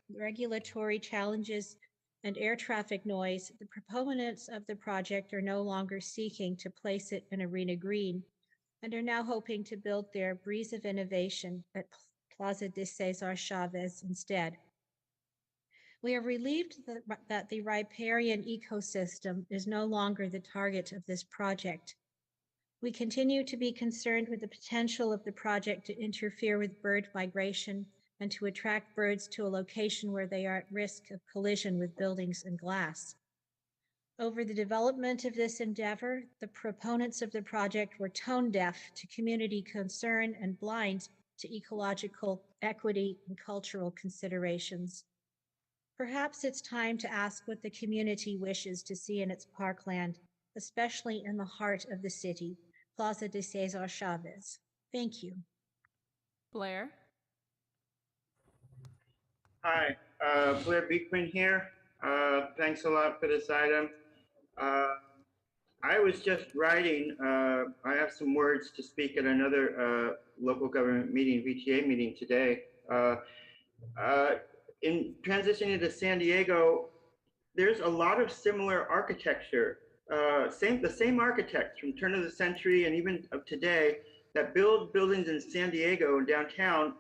regulatory challenges, and air traffic noise, the proponents of the project are no longer seeking to place it in Arena Green and are now hoping to build their Breeze of Innovation at Plaza de Cesar Chavez instead. We are relieved that the riparian ecosystem is no longer the target of this project. We continue to be concerned with the potential of the project to interfere with bird migration and to attract birds to a location where they are at risk of collision with buildings and glass. Over the development of this endeavor, the proponents of the project were tone deaf to community concern and blind to ecological equity and cultural considerations. Perhaps it's time to ask what the community wishes to see in its parkland, especially in the heart of the city, Plaza de Cesar Chavez. Thank you. Blair? Hi, Blair Beekman here. Thanks a lot for this item. I was just writing, I have some words to speak at another local government meeting, VTA meeting today. In transitioning to San Diego, there's a lot of similar architecture, the same architects from turn of the century and even of today that build buildings in San Diego and downtown,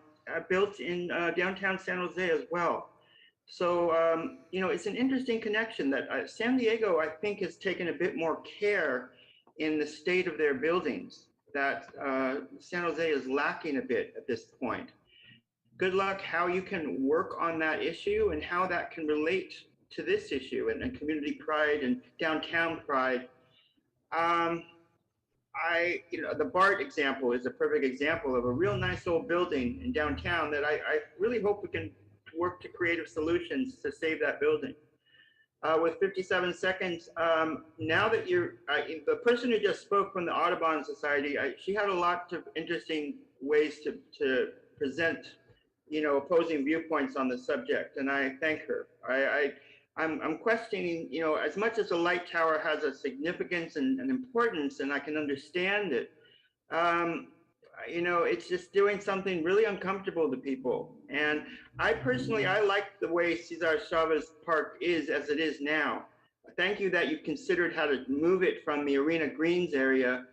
built in downtown San Jose as well. So, you know, it's an interesting connection that San Diego, I think, has taken a bit more care in the state of their buildings that San Jose is lacking a bit at this point. Good luck how you can work on that issue and how that can relate to this issue and community pride and downtown pride. You know, the BART example is a perfect example of a real nice old building in downtown that I really hope we can work to creative solutions to save that building. With 57 seconds, now that the person who just spoke from the Audubon Society, she had a lot of interesting ways to present, you know, opposing viewpoints on the subject, and I thank her. I'm questioning, you know, as much as the light tower has a significance and importance, and I can understand it, you know, it's just doing something really uncomfortable to people. And I personally, I like the way Cesar Chavez Park is as it is now. Thank you that you considered how to move it from the Arena Greens area.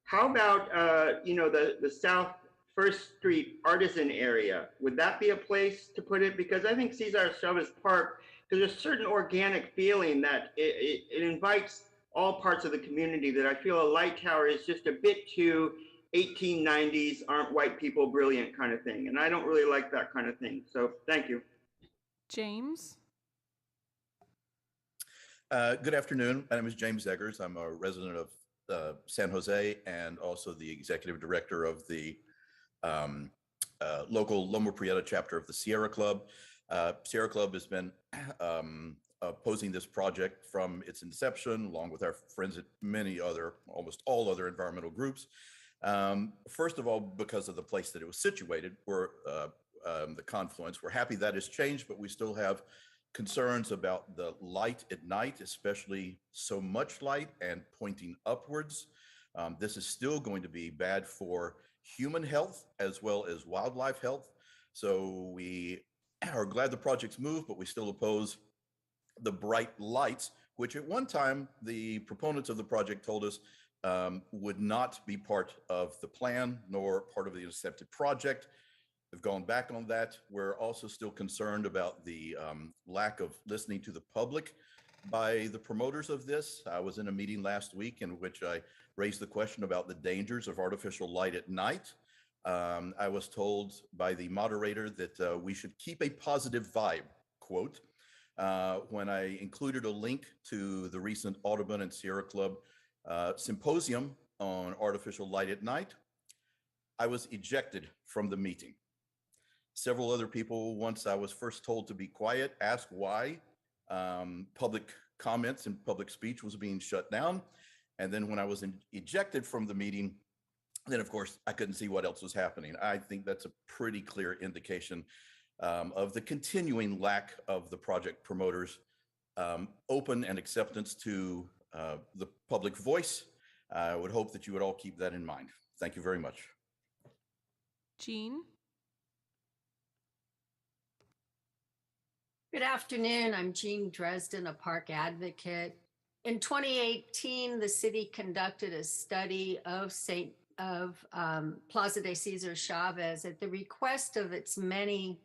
How about, you know, the South First Street artisan area? Would that be a place to put it? Because I think Cesar Chavez Park, there's a certain organic feeling that it invites all parts of the community that I feel a light tower is just a bit too 1890s, aren't white people brilliant kind of thing. And I don't really like that kind of thing. So thank you. James? Good afternoon. My name is James Eggers. I'm a resident of San Jose and also the executive director of the local Loma Prieta chapter of the Sierra Club. Sierra Club has been opposing this project from its inception, along with our friends at many other, almost all other environmental groups. First of all, because of the place that it was situated, where the confluence. We're happy that has changed, but we still have concerns about the light at night, especially so much light and pointing upwards. This is still going to be bad for human health as well as wildlife health. So we are glad the project's moved, but we still oppose the bright lights, which at one time the proponents of the project told us would not be part of the plan nor part of the accepted project. We've gone back on that. We're also still concerned about the lack of listening to the public by the promoters of this. I was in a meeting last week in which I raised the question about the dangers of artificial light at night. I was told by the moderator that we should keep a positive vibe, quote, when I included a link to the recent Audubon and Sierra Club symposium on artificial light at night. I was ejected from the meeting. Several other people, once I was first told to be quiet, asked why public comments and public speech was being shut down. And then when I was ejected from the meeting, then of course I couldn't see what else was happening. I think that's a pretty clear indication of the continuing lack of the project promoters' open and acceptance to the public voice. I would hope that you would all keep that in mind. Thank you very much. Jean? Good afternoon. I'm Jean Dresden, a park advocate. In 2018, the city conducted a study of Plaza de Cesar Chavez at the request of its many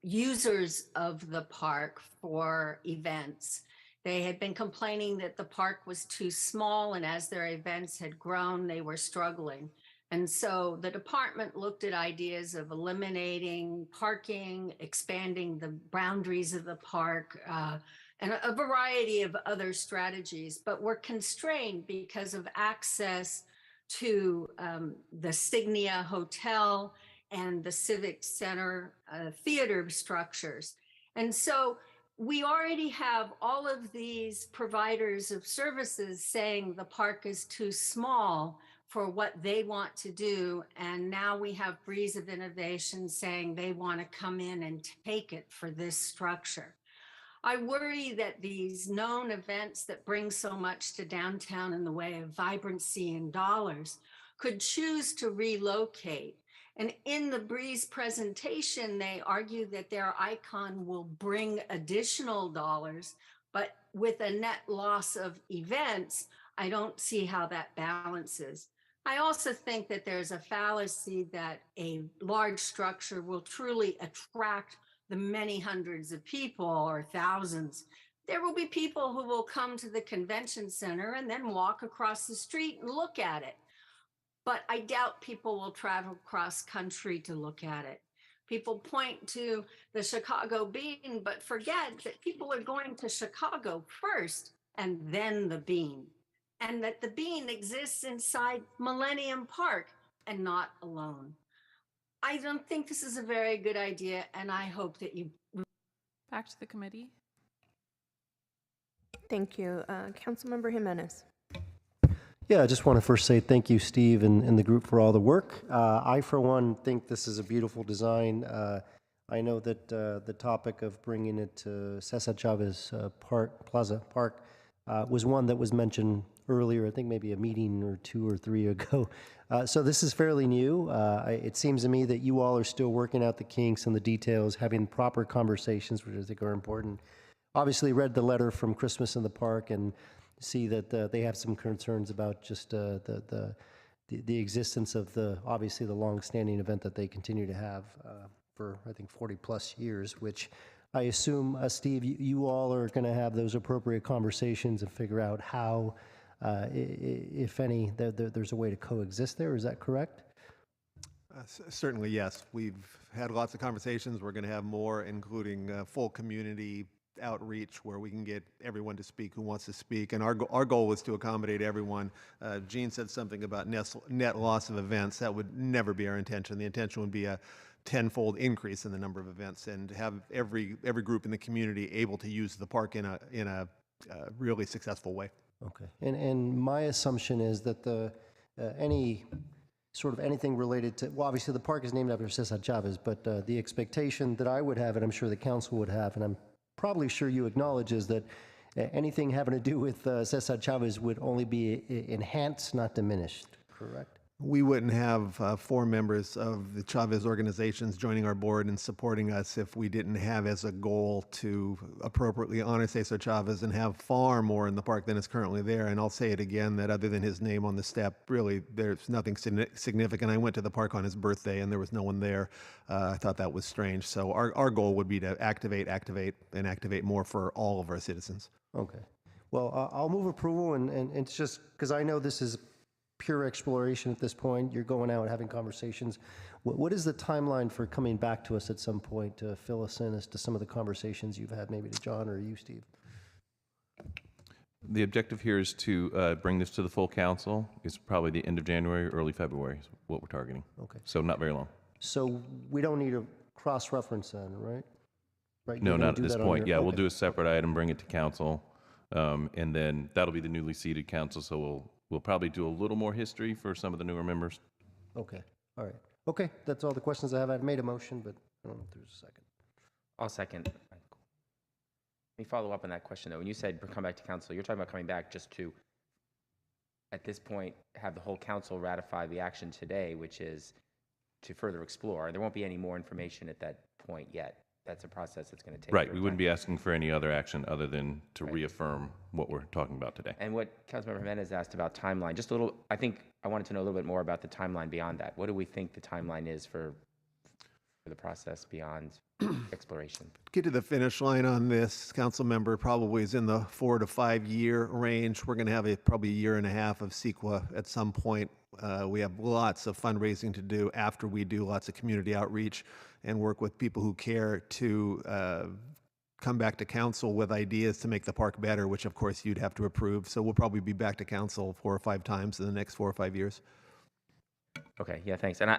users of the park for events. They had been complaining that the park was too small, and as their events had grown, they were struggling. And so the department looked at ideas of eliminating parking, expanding the boundaries of the park, and a variety of other strategies, but were constrained because of access to the Signia Hotel and the Civic Center theater structures. And so we already have all of these providers of services saying the park is too small for what they want to do. And now we have Breeze of Innovation saying they want to come in and take it for this structure. I worry that these known events that bring so much to downtown in the way of vibrancy and dollars could choose to relocate. And in the Breeze presentation, they argue that their icon will bring additional dollars, but with a net loss of events, I don't see how that balances. I also think that there's a fallacy that a large structure will truly attract the many hundreds of people or thousands. There will be people who will come to the convention center and then walk across the street and look at it. But I doubt people will travel cross country to look at it. People point to the Chicago Bean, but forget that people are going to Chicago first and then the Bean, and that the Bean exists inside Millennium Park and not alone. I don't think this is a very good idea, and I hope that you... Back to the committee. Thank you. Councilmember Jimenez. Yeah, I just want to first say thank you, Steve, and the group for all the work. I, for one, think this is a beautiful design. I know that the topic of bringing it to Cesar Chavez Plaza Park was one that was mentioned earlier, I think maybe a meeting or 2 or 3 ago. So this is fairly new. It seems to me that you all are still working out the kinks and the details, having proper conversations, which I think are important. Obviously read the letter from Christmas in the Park and see that they have some concerns about just the existence of obviously the long-standing event that they continue to have for, I think, 40-plus years, which I assume, Steve, you all are going to have those appropriate conversations and figure out how, if any, there's a way to coexist there. Is that correct? Certainly, yes. We've had lots of conversations. We're going to have more, including full community outreach where we can get everyone to speak who wants to speak. And our goal was to accommodate everyone. Jean said something about net loss of events. That would never be our intention. The intention would be a tenfold increase in the number of events and have every group in the community able to use the park in a really successful way. Okay. And my assumption is that any sort of anything related to, well, obviously the park is named after Cesar Chavez, but the expectation that I would have, and I'm sure the council would have, and I'm probably sure you acknowledge, is that anything having to do with Cesar Chavez would only be enhanced, not diminished, correct? We wouldn't have 4 members of the Chavez organizations joining our board and supporting us if we didn't have as a goal to appropriately honor Cesar Chavez and have far more in the park than is currently there. And I'll say it again, that other than his name on the step, really, there's nothing significant. I went to the park on his birthday and there was no one there. I thought that was strange. So our goal would be to activate more for all of our citizens. Okay. Well, I'll move approval, and it's just because I know this is pure exploration at this point. You're going out and having conversations. What is the timeline for coming back to us at some point to fill us in as to some of the conversations you've had, maybe to John or you, Steve? The objective here is to bring this to the full council. It's probably the end of January, early February is what we're targeting. Okay. So not very long. So we don't need a cross-reference then, right? No, not at this point. Yeah, we'll do a separate item, bring it to council And then that'll be the newly seated council, so we'll probably do a little more history for some of the newer members. Okay, all right. Okay, that's all the questions I have. I've made a motion, but I don't know if there's a second. I'll second. Let me follow up on that question, though. When you said come back to council, you're talking about coming back just to, at this point, have the whole council ratify the action today, which is to further explore. There won't be any more information at that point yet. That's a process that's going to take. Right. We wouldn't be asking for any other action other than to reaffirm what we're talking about today. And what Councilmember Jimenez asked about timeline, just a little, I think I wanted to know a little bit more about the timeline beyond that. What do we think the timeline is for the process beyond exploration? Get to the finish line on this, council member, probably is in the 4 to 5 year range. We're going to have probably a year and a half of CEQA at some point. We have lots of fundraising to do after we do lots of community outreach and work with people who care to come back to council with ideas to make the park better, which of course you'd have to approve. So we'll probably be back to council 4 or 5 times in the next 4 or 5 years. Okay, yeah, thanks. And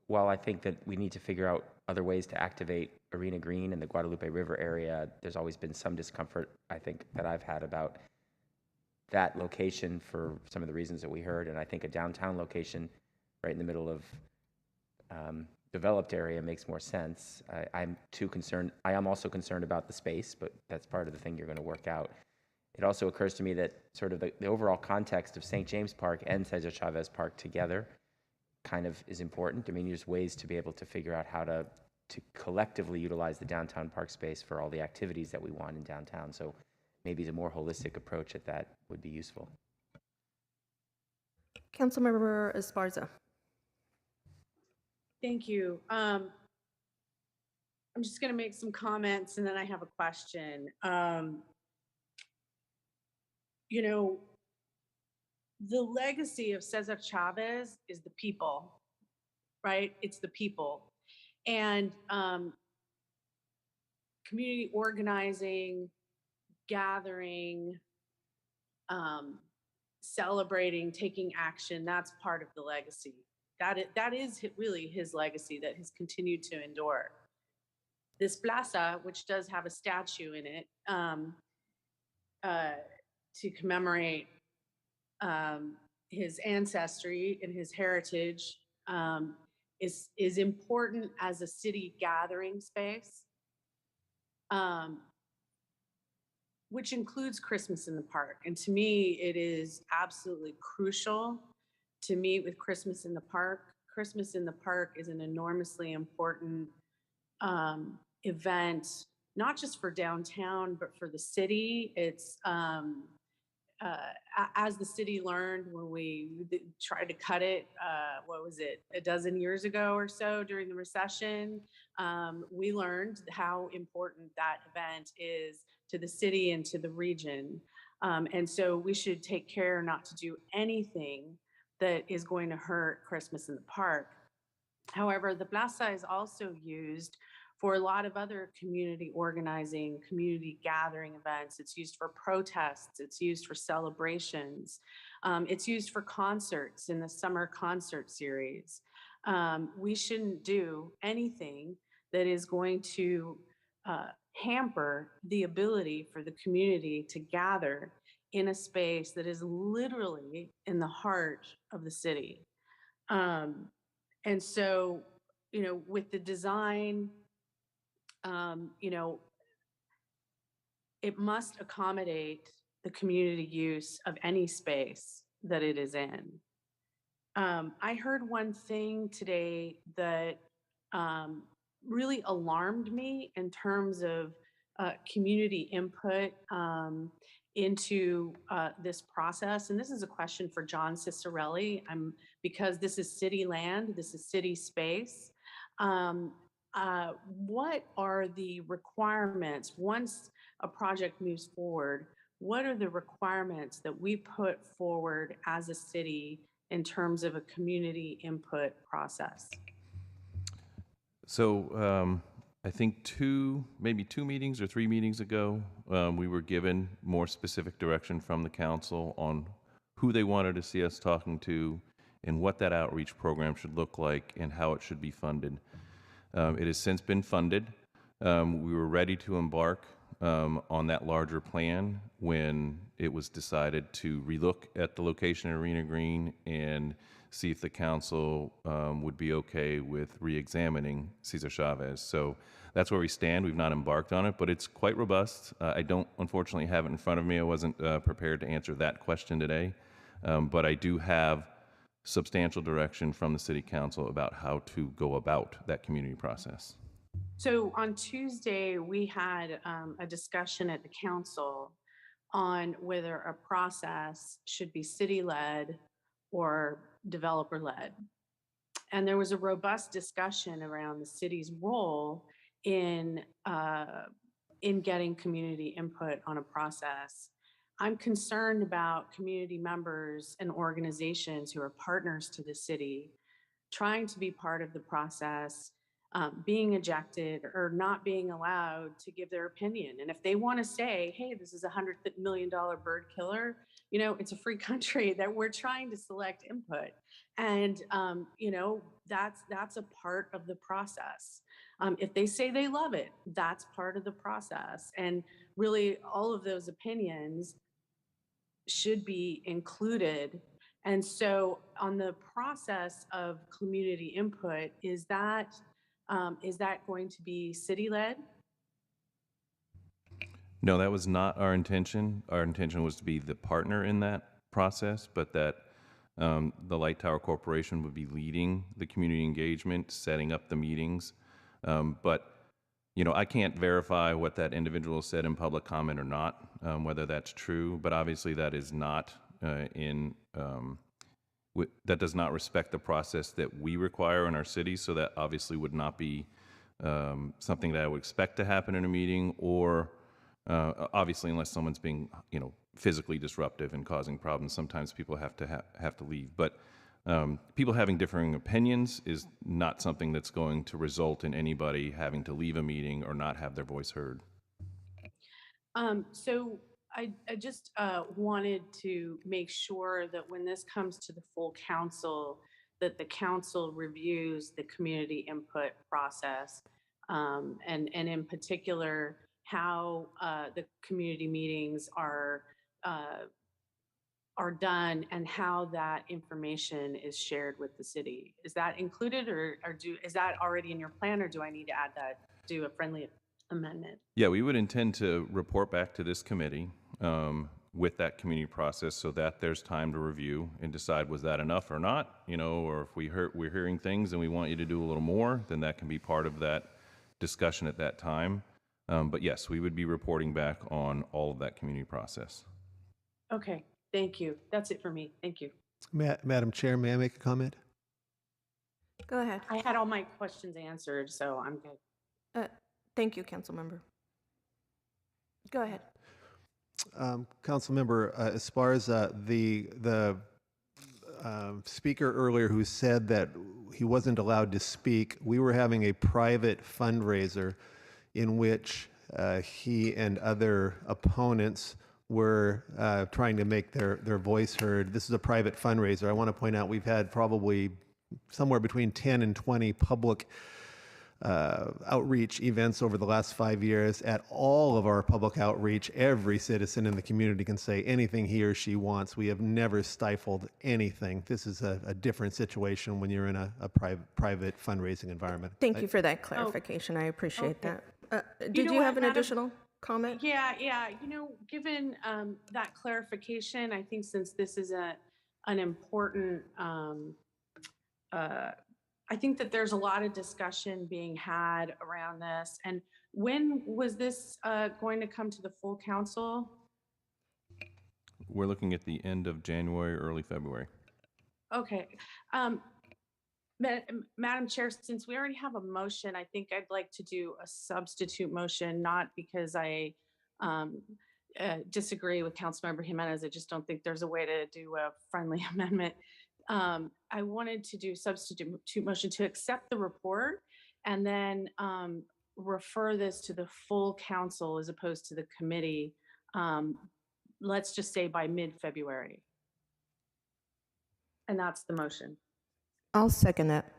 while I think that we need to figure out other ways to activate Arena Green and the Guadalupe River area, there's always been some discomfort, I think, that I've had about that location for some of the reasons that we heard. And I think a downtown location right in the middle of developed area makes more sense. I'm too concerned. I am also concerned about the space, but that's part of the thing you're going to work out. It also occurs to me that sort of the overall context of St. James Park and Cesar Chavez Park together kind of is important. I mean, there's ways to be able to figure out how to collectively utilize the downtown park space for all the activities that we want in downtown. So maybe the more holistic approach at that would be useful. Councilmember Esparza. Thank you. I'm just going to make some comments and then I have a question. You know, the legacy of Cesar Chavez is the people, right? It's the people. And community organizing, gathering, celebrating, taking action, that's part of the legacy. That is really his legacy that has continued to endure. This plaza, which does have a statue in it to commemorate his ancestry and his heritage, is important as a city gathering space, which includes Christmas in the Park. And to me, it is absolutely crucial to meet with Christmas in the Park. Christmas in the Park is an enormously important event, not just for downtown, but for the city. It's as the city learned when we tried to cut it, what was it, a dozen years ago or so during the recession, we learned how important that event is to the city and to the region. And so we should take care not to do anything that is going to hurt Christmas in the Park. However, the plaza is also used for a lot of other community organizing, community gathering events. It's used for protests, it's used for celebrations, it's used for concerts in the summer concert series. We shouldn't do anything that is going to hamper the ability for the community to gather in a space that is literally in the heart of the city. And so, you know, with the design, you know, it must accommodate the community use of any space that it is in. I heard one thing today that really alarmed me in terms of community input into this process. And this is a question for John Cicerelli, because this is city land, this is city space. What are the requirements once a project moves forward? What are the requirements that we put forward as a city in terms of a community input process? So I think maybe two meetings or 3 meetings ago, we were given more specific direction from the council on who they wanted to see us talking to and what that outreach program should look like and how it should be funded. It has since been funded. We were ready to embark on that larger plan when it was decided to relook at the location of Arena Green and see if the council would be okay with re-examining Cesar Chavez. So that's where we stand. We've not embarked on it, but it's quite robust. I don't unfortunately have it in front of me. I wasn't prepared to answer that question today, but I do have substantial direction from the City Council about how to go about that community process. So on Tuesday, we had a discussion at the council on whether a process should be city-led or developer-led. And there was a robust discussion around the city's role in getting community input on a process. I'm concerned about community members and organizations who are partners to the city trying to be part of the process, being ejected or not being allowed to give their opinion. And if they want to say, hey, this is a $100 million bird killer, you know, it's a free country that we're trying to select input. And, you know, that's a part of the process. If they say they love it, that's part of the process. And really all of those opinions should be included. And so on the process of community input, is that going to be city-led? No, that was not our intention. Our intention was to be the partner in that process, but that the Light Tower Corporation would be leading the community engagement, setting up the meetings. But, you know, I can't verify what that individual said in public comment or not, whether that's true, but obviously that is not that does not respect the process that we require in our city, so that obviously would not be something that I would expect to happen in a meeting, or obviously unless someone's being, you know, physically disruptive and causing problems, sometimes people have to leave. But people having differing opinions is not something that's going to result in anybody having to leave a meeting or not have their voice heard. So I just wanted to make sure that when this comes to the full council, that the council reviews the community input process, and in particular, how the community meetings are done and how that information is shared with the city. Is that included, or is that already in your plan, or do I need to add that, do a friendly amendment? Yeah, we would intend to report back to this committee with that community process, so that there's time to review and decide, was that enough or not, you know, or if we're hearing things and we want you to do a little more, then that can be part of that discussion at that time. But yes, we would be reporting back on all of that community process. Okay, thank you. That's it for me. Thank you. Madam Chair, may I make a comment? Go ahead. I had all my questions answered, so I'm good. Thank you, council member. Go ahead. Council member, as far as the speaker earlier who said that he wasn't allowed to speak, we were having a private fundraiser in which he and other opponents were trying to make their voice heard. This is a private fundraiser. I want to point out we've had probably somewhere between 10 and 20 public outreach events over the last 5 years. At all of our public outreach, every citizen in the community can say anything he or she wants. We have never stifled anything. This is a different situation when you're in a private fundraising environment. Thank you for that clarification. I appreciate that. Did you know have what, an additional comment? Yeah. You know, given that clarification, I think since this is an important, I think that there's a lot of discussion being had around this. And when was this going to come to the full council? We're looking at the end of January, early February. Okay. Madam Chair, since we already have a motion, I think I'd like to do a substitute motion, not because I disagree with Councilmember Jimenez. I just don't think there's a way to do a friendly amendment. I wanted to do substitute motion to accept the report and then refer this to the full council as opposed to the committee, let's just say by mid-February. And that's the motion. I'll second that.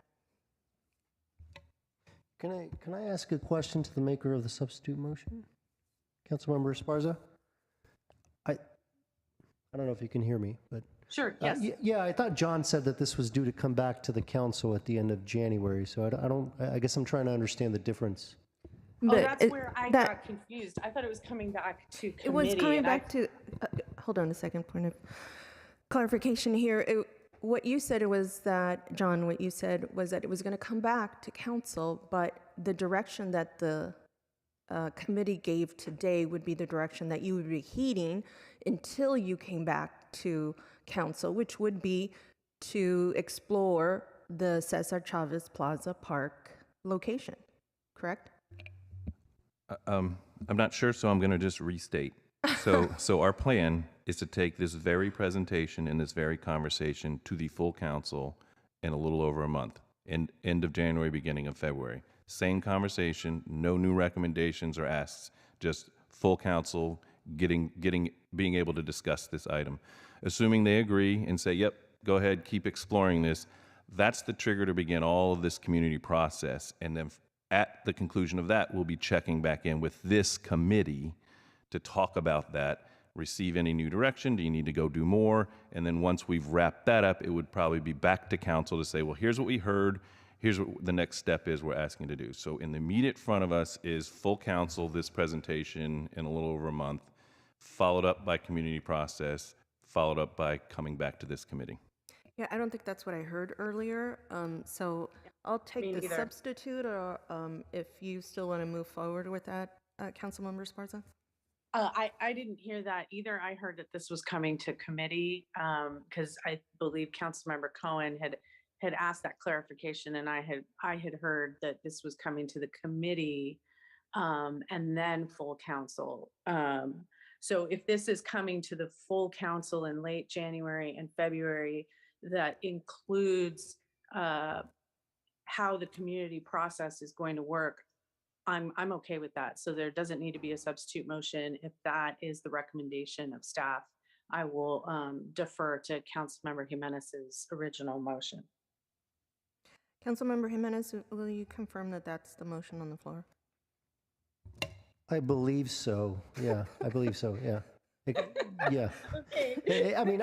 Can I ask a question to the maker of the substitute motion? Councilmember Esparza? I don't know if you can hear me, but Sure, yes. yeah, I thought John said that this was due to come back to the council at the end of January. So I guess I'm trying to understand the difference. Oh, that's where I got confused. I thought it was coming back to committee. It was coming and back to, hold on a second, point of clarification here. What you said was that, John, what you said was that it was going to come back to council, but the direction that the committee gave today would be the direction that you would be heeding until you came back to council, which would be to explore the Cesar Chavez Plaza Park location, correct? I'm not sure, so I'm going to just restate. So our plan is to take this very presentation and this very conversation to the full council in a little over a month, end of January, beginning of February. Same conversation, no new recommendations or asks, just full council being able to discuss this item. Assuming they agree and say, yep, go ahead, keep exploring this, that's the trigger to begin all of this community process. And then at the conclusion of that, we'll be checking back in with this committee to talk about that, receive any new direction, do you need to go do more? And then once we've wrapped that up, it would probably be back to council to say, well, here's what we heard, here's what the next step is we're asking to do. So in the immediate front of us is full council, this presentation in a little over a month, followed up by community process, followed up by coming back to this committee. Yeah, I don't think that's what I heard earlier. So I'll take the substitute, or if you still want to move forward with that, Councilmember Esparza. I didn't hear that either. I heard that this was coming to committee because I believe Councilmember Cohen had asked that clarification, and I had heard that this was coming to the committee and then full council. So if this is coming to the full council in late January and February, that includes how the community process is going to work, I'm okay with that. So there doesn't need to be a substitute motion. If that is the recommendation of staff, I will defer to Councilmember Jimenez's original motion. Councilmember Jimenez, will you confirm that that's the motion on the floor? I believe so. Yeah, I believe so. Yeah. Yeah. Okay. I mean,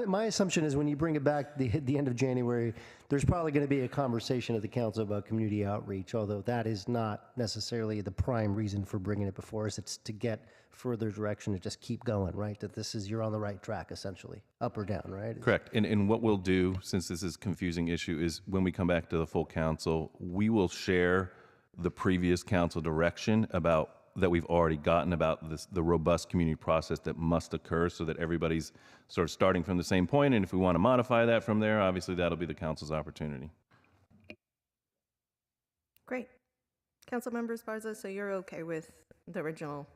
my assumption is when you bring it back the end of January, there's probably going to be a conversation at the council about community outreach, although that is not necessarily the prime reason for bringing it before us. It's to get further direction to just keep going, right? That you're on the right track, essentially, up or down, right? Correct. And what we'll do, since this is a confusing issue, is when we come back to the full council, we will share the previous council direction about that we've already gotten about the robust community process that must occur, so that everybody's sort of starting from the same point. And if we want to modify that from there, obviously that'll be the council's opportunity. Great. Councilmember Esparza, so you're okay with the original?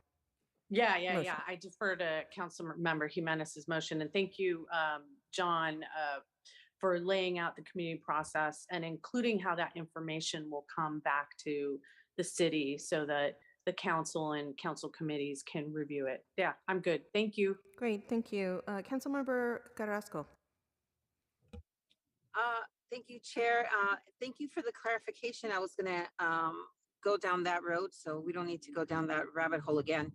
Yeah. motion? I defer to Councilmember Jimenez's motion, and thank you, John, for laying out the community process and including how that information will come back to the city so that the council and council committees can review it. Yeah, I'm good. Thank you. Great, thank you. Councilmember Carrasco. Thank you, Chair. Thank you for the clarification. I was going to go down that road, so we don't need to go down that rabbit hole again.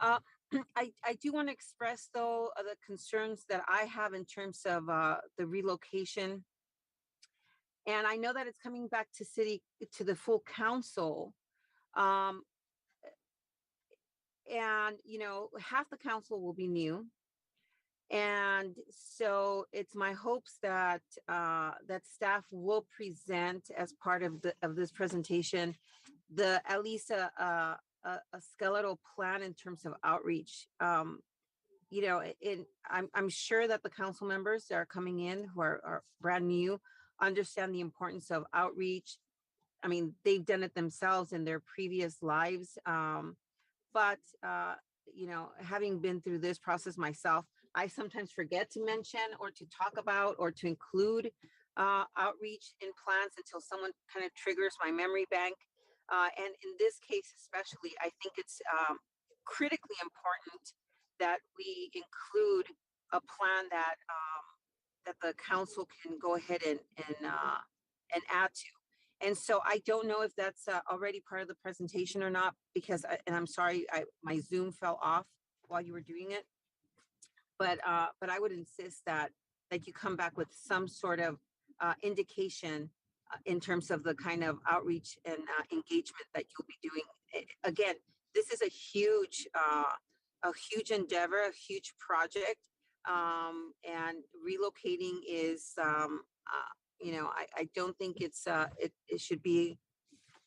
I do want to express, though, the concerns that I have in terms of the relocation. And I know that it's coming back to the full council. And, half the council will be new. And so it's my hopes that that staff will present as part of this presentation, at least a skeletal plan in terms of outreach. I'm sure that the council members that are coming in who are brand new understand the importance of outreach. I mean, they've done it themselves in their previous lives. But having been through this process myself, I sometimes forget to mention or to talk about or to include outreach in plans until someone kind of triggers my memory bank. And in this case, especially, I think it's critically important that we include a plan that the council can go ahead and add to. And so I don't know if that's already part of the presentation or not, because, and I'm sorry, my Zoom fell off while you were doing it. But I would insist that you come back with some sort of indication in terms of the kind of outreach and engagement that you'll be doing. Again, this is a huge endeavor, a huge project, and relocating is, I don't think it should be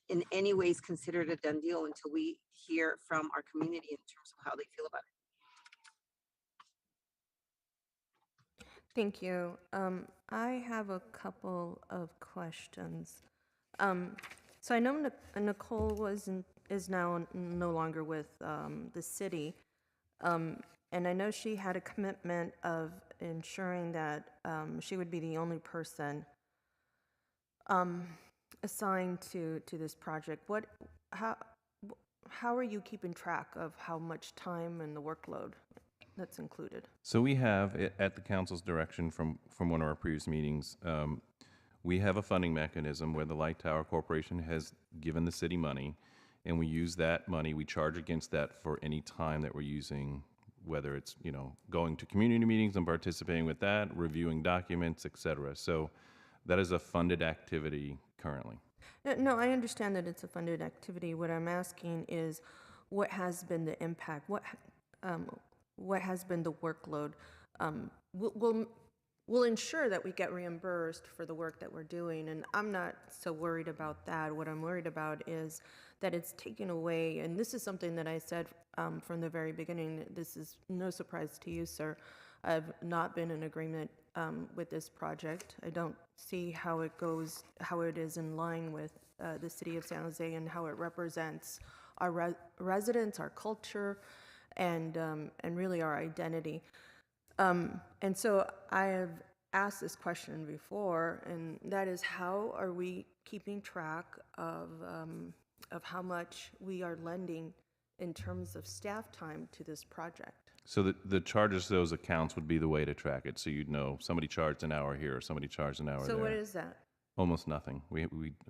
in any ways considered a done deal until we hear from our community in terms of how they feel about it. Thank you. I have a couple of questions. So I know Nicole is now no longer with the city, and I know she had a commitment of ensuring that she would be the only person assigned to this project. How are you keeping track of how much time and the workload that's included? So we have, at the council's direction from one of our previous meetings, we have a funding mechanism where the Light Tower Corporation has given the city money, and we use that money, we charge against that for any time that we're using, whether it's, going to community meetings and participating with that, reviewing documents, et cetera. So that is a funded activity currently. No, I understand that it's a funded activity. What I'm asking is, what has been the impact? What has been the workload? We'll ensure that we get reimbursed for the work that we're doing, and I'm not so worried about that. What I'm worried about is that it's taken away, and this is something that I said from the very beginning. This is no surprise to you, sir. I've not been in agreement with this project. I don't see how it is in line with the city of San Jose and how it represents our residents, our culture, and really our identity. And so I have asked this question before, and that is, how are we keeping track of how much we are lending in terms of staff time to this project? So the charges to those accounts would be the way to track it. So you'd know somebody charged an hour here or somebody charged an hour there. So what is that? Almost nothing. We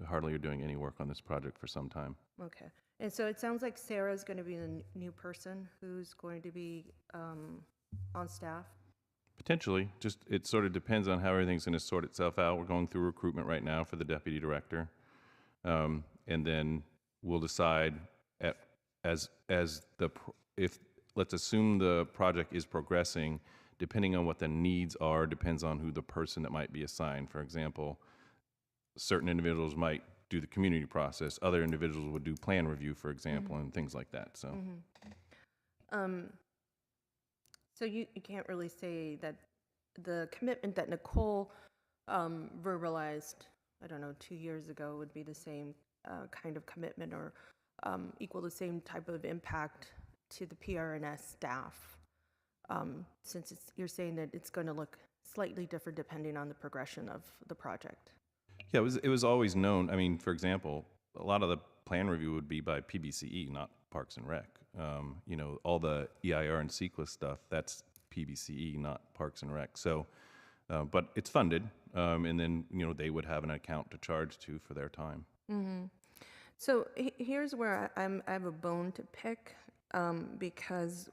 hardly are doing any work on this project for some time. Okay. And so it sounds like Sarah's going to be the new person who's going to be on staff? Potentially. Just it sort of depends on how everything's going to sort itself out. We're going through recruitment right now for the deputy director. And then we'll decide if let's assume the project is progressing, depending on what the needs are, depends on who the person that might be assigned. For example, certain individuals might do the community process. Other individuals would do plan review, for example, and things like that. So, so you can't really say that the commitment that Nicole verbalized, I don't know, 2 years ago would be the same kind of commitment or equal the same type of impact to the PRNS staff, since you're saying that it's going to look slightly different depending on the progression of the project. Yeah, it was always known. I mean, for example, a lot of the plan review would be by PBCE, not Parks and Rec. All the EIR and CEQA stuff, that's PBCE, not Parks and Rec. So, but it's funded, and then they would have an account to charge to for their time. Mm-hmm. So here's where I have a bone to pick, because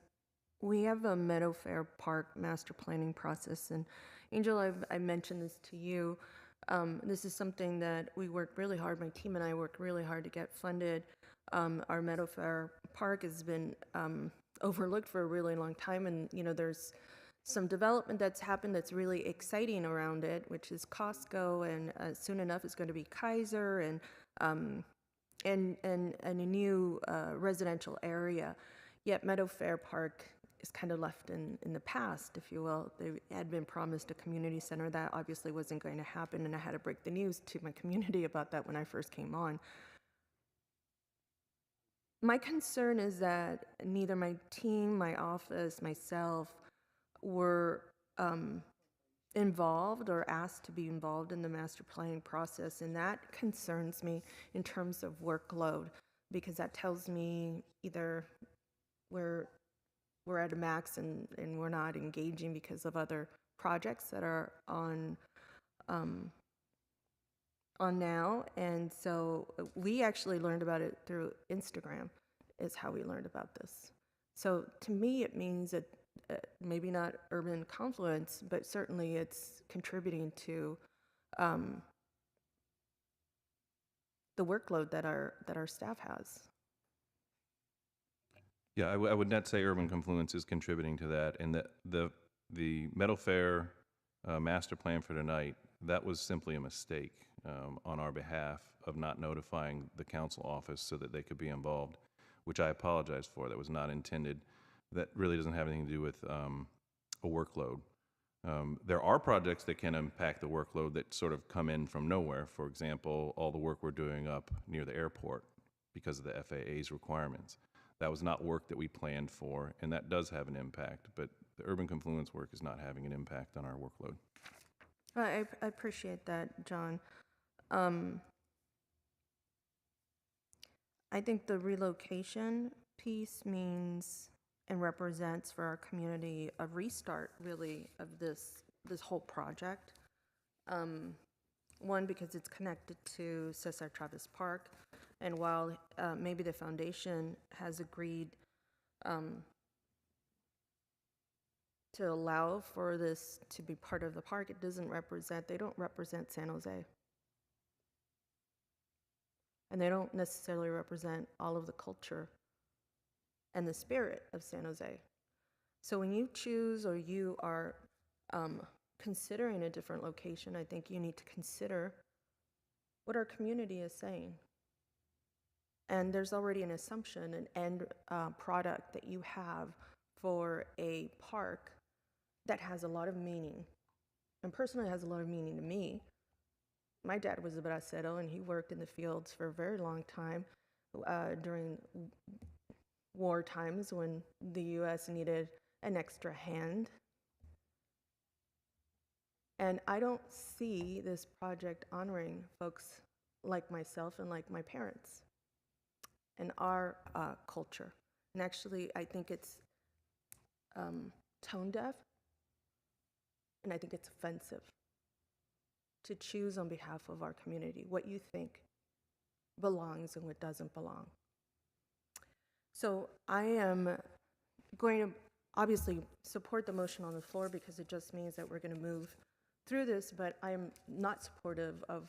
we have a Meadowfair Park master planning process, and Angel, I mentioned this to you. This is something that we work really hard, my team and I work really hard to get funded. Our Meadowfair Park has been overlooked for a really long time, and there's some development that's happened that's really exciting around it, which is Costco, and soon enough it's going to be Kaiser, and a new residential area. Yet Meadowfair Park is kind of left in the past, if you will. They had been promised a community center. That obviously wasn't going to happen, and I had to break the news to my community about that when I first came on. My concern is that neither my team, my office, myself were involved or asked to be involved in the master planning process, and that concerns me in terms of workload, because that tells me either we're at a max and we're not engaging because of other projects that are on on now. And so we actually learned about it through Instagram, is how we learned about this. So to me, it means that maybe not urban confluence, but certainly it's contributing to the workload that our staff has. Yeah, I would not say urban confluence is contributing to that, and the Meadow Fair master plan for tonight, that was simply a mistake on our behalf of not notifying the council office so that they could be involved, which I apologize for. That was not intended. That really doesn't have anything to do with a workload. There are projects that can impact the workload that sort of come in from nowhere. For example, all the work we're doing up near the airport because of the FAA's requirements. That was not work that we planned for, and that does have an impact, but the urban confluence work is not having an impact on our workload. I appreciate that, John. I think the relocation piece means and represents for our community a restart, really, of this whole project. One, because it's connected to Cesar Chavez Park, and while maybe the foundation has agreed to allow for this to be part of the park, they don't represent San Jose. And they don't necessarily represent all of the culture and the spirit of San Jose. So when you choose or you are considering a different location, I think you need to consider what our community is saying. And there's already an assumption, an end product that you have for a park that has a lot of meaning. And personally, it has a lot of meaning to me. My dad was a bracero, and he worked in the fields for a very long time during war times when the U.S. needed an extra hand. And I don't see this project honoring folks like myself and like my parents and our culture. And actually, I think it's tone deaf, and I think it's offensive to choose on behalf of our community what you think belongs and what doesn't belong. So I am going to obviously support the motion on the floor because it just means that we're going to move through this, but I am not supportive of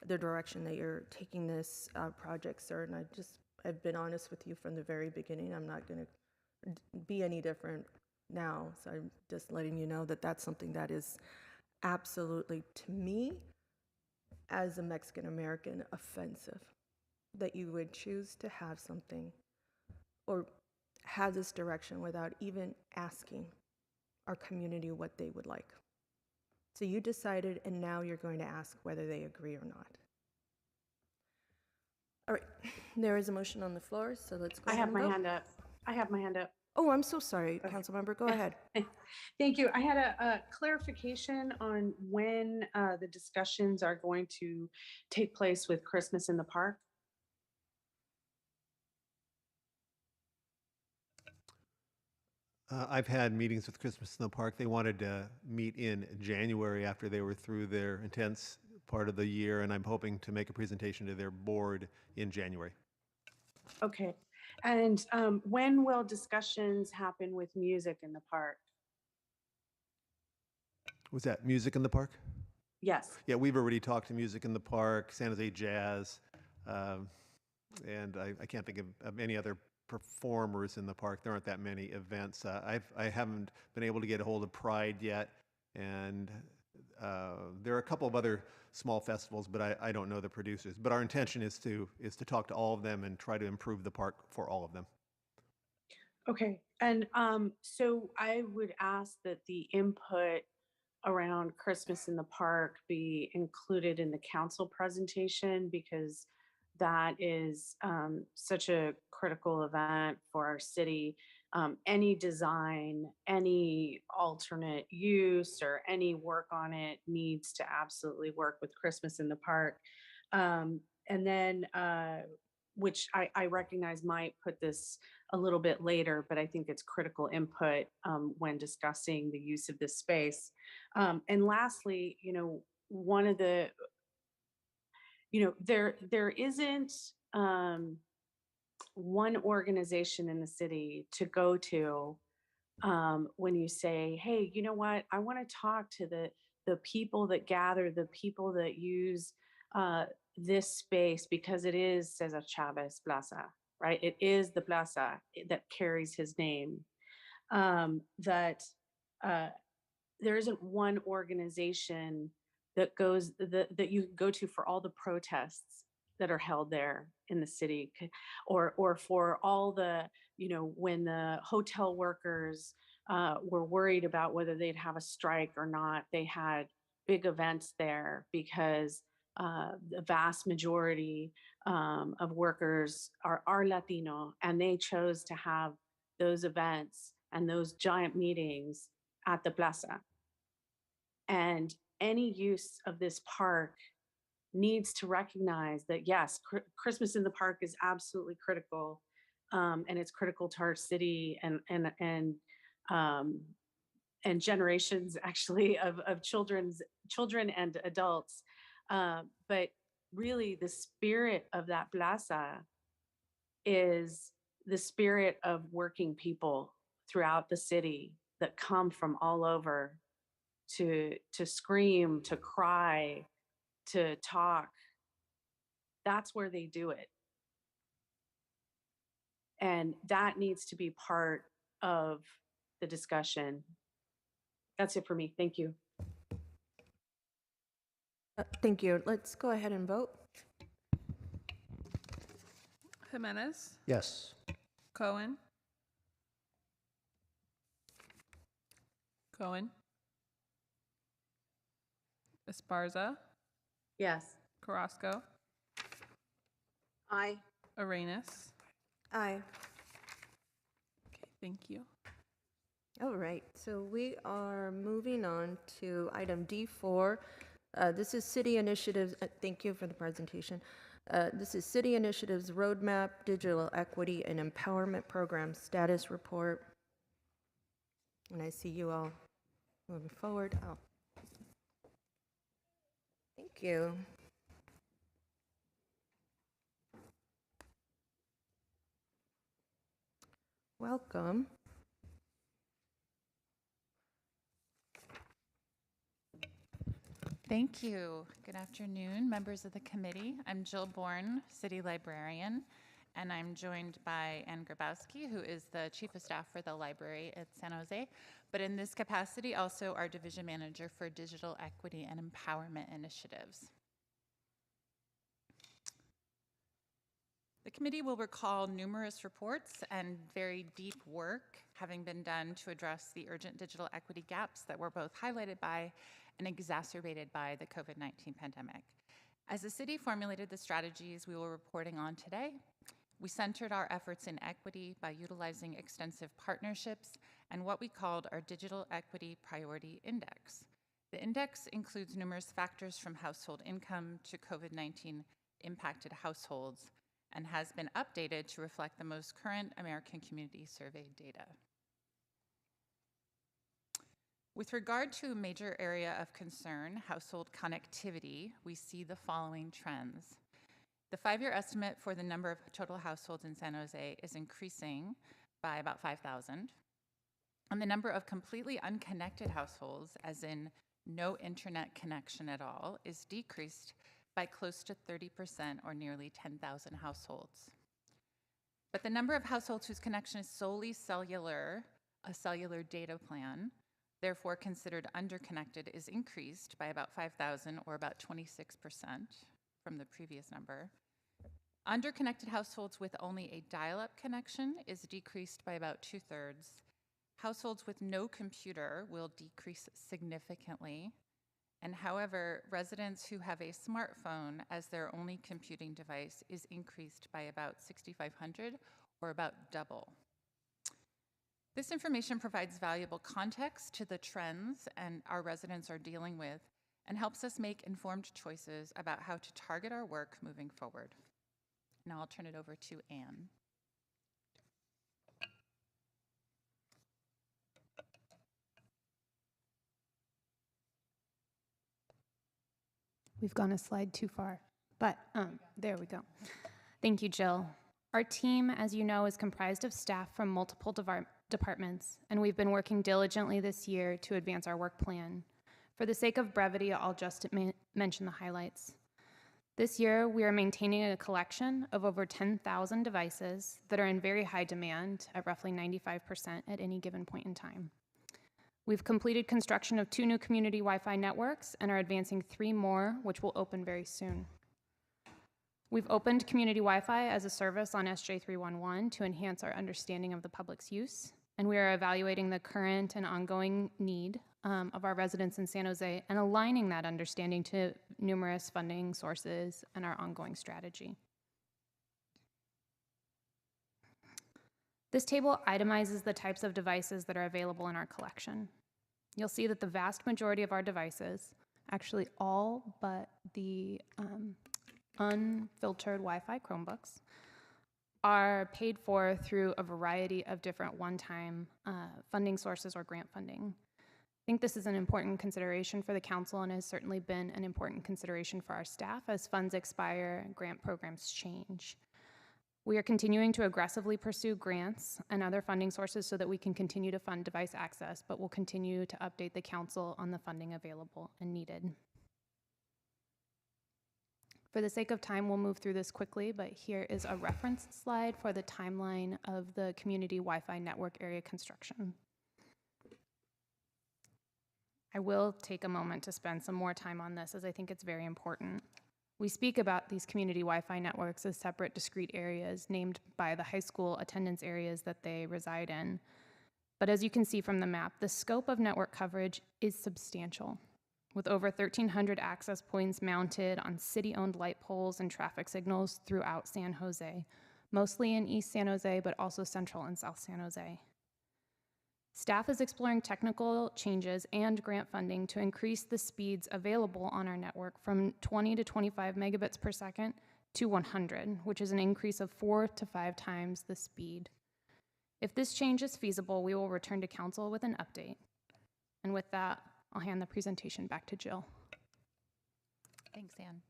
the direction that you're taking this project, sir, and I've been honest with you from the very beginning. I'm not going to be any different now, so I'm just letting you know that that's something that is absolutely, to me, as a Mexican American, offensive, that you would choose to have something or have this direction without even asking our community what they would like. So you decided, and now you're going to ask whether they agree or not. All right, there is a motion on the floor, so let's go ahead and vote. I have my hand up. Oh, I'm so sorry, Councilmember, go ahead. Thank you. I had a clarification on when the discussions are going to take place with Christmas in the Park. I've had meetings with Christmas in the Park. They wanted to meet in January after they were through their intense part of the year, and I'm hoping to make a presentation to their board in January. Okay. And when will discussions happen with music in the park? Was that Music in the Park? Yes. Yeah, we've already talked to Music in the Park, San Jose Jazz, and I can't think of any other performers in the park. There aren't that many events. I haven't been able to get a hold of Pride yet, and there are a couple of other small festivals, but I don't know the producers. But our intention is to talk to all of them and try to improve the park for all of them. Okay. And so I would ask that the input around Christmas in the Park be included in the council presentation, because that is such a critical event for our city. Any design, any alternate use, or any work on it needs to absolutely work with Christmas in the Park. And then, which I recognize might put this a little bit later, but I think it's critical input when discussing the use of this space. And lastly, one of the there isn't one organization in the city to go to when you say, hey, you know what, I want to talk to the people that gather, the people that use this space, because it is Cesar Chavez Plaza, right? It is the plaza that carries his name. That there isn't one organization that goes that you go to for all the protests that are held there in the city, or for all the, when the hotel workers were worried about whether they'd have a strike or not, they had big events there because the vast majority of workers are Latino, and they chose to have those events and those giant meetings at the plaza. And any use of this park needs to recognize that, yes, Christmas in the park is absolutely critical, and it's critical to our city and generations actually of children and adults. But really, the spirit of that plaza is the spirit of working people throughout the city that come from all over to scream, to cry, to talk. That's where they do it. And that needs to be part of the discussion. That's it for me. Thank you. Thank you. Let's go ahead and vote. Jimenez, Yes. Cohen, Esparza, Yes. Carrasco, Aye. Arenas. Aye. Okay, thank you. All right, so we are moving on to item D4. This is City Initiatives. Thank you for the presentation. This is City Initiatives Roadmap, Digital Equity and Empowerment Program Status Report. And I see you all moving forward. Oh. Thank you. Welcome. Thank you. Good afternoon, members of the committee. I'm Jill Bourne, City Librarian, and I'm joined by Ann Grabowski, who is the Chief of Staff for the library at San Jose, but in this capacity, also our Division Manager for Digital Equity and Empowerment Initiatives. The committee will recall numerous reports and very deep work having been done to address the urgent digital equity gaps that were both highlighted by and exacerbated by the COVID-19 pandemic. As the city formulated the strategies we were reporting on today, we centered our efforts in equity by utilizing extensive partnerships and what we called our Digital Equity Priority Index. The index includes numerous factors from household income to COVID-19 impacted households and has been updated to reflect the most current American Community Survey data. With regard to a major area of concern, household connectivity, we see the following trends. The 5-year estimate for the number of total households in San Jose is increasing by about 5,000. And the number of completely unconnected households, as in no internet connection at all, is decreased by close to 30% or nearly 10,000 households. But the number of households whose connection is solely cellular, a cellular data plan, therefore considered underconnected, is increased by about 5,000 or about 26% from the previous number. Underconnected households with only a dial-up connection is decreased by about 2/3. Households with no computer will decrease significantly. And however, residents who have a smartphone as their only computing device is increased by about 6,500 or about double. This information provides valuable context to the trends and our residents are dealing with and helps us make informed choices about how to target our work moving forward. Now I'll turn it over to Ann. We've gone a slide too far. but there we go. Thank you, Jill. Our team, as you know, is comprised of staff from multiple departments, and we've been working diligently this year to advance our work plan. For the sake of brevity, I'll just mention the highlights. This year, we are maintaining a collection of over 10,000 devices that are in very high demand at roughly 95% at any given point in time. We've completed construction of 2 new community Wi-Fi networks and are advancing 3 more, which will open very soon. We've opened community Wi-Fi as a service on SJ311 to enhance our understanding of the public's use, and we are evaluating the current and ongoing need of our residents in San Jose and aligning that understanding to numerous funding sources and our ongoing strategy. This table itemizes the types of devices that are available in our collection. You'll see that the vast majority of our devices, actually all but the unfiltered Wi-Fi Chromebooks, are paid for through a variety of different one-time funding sources or grant funding. I think this is an important consideration for the council and has certainly been an important consideration for our staff as funds expire and grant programs change. We are continuing to aggressively pursue grants and other funding sources so that we can continue to fund device access, but we'll continue to update the council on the funding available and needed. For the sake of time, we'll move through this quickly, but here is a reference slide for the timeline of the community Wi-Fi network area construction. I will take a moment to spend some more time on this as I think it's very important. We speak about these community Wi-Fi networks as separate discrete areas named by the high school attendance areas that they reside in. But as you can see from the map, the scope of network coverage is substantial, with over 1,300 access points mounted on city-owned light poles and traffic signals throughout San Jose, mostly in East San Jose, but also Central and South San Jose. Staff is exploring technical changes and grant funding to increase the speeds available on our network from 20 to 25 megabits per second to 100, which is an increase of 4 to 5 times the speed. If this change is feasible, we will return to council with an update. And with that, I'll hand the presentation back to Jill. Thanks, Ann.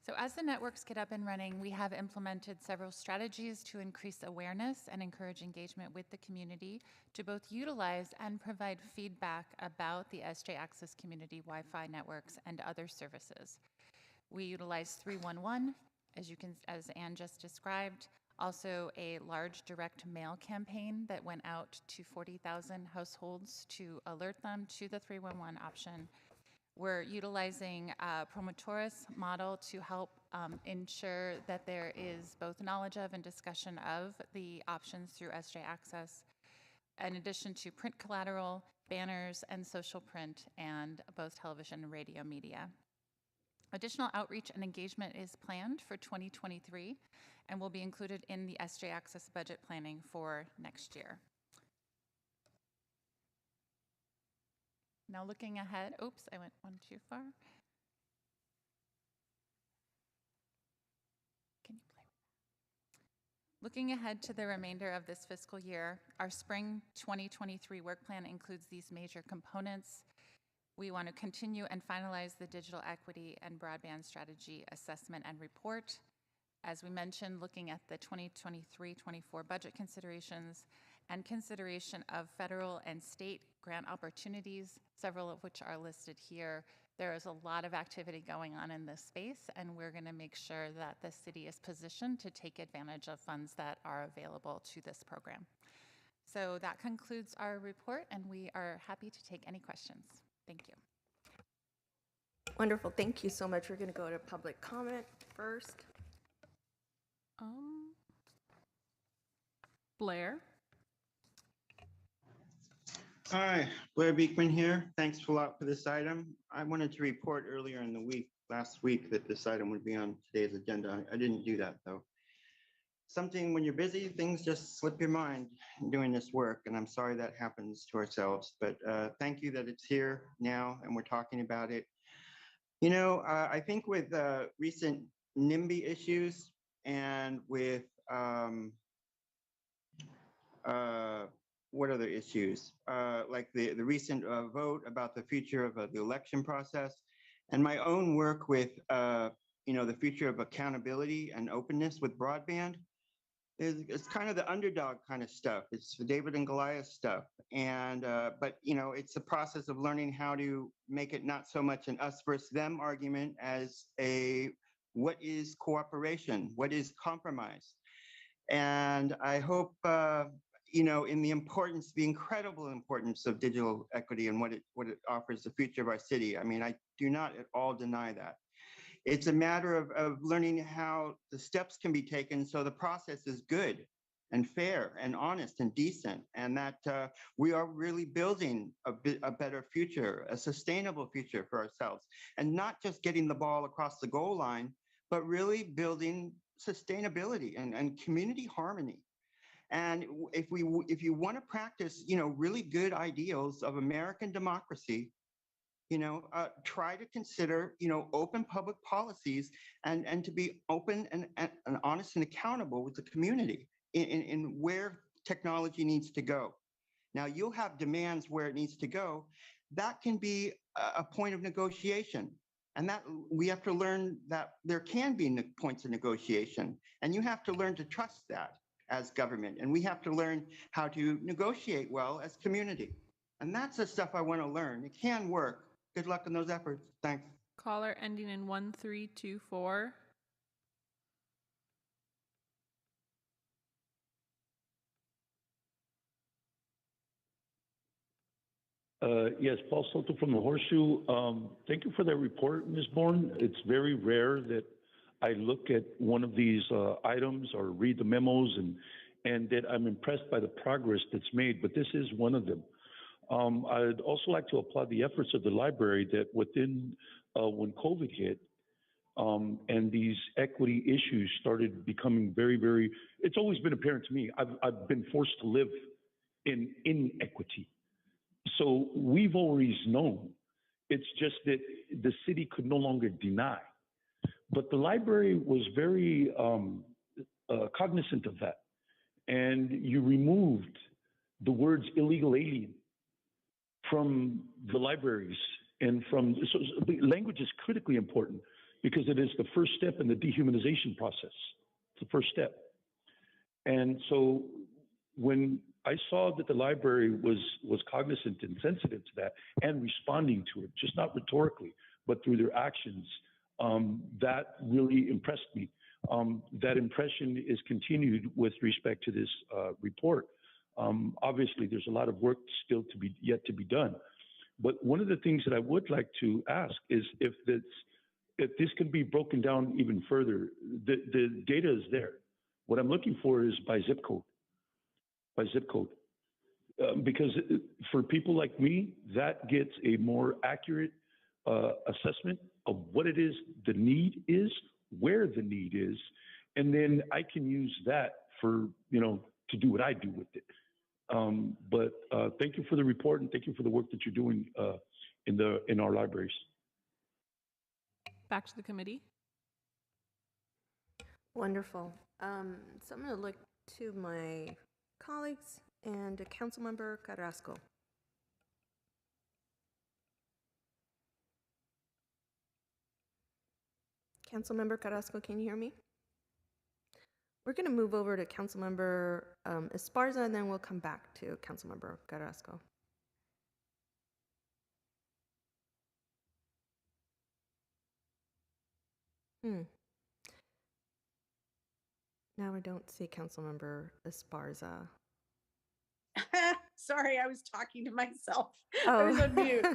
So as the networks get up and running, we have implemented several strategies to increase awareness and encourage engagement with the community to both utilize and provide feedback about the SJ Access Community Wi-Fi networks and other services. We utilize 311, as Ann just described, also a large direct mail campaign that went out to 40,000 households to alert them to the 311 option. We're utilizing a Promotoris model to help ensure that there is both knowledge of and discussion of the options through SJ Access, in addition to print collateral, banners, and social print, and both television and radio media. Additional outreach and engagement is planned for 2023 and will be included in the SJ Access budget planning for next year. Now looking ahead, oops, I went one too far. Can you play? Looking ahead to the remainder of this fiscal year, our spring 2023 work plan includes these major components. We want to continue and finalize the digital equity and broadband strategy assessment and report. As we mentioned, looking at the 2023-24 budget considerations and consideration of federal and state grant opportunities, several of which are listed here. There is a lot of activity going on in this space, and we're going to make sure that the city is positioned to take advantage of funds that are available to this program. So that concludes our report, and we are happy to take any questions. Thank you. Wonderful. Thank you so much. We're going to go to public comment first. Blair. Hi, Blair Beekman here. Thanks a lot for this item. I wanted to report earlier in the week, last week, that this item would be on today's agenda. I didn't do that though. Something, when you're busy, things just slip your mind doing this work, and I'm sorry that happens to ourselves, but thank you that it's here now and we're talking about it. You know, I think with recent NIMBY issues and with what other issues? Like the recent vote about the future of the election process, and my own work with the future of accountability and openness with broadband, it's kind of the underdog kind of stuff. It's the David and Goliath stuff. And, but, it's a process of learning how to make it not so much an us versus them argument as what is cooperation? What is compromise? And I hope, in the importance, the incredible importance of digital equity and what it offers the future of our city. I mean, I do not at all deny that. It's a matter of learning how the steps can be taken so the process is good and fair and honest and decent, and that we are really building a better future, a sustainable future for ourselves, and not just getting the ball across the goal line, but really building sustainability and community harmony. And if you want to practice, really good ideals of American democracy, try to consider, open public policies and to be open and honest and accountable with the community in where technology needs to go. Now, you'll have demands where it needs to go. That can be a point of negotiation. And that we have to learn that there can be points of negotiation. And you have to learn to trust that as government. And we have to learn how to negotiate well as community. And that's the stuff I want to learn. It can work. Good luck in those efforts. Thanks. Caller ending in 1324. Yes, Paul Soto from the Horseshoe. Thank you for that report, Ms. Bourne. It's very rare that I look at one of these items or read the memos and that I'm impressed by the progress that's made, but this is one of them. I'd also like to applaud the efforts of the library that when COVID hit and these equity issues started becoming very, very, it's always been apparent to me. I've been forced to live in inequity. So we've always known. It's just that the city could no longer deny. But the library was very cognizant of that. And you removed the words illegal alien from the libraries and so language is critically important because it is the first step in the dehumanization process. It's the first step. And so when I saw that the library was cognizant and sensitive to that and responding to it, just not rhetorically, but through their actions, that really impressed me. That impression is continued with respect to this report. Obviously, there's a lot of work still yet to be done. But one of the things that I would like to ask is if this can be broken down even further. The data is there. What I'm looking for is by zip code. Because for people like me, that gets a more accurate assessment of what it is the need is, where the need is, and then I can use that for, to do what I do with it. But thank you for the report and thank you for the work that you're doing in our libraries. Back to the committee. Wonderful. So I'm going to look to my colleagues and Councilmember Carrasco. Councilmember Carrasco, can you hear me? We're going to move over to Councilmember Esparza, and then we'll come back to Councilmember Carrasco. Now I don't see Councilmember Esparza. Sorry, I was talking to myself. Oh. I was on mute.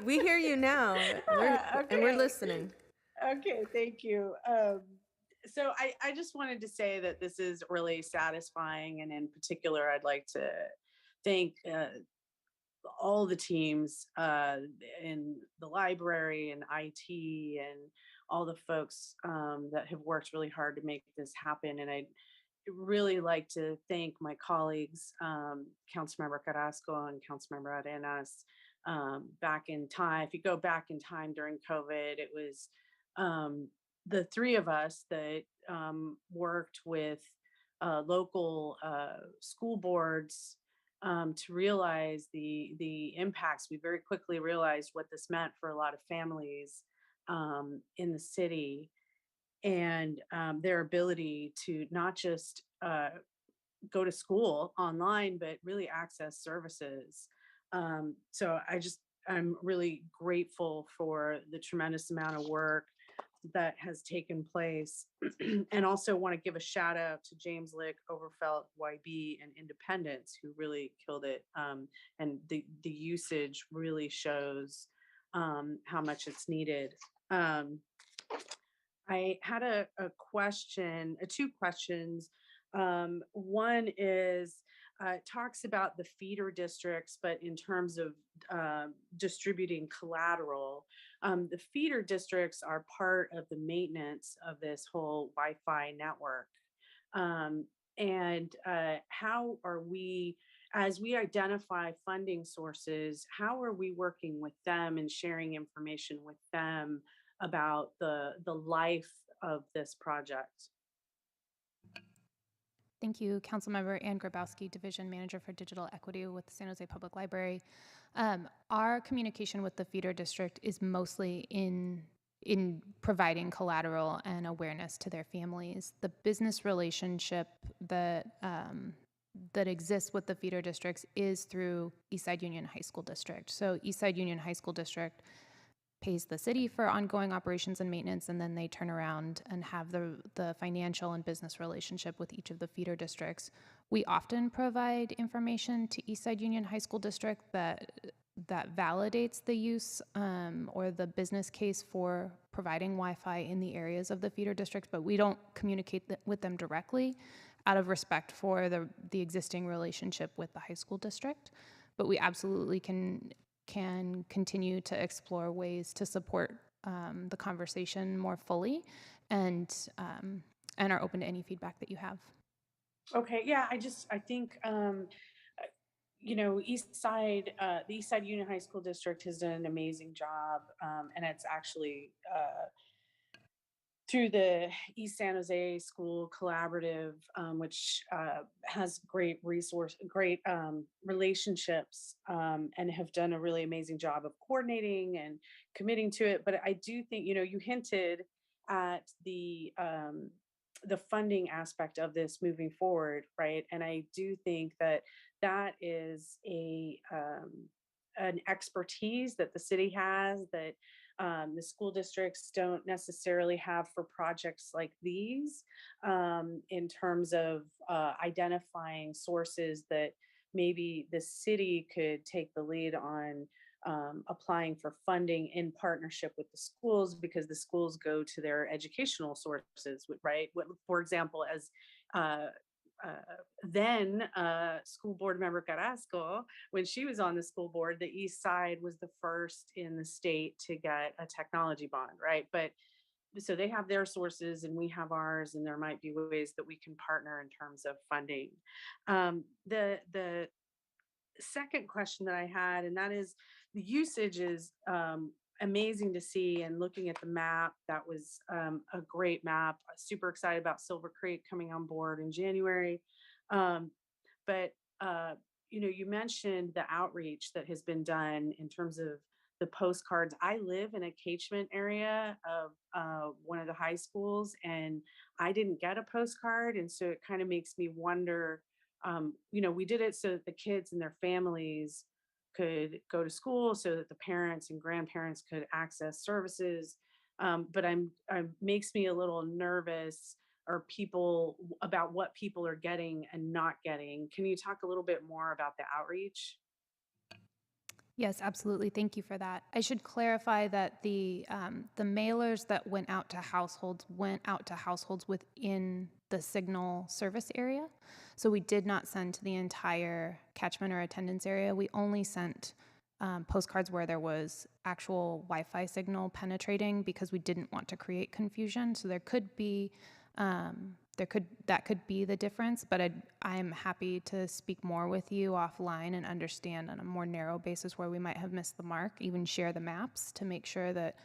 we hear you now, and we're listening. Okay, thank you. So I just wanted to say that this is really satisfying, and in particular, I'd like to thank all the teams in the library and IT and all the folks that have worked really hard to make this happen. And I'd really like to thank my colleagues, Councilmember Carrasco and Councilmember Arenas, back in time. If you go back in time during COVID, it was the three of us that worked with local school boards to realize the impacts. We very quickly realized what this meant for a lot of families in the city, and their ability to not just go to school online, but really access services. So I'm really grateful for the tremendous amount of work that has taken place. And also want to give a shout out to James Lick, Overfelt, YB, and Independence, who really killed it. And the usage really shows how much it's needed. I had a question, two questions. One is, it talks about the feeder districts, but in terms of distributing collateral, the feeder districts are part of the maintenance of this whole Wi-Fi network. And how are we, as we identify funding sources, how are we working with them and sharing information with them about the life of this project? Thank you, Councilmember Ann Grabowski, Division Manager for Digital Equity with the San Jose Public Library. Our communication with the feeder district is mostly in providing collateral and awareness to their families. The business relationship that that exists with the feeder districts is through Eastside Union High School District. So Eastside Union High School District pays the city for ongoing operations and maintenance, and then they turn around and have the financial and business relationship with each of the feeder districts. We often provide information to Eastside Union High School District that validates the use or the business case for providing Wi-Fi in the areas of the feeder districts, but we don't communicate with them directly out of respect for the existing relationship with the high school district. But we absolutely can continue to explore ways to support the conversation more fully, and are open to any feedback that you have. Okay, yeah, I think you know, the Eastside Union High School District has done an amazing job, and it's actually through the East San Jose School Collaborative, which has great relationships, and have done a really amazing job of coordinating and committing to it. But I do think, you know, you hinted at the funding aspect of this moving forward, right? And I do think that that is an expertise that the city has that the school districts don't necessarily have for projects like these, in terms of identifying sources that maybe the city could take the lead on applying for funding in partnership with the schools, because the schools go to their educational sources, right? For example, as then school board member Carrasco, when she was on the school board, the East Side was the first in the state to get a technology bond, right? But so they have their sources and we have ours, and there might be ways that we can partner in terms of funding. The second question that I had, and that is, the usage is amazing to see, and looking at the map, that was a great map. Super excited about Silver Creek coming on board in January. But you know, you mentioned the outreach that has been done in terms of the postcards. I live in a catchment area of one of the high schools, and I didn't get a postcard, and so it kind of makes me wonder. You know, we did it so that the kids and their families could go to school, so that the parents and grandparents could access services. But makes me a little nervous, or people, about what people are getting and not getting. Can you talk a little bit more about the outreach? Yes, absolutely. Thank you for that. I should clarify that the mailers that went out to households within the signal service area. So we did not send to the entire catchment or attendance area. We only sent postcards where there was actual Wi-Fi signal penetrating, because we didn't want to create confusion. So there could be that could be the difference, but I'm happy to speak more with you offline and understand on a more narrow basis where we might have missed the mark, even share the maps to make sure that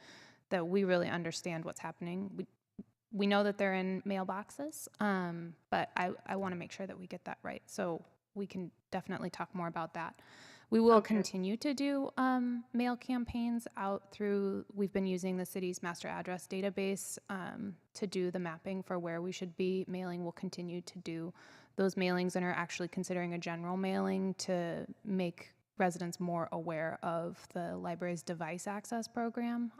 we really understand what's happening. We know that they're in mailboxes, but I want to make sure that we get that right. So we can definitely talk more about that. We will continue to do mail campaigns out through, we've been using the city's master address database to do the mapping for where we should be mailing. We'll continue to do those mailings and are actually considering a general mailing to make residents more aware of the library's device access program,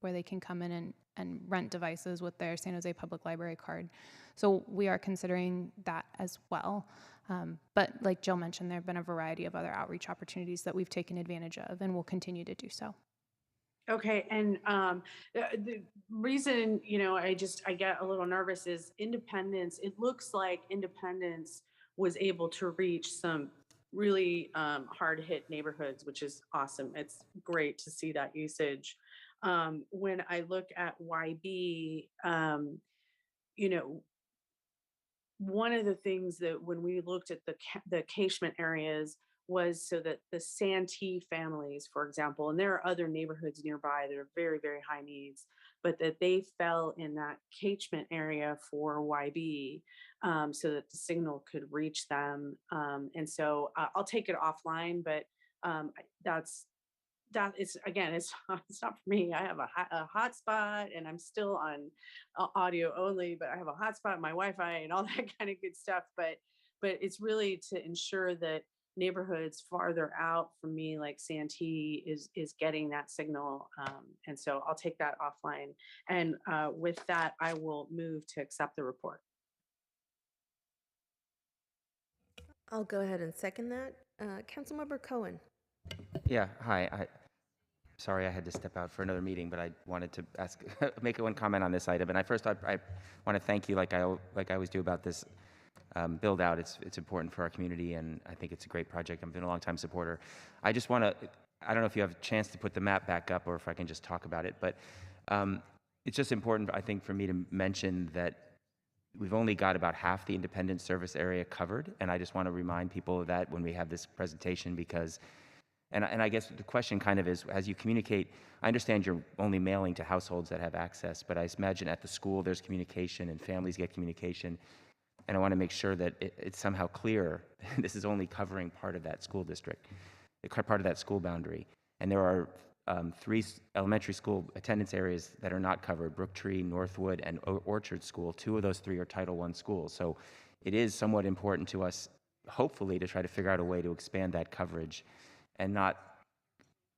where they can come in and rent devices with their San Jose Public Library card. So we are considering that as well. But like Jill mentioned, there have been a variety of other outreach opportunities that we've taken advantage of and will continue to do so. Okay, and the reason, I get a little nervous is Independence. It looks like Independence was able to reach some really hard hit neighborhoods, which is awesome. It's great to see that usage. When I look at YB, one of the things that when we looked at the catchment areas was so that the Santee families, for example, and there are other neighborhoods nearby that are very, very high needs, but that they fell in that catchment area for YB so that the signal could reach them. And so I'll take it offline, but that is, again, it's not for me. I have a hotspot and I'm still on audio only, but I have a hotspot, my Wi-Fi and all that kind of good stuff. But it's really to ensure that neighborhoods farther out from me, like Santee, is getting that signal. And so I'll take that offline. And with that, I will move to accept the report. I'll go ahead and second that. Councilmember Cohen. Yeah, hi. Sorry I had to step out for another meeting, but I wanted to make one comment on this item. And I want to thank you, like I always do, about this build out. It's important for our community, and I think it's a great project. I've been a long-time supporter. I just want to, I don't know if you have a chance to put the map back up or if I can just talk about it, but it's just important, I think, for me to mention that we've only got about half the independent service area covered, and I just want to remind people of that when we have this presentation, because and I guess the question kind of is, as you communicate, I understand you're only mailing to households that have access, but I imagine at the school there's communication and families get communication, and I want to make sure that it's somehow clear this is only covering part of that school district, part of that school boundary. And there are 3 elementary school attendance areas that are not covered: Brooktree, Northwood, and Orchard School. 2 of those 3 are Title I schools. So it is somewhat important to us, hopefully, to try to figure out a way to expand that coverage and not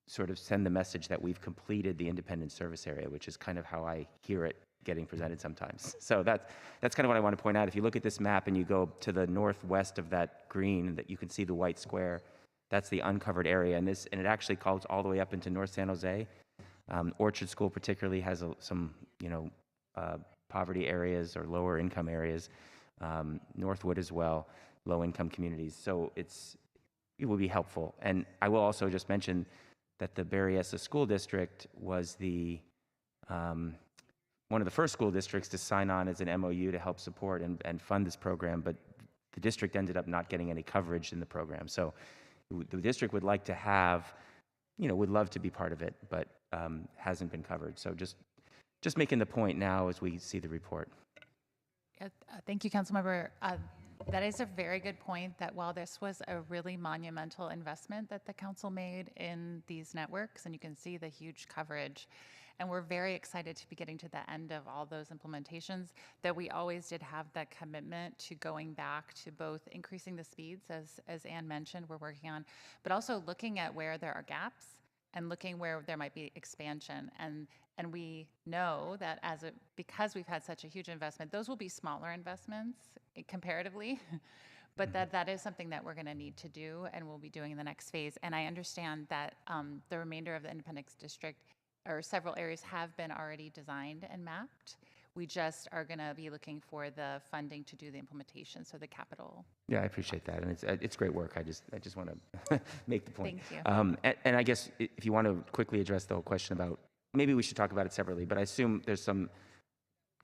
sort of send the message that we've completed the independent service area, which is kind of how I hear it getting presented sometimes. So that's kind of what I want to point out. If you look at this map and you go to the northwest of that green, that you can see the white square, that's the uncovered area, and it actually goes all the way up into North San Jose. Orchard School particularly has some poverty areas or lower income areas. Northwood as well, low income communities. So it will be helpful. And I will also just mention that the Berryessa School District was one of the first school districts to sign on as an MOU to help support and fund this program, but the district ended up not getting any coverage in the program. So the district would like to have, would love to be part of it, but hasn't been covered. So just making the point now as we see the report. Thank you, Councilmember. That is a very good point, that while this was a really monumental investment that the council made in these networks, and you can see the huge coverage, and we're very excited to be getting to the end of all those implementations, that we always did have that commitment to going back to both increasing the speeds, as Ann mentioned, we're working on, but also looking at where there are gaps and looking where there might be expansion. And we know that because we've had such a huge investment, those will be smaller investments comparatively, but that is something that we're going to need to do and we'll be doing in the next phase. And I understand that the remainder of the Independence District, or several areas, have been already designed and mapped. We just are going to be looking for the funding to do the implementation, so the capital. Yeah, I appreciate that, and it's great work. I just want to make the point. Thank you. And I guess if you want to quickly address the whole question about, maybe we should talk about it separately, but I assume there's some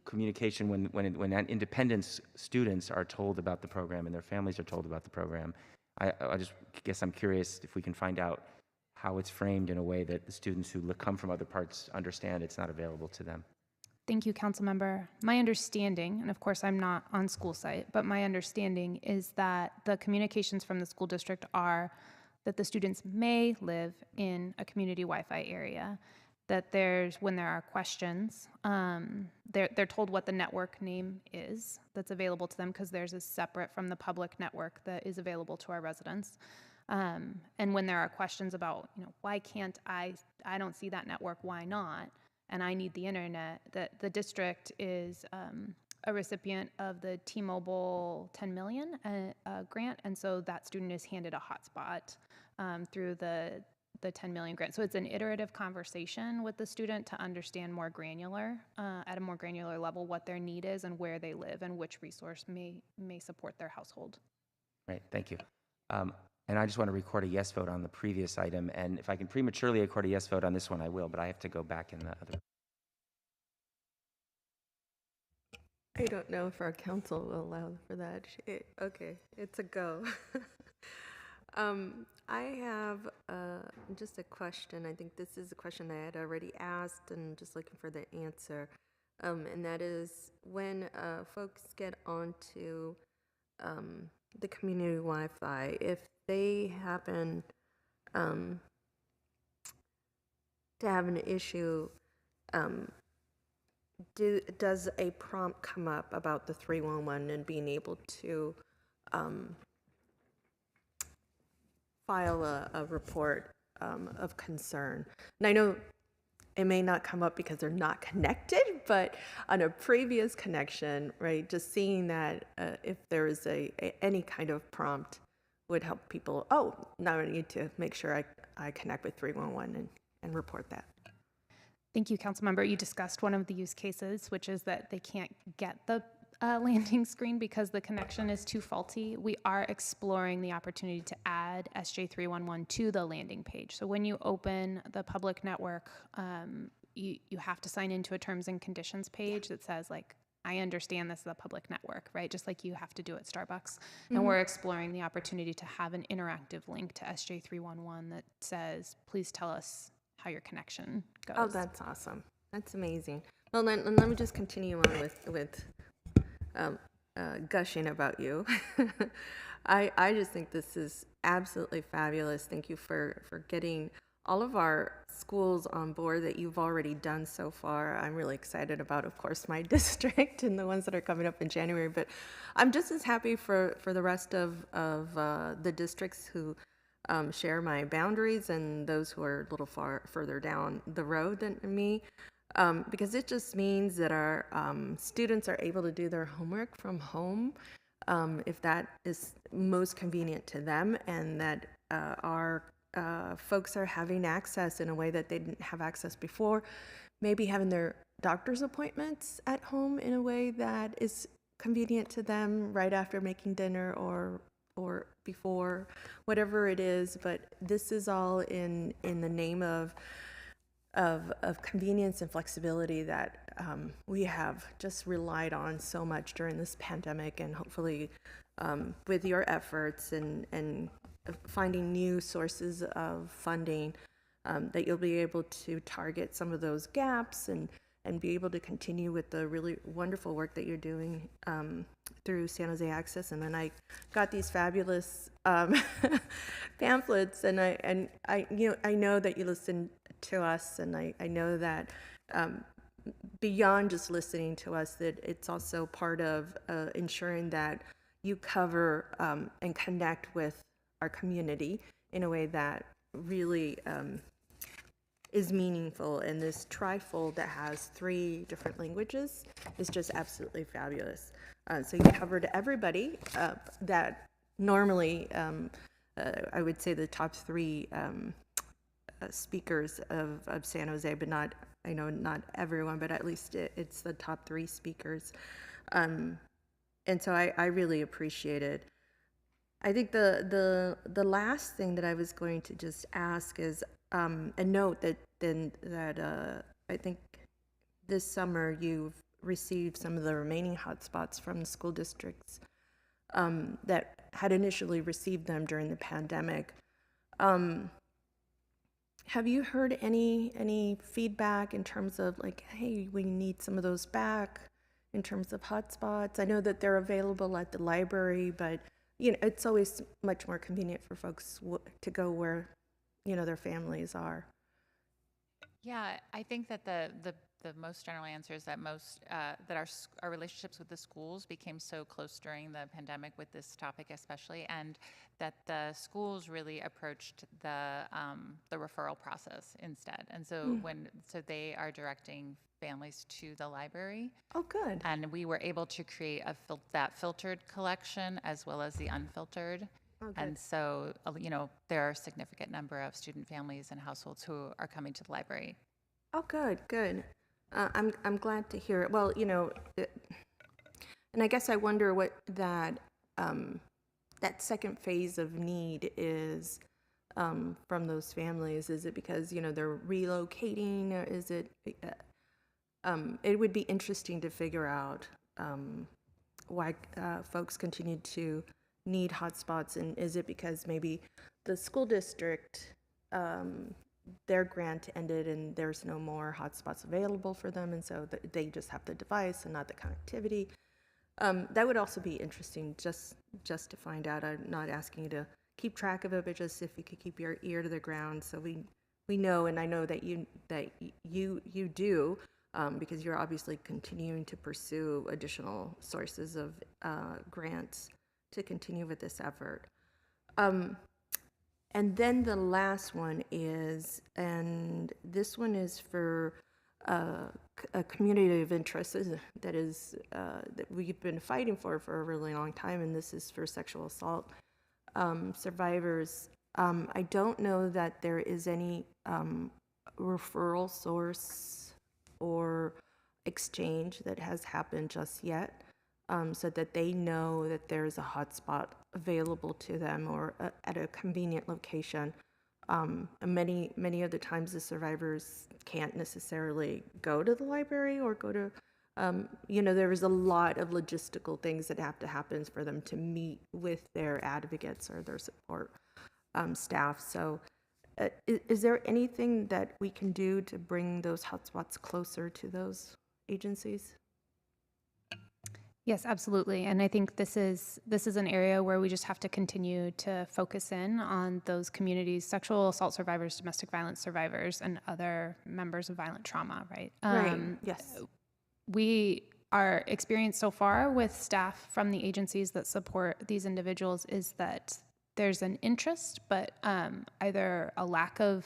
communication when independent students are told about the program and their families are told about the program. I just guess I'm curious if we can find out how it's framed in a way that the students who come from other parts understand it's not available to them. Thank you, Councilmember. My understanding, and of course I'm not on school site, but my understanding is that the communications from the school district are that the students may live in a community Wi-Fi area, that when there are questions, they're told what the network name is that's available to them, because theirs is separate from the public network that is available to our residents. And when there are questions about, why can't I don't see that network, why not? And I need the internet, that the district is a recipient of the T-Mobile 10 million grant, and so that student is handed a hotspot through the 10 million grant. So it's an iterative conversation with the student to understand more granular, at a more granular level, what their need is and where they live and which resource may support their household. Right, thank you. And I just want to record a yes vote on the previous item, and if I can prematurely record a yes vote on this one, I will, but I have to go back in the other. I don't know if our council will allow for that. Okay, it's a go. I have just a question. I think this is a question I had already asked and just looking for the answer. And that is, when folks get onto the community Wi-Fi, if they happen to have an issue, does a prompt come up about the 311 and being able to file a report of concern? And I know it may not come up because they're not connected, but on a previous connection, right, just seeing that if there is any kind of prompt would help people, now I need to make sure I connect with 311 and report that. Thank you, Councilmember. You discussed one of the use cases, which is that they can't get the landing screen because the connection is too faulty. We are exploring the opportunity to add SJ311 to the landing page. So when you open the public network, you have to sign into a terms and conditions page that says, like, I understand this is a public network, right? Just like you have to do at Starbucks. And we're exploring the opportunity to have an interactive link to SJ311 that says, please tell us how your connection goes. Oh, that's awesome. That's amazing. Well, then let me just continue on with gushing about you. I just think this is absolutely fabulous. Thank you for getting all of our schools on board that you've already done so far. I'm really excited about, of course, my district and the ones that are coming up in January, but I'm just as happy for the rest of the districts who share my boundaries and those who are a little further down the road than me. Because it just means that our students are able to do their homework from home, if that is most convenient to them, and that our folks are having access in a way that they didn't have access before, maybe having their doctor's appointments at home in a way that is convenient to them right after making dinner or before, whatever it is. But this is all in the name of convenience and flexibility that we have just relied on so much during this pandemic, and hopefully with your efforts and finding new sources of funding, that you'll be able to target some of those gaps and be able to continue with the really wonderful work that you're doing through San Jose Access. And then I got these fabulous pamphlets, and I know that you listen to us, and I know that beyond just listening to us, that it's also part of ensuring that you cover and connect with our community in a way that really is meaningful. And this trifold that has 3 different languages is just absolutely fabulous. So you covered everybody that normally, I would say the top 3 speakers of San Jose, but not everyone, but at least it's the top 3 speakers. And so I really appreciate it. I think the last thing that I was going to just ask is a note that I think this summer you've received some of the remaining hotspots from the school districts that had initially received them during the pandemic. Have you heard any feedback in terms of, like, hey, we need some of those back in terms of hotspots? I know that they're available at the library, but it's always much more convenient for folks to go where, their families are. Yeah, I think that the most general answer is that that our relationships with the schools became so close during the pandemic with this topic especially, and that the schools really approached the referral process instead. And so so they are directing families to the library. Oh, good. And we were able to create that filtered collection as well as the unfiltered. Oh, good. And so, there are a significant number of student families and households who are coming to the library. Oh, good, good. I'm glad to hear it. Well, and I guess I wonder what that second phase of need is from those families. Is it because they're relocating, or is it? It would be interesting to figure out why folks continue to need hotspots, and is it because maybe the school district, their grant ended and there's no more hotspots available for them, and so they just have the device and not the connectivity? That would also be interesting just to find out. I'm not asking you to keep track of it, but just if you could keep your ear to the ground so we know, and I know that you do. Because you're obviously continuing to pursue additional sources of grants to continue with this effort. And then the last one is, and this one is for a community of interest that we've been fighting for a really long time, and this is for sexual assault survivors. I don't know that there is any referral source or exchange that has happened just yet, so that they know that there's a hotspot available to them or at a convenient location. Many of the times the survivors can't necessarily go to the library or go to, there is a lot of logistical things that have to happen for them to meet with their advocates or their support staff. So is there anything that we can do to bring those hotspots closer to those agencies? Yes, absolutely. And I think this is an area where we just have to continue to focus in on those communities, sexual assault survivors, domestic violence survivors, and other members of violent trauma, right? Right, yes. Our experience so far with staff from the agencies that support these individuals is that there's an interest, but either a lack of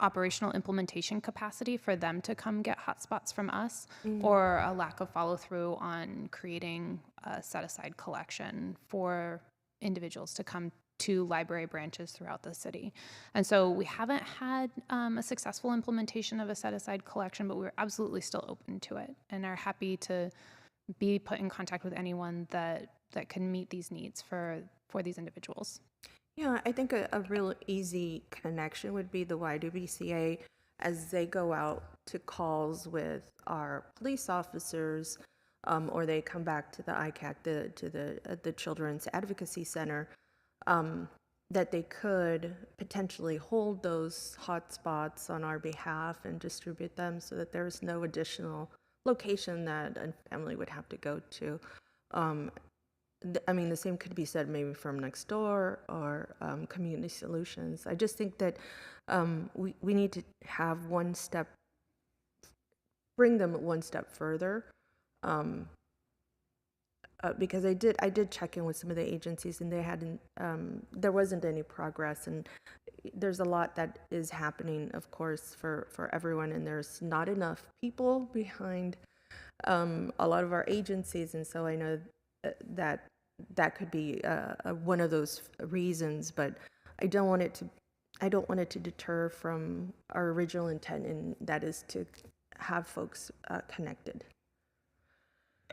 operational implementation capacity for them to come get hotspots from us, or a lack of follow through on creating a set aside collection for individuals to come to library branches throughout the city. And so we haven't had a successful implementation of a set aside collection, but we're absolutely still open to it and are happy to be put in contact with anyone that can meet these needs for these individuals. Yeah, I think a real easy connection would be the YWCA as they go out to calls with our police officers, or they come back to the ICAC, to the Children's Advocacy Center, that they could potentially hold those hotspots on our behalf and distribute them so that there's no additional location that a family would have to go to. I mean, the same could be said maybe from Nextdoor or Community Solutions. I just think that we need to have bring them one step further, because I did check in with some of the agencies, and they hadn't. There wasn't any progress, and there's a lot that is happening, of course, for everyone, and there's not enough people behind a lot of our agencies, and so I know that could be one of those reasons, but I don't want it to deter from our original intent, and that is to have folks connected.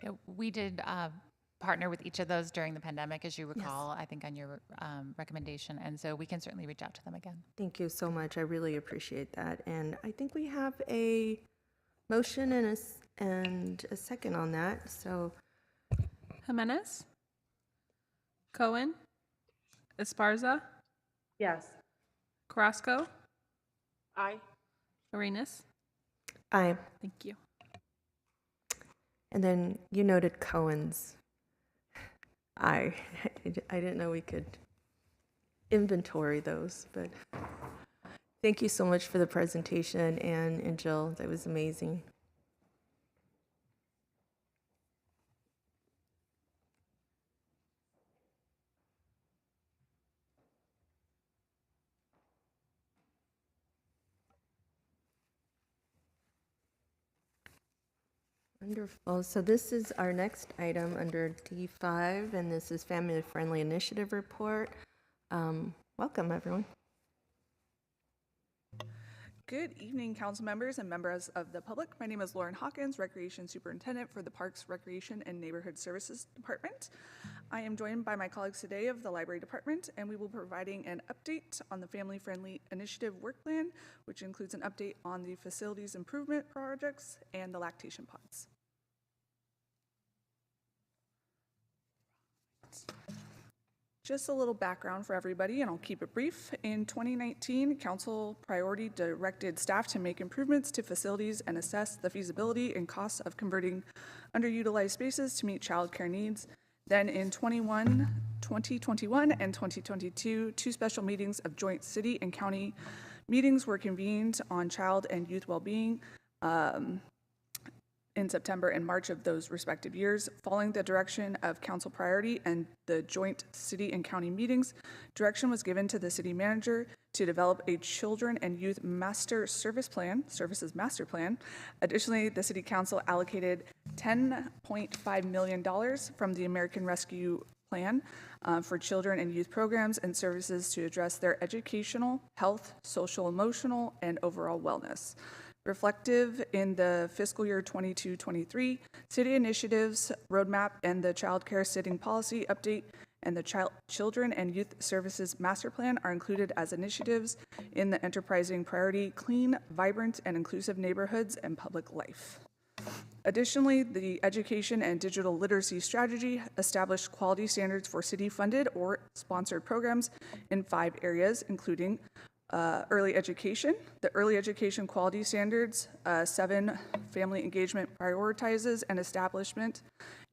Yeah, we did partner with each of those during the pandemic, as you recall, yes. I think on your recommendation, and so we can certainly reach out to them again. Thank you so much. I really appreciate that, and I think we have a motion and a second on that. So, Jimenez, Cohen, Esparza, Yes. Carrasco, Aye. Arenas. Aye. Thank you. And then you noted Cohen's. I didn't know we could inventory those, but thank you so much for the presentation, Anne and Jill. That was amazing. Wonderful. So this is our next item under D5, and this is Family Friendly Initiative Report. Welcome, everyone. Good evening, council members and members of the public. My name is Lauren Hawkins, Recreation Superintendent for the Parks, Recreation, and Neighborhood Services Department. I am joined by my colleagues today of the Library Department, and we will be providing an update on the Family Friendly Initiative Work Plan, which includes an update on the facilities improvement projects and the lactation pods. Just a little background for everybody, and I'll keep it brief. In 2019, Council priority directed staff to make improvements to facilities and assess the feasibility and costs of converting underutilized spaces to meet childcare needs. Then in 2021 and 2022, 2 special meetings of joint city and county meetings were convened on child and youth well-being in September and March of those respective years. Following the direction of council priority and the joint city and county meetings, direction was given to the city manager to develop a children and youth services master plan. Additionally, the city council allocated $10.5 million from the American Rescue Plan for children and youth programs and services to address their educational, health, social, emotional, and overall wellness. Reflective in the fiscal year 22-23 city initiatives roadmap and the child care sitting policy update and the children and youth services master plan are included as initiatives in the enterprising priority clean, vibrant, and inclusive neighborhoods and public life. Additionally, the education and digital literacy strategy established quality standards for city-funded or sponsored programs in 5 areas, including early education, the early education quality standards, 7 family engagement prioritizes and establishment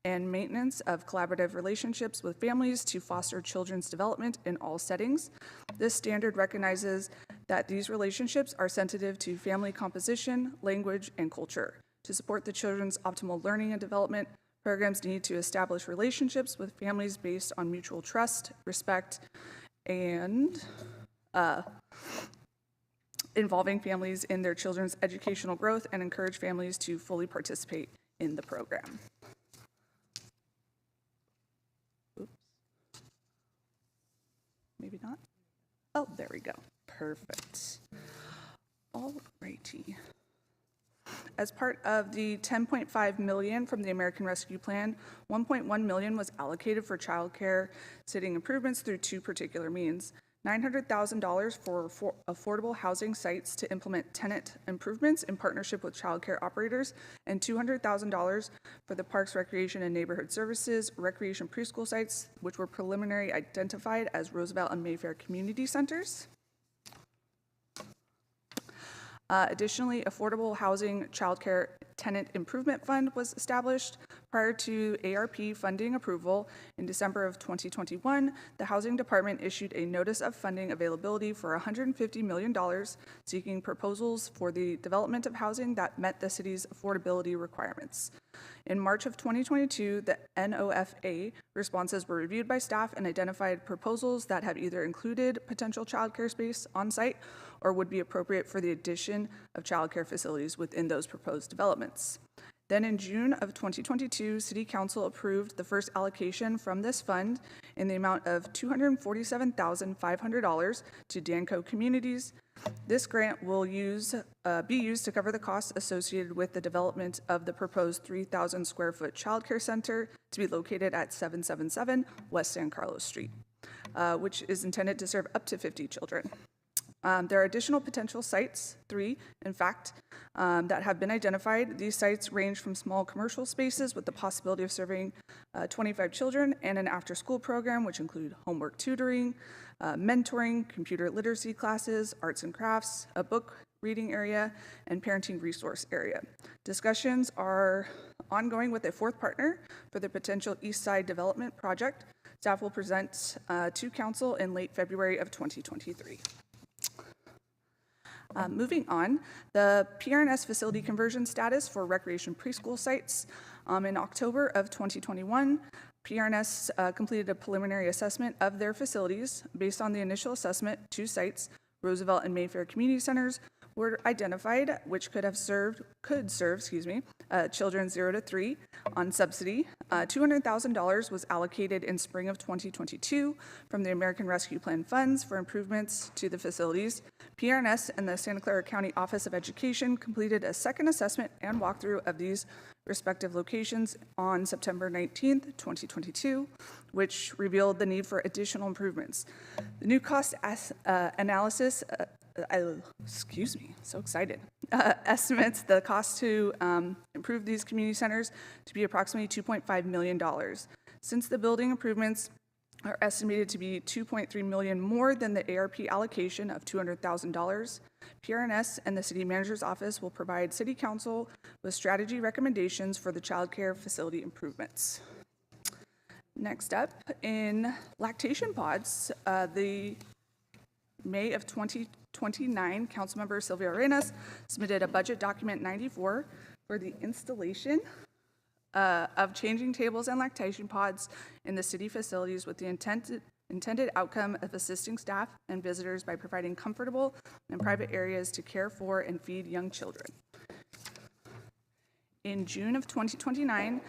and maintenance of collaborative relationships with families to foster children's development in all settings. This standard recognizes that these relationships are sensitive to family composition, language, and culture. To support the children's optimal learning and development, programs need to establish relationships with families based on mutual trust, respect, and involving families in their children's educational growth and encourage families to fully participate in the program. Oops. Maybe not. Oh, there we go. Perfect. All righty. As part of the $10.5 million from the American Rescue Plan, $1.1 million was allocated for child care sitting improvements through 2 particular means. $900,000 for affordable housing sites to implement tenant improvements in partnership with child care operators, and $200,000 for the Parks, Recreation, and Neighborhood Services recreation preschool sites, which were preliminarily identified as Roosevelt and Mayfair community centers. Additionally, Affordable Housing Child Care Tenant Improvement Fund was established. Prior to ARP funding approval in December of 2021, the Housing Department issued a notice of funding availability for $150 million, seeking proposals for the development of housing that met the city's affordability requirements. In March of 2022, the NOFA responses were reviewed by staff and identified proposals that have either included potential childcare space on site or would be appropriate for the addition of childcare facilities within those proposed developments. Then in June of 2022, City Council approved the first allocation from this fund in the amount of $247,500 to Danco Communities. This grant will be used to cover the costs associated with the development of the proposed 3,000 square foot childcare center to be located at 777 West San Carlos Street, which is intended to serve up to 50 children. There are additional potential sites, 3 in fact, that have been identified. These sites range from small commercial spaces with the possibility of serving 25 children and an after-school program, which include homework tutoring, mentoring, computer literacy classes, arts and crafts, a book reading area, and parenting resource area. Discussions are ongoing with a 4th partner for the potential East Side development project. staff will present to council in late February of 2023. Moving on, the PRNS facility conversion status for recreation preschool sites. In October of 2021, PRNS completed a preliminary assessment of their facilities. Based on the initial assessment, 2 sites, Roosevelt and Mayfair Community Centers, were identified, which could serve, children 0 to 3 on subsidy. $200,000 was allocated in spring of 2022 from the American Rescue Plan funds for improvements to the facilities. PRNS and the Santa Clara County Office of Education completed a second assessment and walkthrough of these respective locations on September 19th, 2022, which revealed the need for additional improvements. The new cost analysis estimates the cost to improve these community centers to be approximately $2.5 million. Since the building improvements are estimated to be $2.3 million more than the ARP allocation of $200,000, PRNS and the City Manager's Office will provide City Council with strategy recommendations for the child care facility improvements. Next up, in lactation pods, the May of 2029, Councilmember Sylvia Arenas submitted a budget document 94 for the installation of changing tables and lactation pods in the city facilities with the intended outcome of assisting staff and visitors by providing comfortable and private areas to care for and feed young children. In June of 2029,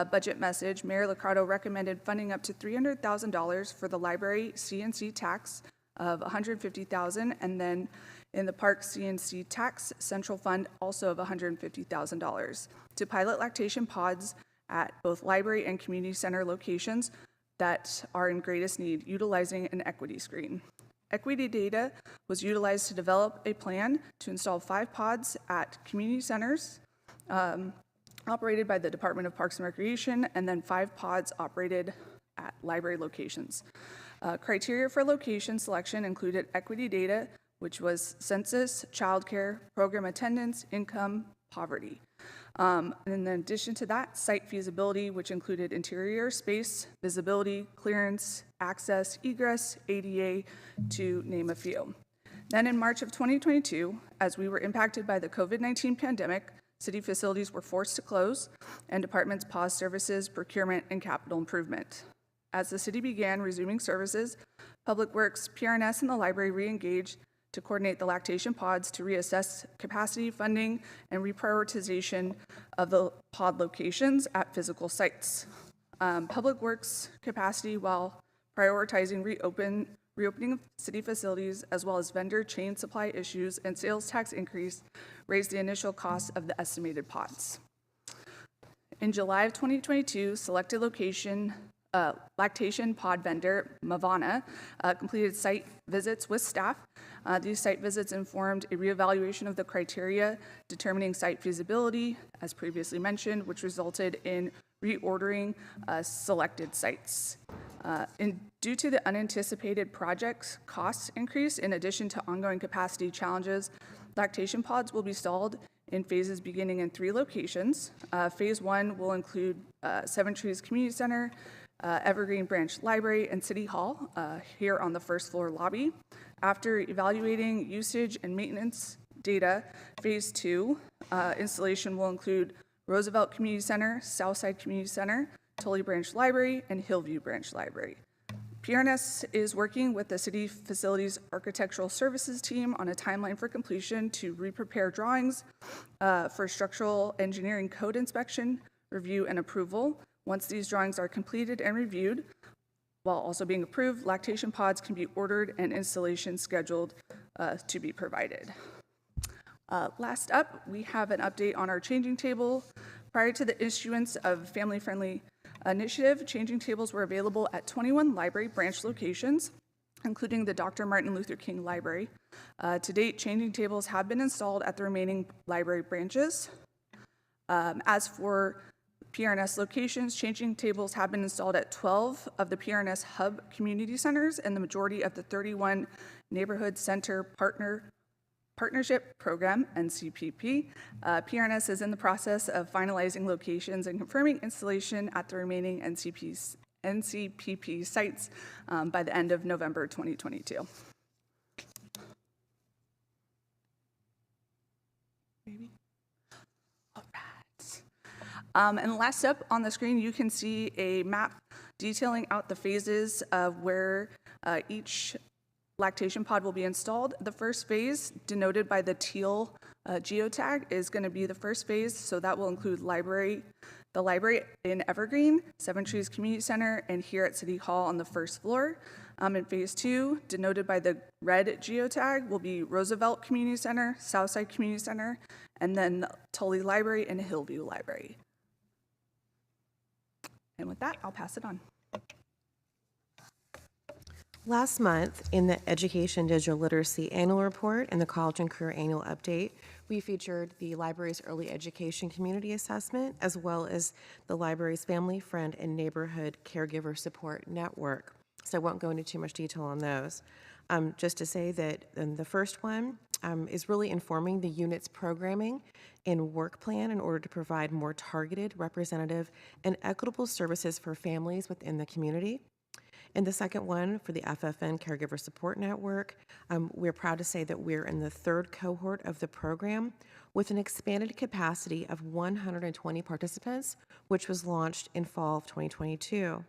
budget message, Mayor Liccardo recommended funding up to $300,000 for the library CNC tax of $150,000, and then in the park CNC tax central fund also of $150,000 to pilot lactation pods at both library and community center locations that are in greatest need, utilizing an equity screen. Equity data was utilized to develop a plan to install 5 pods at community centers operated by the Department of Parks and Recreation, and then 5 pods operated at library locations. Criteria for location selection included equity data, which was census, childcare, program attendance, income, poverty. And in addition to that, site feasibility, which included interior space, visibility, clearance, access, egress, ADA, to name a few. Then in March of 2022, as we were impacted by the COVID-19 pandemic, city facilities were forced to close and departments paused services, procurement, and capital improvement. As the city began resuming services, Public Works, PRNS, and the library re-engaged to coordinate the lactation pods to reassess capacity, funding, and reprioritization of the pod locations at physical sites. Public Works capacity, while prioritizing reopening of city facilities, as well as vendor chain supply issues and sales tax increase, raised the initial cost of the estimated pods. In July of 2022, selected lactation pod vendor, Mavana, completed site visits with staff. These site visits informed a reevaluation of the criteria determining site feasibility, as previously mentioned, which resulted in reordering selected sites. Due to the unanticipated project's cost increase, in addition to ongoing capacity challenges, lactation pods will be installed in phases beginning in 3 locations. Phase 1 will include Seven Trees Community Center, Evergreen Branch Library, and City Hall here on the first floor lobby. After evaluating usage and maintenance data, Phase 2 installation will include Roosevelt Community Center, Southside Community Center, Tully Branch Library, and Hillview Branch Library. PRNS is working with the City Facilities Architectural Services team on a timeline for completion to re-prepare drawings for structural engineering code inspection, review, and approval. Once these drawings are completed and reviewed, while also being approved, lactation pods can be ordered and installation scheduled to be provided. Last up, we have an update on our changing table. Prior to the issuance of family-friendly initiative, changing tables were available at 21 library branch locations, including the Dr. Martin Luther King Library. To date, changing tables have been installed at the remaining library branches. As for PRNS locations, changing tables have been installed at 12 of the PRNS Hub Community Centers and the majority of the 31 Neighborhood Center Partnership Program, NCPP. PRNS is in the process of finalizing locations and confirming installation at the remaining NCPP sites by the end of November 2022. Maybe. All right. And last up on the screen, you can see a map detailing out the phases of where each lactation pod will be installed. The first phase, denoted by the teal geotag, is going to be the first phase, so that will include the library in Evergreen, Seven Trees Community Center, and here at City Hall on the first floor. In phase 2, denoted by the red geotag, will be Roosevelt Community Center, Southside Community Center, and then Tully Library and Hillview Library. And with that, I'll pass it on. Last month, in the Education Digital Literacy Annual Report and the College and Career Annual Update, we featured the library's Early Education Community Assessment, as well as the library's Family, Friend, and Neighborhood Caregiver Support Network. So I won't go into too much detail on those. Just to say that the first one is really informing the unit's programming and work plan in order to provide more targeted, representative, and equitable services for families within the community. And the second one, for the FFN Caregiver Support Network, we're proud to say that we're in the third cohort of the program with an expanded capacity of 120 participants, which was launched in fall of 2022.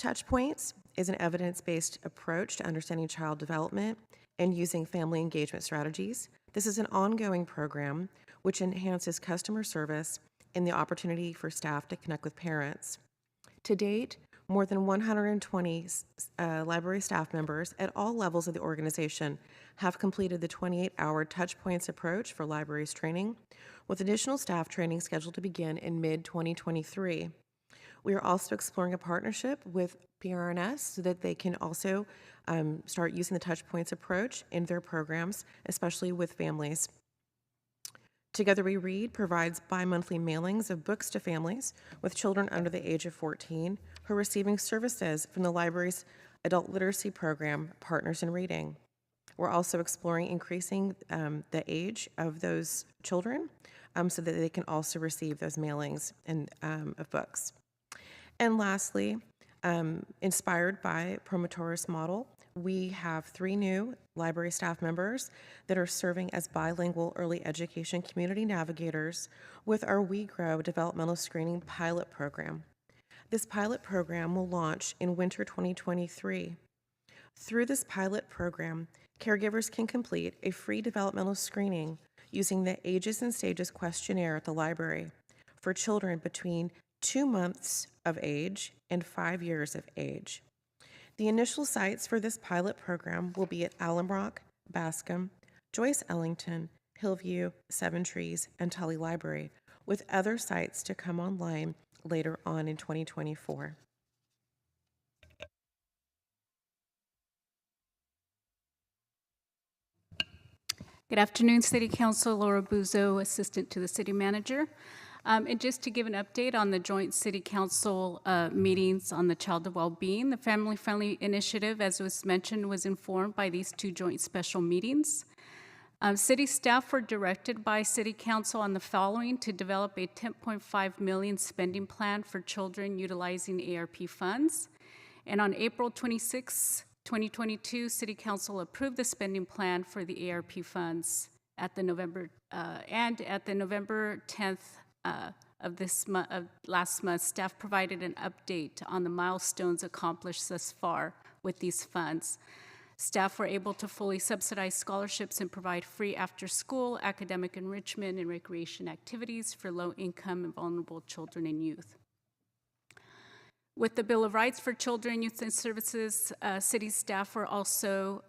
Touchpoints is an evidence-based approach to understanding child development and using family engagement strategies. This is an ongoing program which enhances customer service and the opportunity for staff to connect with parents. To date, more than 120 library staff members at all levels of the organization have completed the 28-hour Touchpoints approach for libraries training, with additional staff training scheduled to begin in mid-2023. We are also exploring a partnership with PRNS so that they can also start using the Touchpoints approach in their programs, especially with families. Together We Read provides bi-monthly mailings of books to families with children under the age of 14 who are receiving services from the library's adult literacy program, Partners in Reading. We're also exploring increasing the age of those children so that they can also receive those mailings of books. And lastly, inspired by Promotoris model, we have 3 new library staff members that are serving as bilingual early education community navigators with our We Grow developmental screening pilot program. This pilot program will launch in winter 2023. Through this pilot program, caregivers can complete a free developmental screening using the Ages and Stages questionnaire at the library for children between 2 months of age and 5 years of age. The initial sites for this pilot program will be at Allen Rock, Bascom, Joyce Ellington, Hillview, Seven Trees, and Tully Library, with other sites to come online later on in 2024. Good afternoon, City Council. Laura Buzo, Assistant to the City Manager. And just to give an update on the joint City Council meetings on the child well-being, the Family Friendly Initiative, as was mentioned, was informed by these 2 joint special meetings. City staff were directed by City Council on the following: to develop a $10.5 million spending plan for children utilizing ARP funds. And on April 26, 2022, City Council approved the spending plan for the ARP funds at the November 10th of last month. Staff provided an update on the milestones accomplished thus far with these funds. Staff were able to fully subsidize scholarships and provide free after-school academic enrichment and recreation activities for low-income and vulnerable children and youth. With the Bill of Rights for Children, Youth, and Services, city staff were also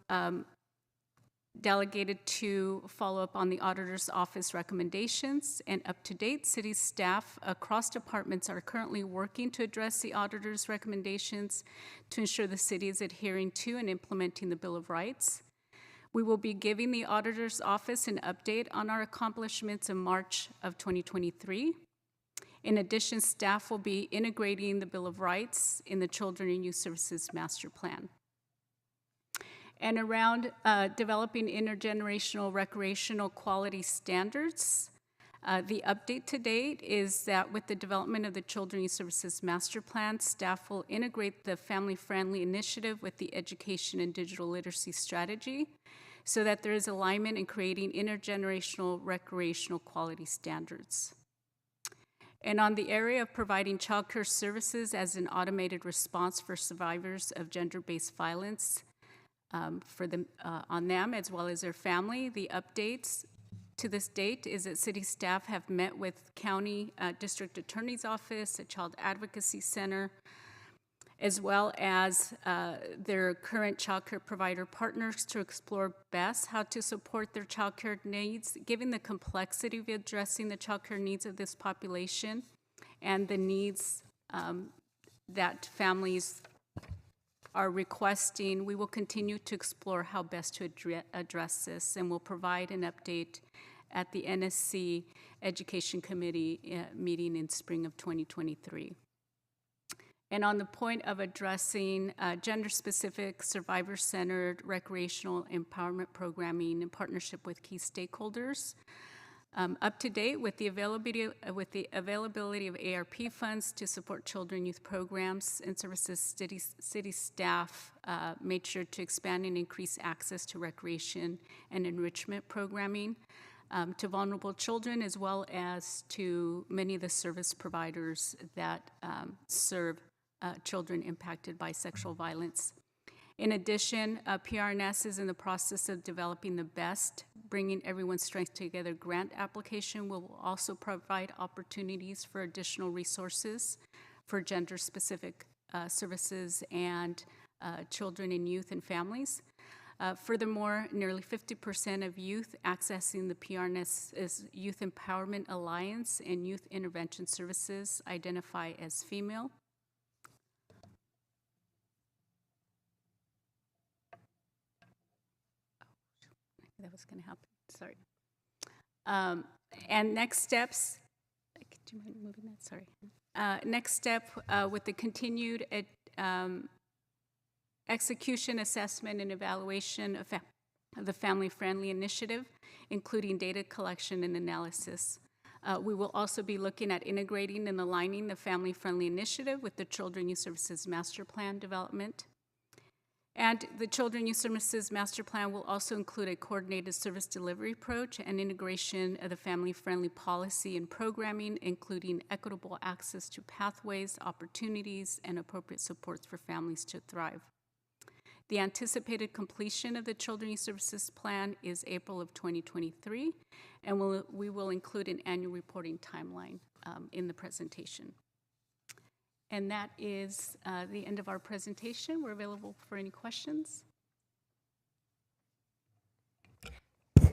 delegated to follow up on the Auditor's Office recommendations. And up to date, city staff across departments are currently working to address the Auditor's recommendations to ensure the city is adhering to and implementing the Bill of Rights. We will be giving the Auditor's Office an update on our accomplishments in March of 2023. In addition, staff will be integrating the Bill of Rights in the Children and Youth Services Master Plan. And around developing intergenerational recreational quality standards, The update to date is that with the development of the Children and Youth Services Master Plan, staff will integrate the family-friendly initiative with the education and digital literacy strategy so that there is alignment in creating intergenerational recreational quality standards. And on the area of providing childcare services as an automated response for survivors of gender-based violence on them as well as their family, the updates to this date is that city staff have met with county district attorney's office, a child advocacy center, as well as their current child care provider partners to explore best how to support their child care needs, given the complexity of addressing the child care needs of this population and the needs that families are requesting. We will continue to explore how best to address this, and we'll provide an update at the NSC Education Committee meeting in spring of 2023. And on the point of addressing gender-specific, survivor-centered recreational empowerment programming in partnership with key stakeholders, up to date with the availability of ARP funds to support children and youth programs and services, city staff made sure to expand and increase access to recreation and enrichment programming to vulnerable children, as well as to many of the service providers that serve children impacted by sexual violence. In addition, PRNS is in the process of developing the best Bringing Everyone's Strength Together grant application. Will also provide opportunities for additional resources for gender-specific services and children and youth and families. Furthermore, nearly 50% of youth accessing the PRNS is Youth Empowerment Alliance and Youth Intervention Services identify as female. That was going to happen. Sorry. And next steps. Do you mind moving that? Sorry. Next step with the continued execution, assessment, and evaluation of the family-friendly initiative, including data collection and analysis. We will also be looking at integrating and aligning the family-friendly initiative with the Children and Youth Services Master Plan development. And the Children and Youth Services Master Plan will also include a coordinated service delivery approach and integration of the family-friendly policy and programming, including equitable access to pathways, opportunities, and appropriate supports for families to thrive. The anticipated completion of the Children and Youth Services Plan is April of 2023, and we will include an annual reporting timeline in the presentation. And that is the end of our presentation. We're available for any questions.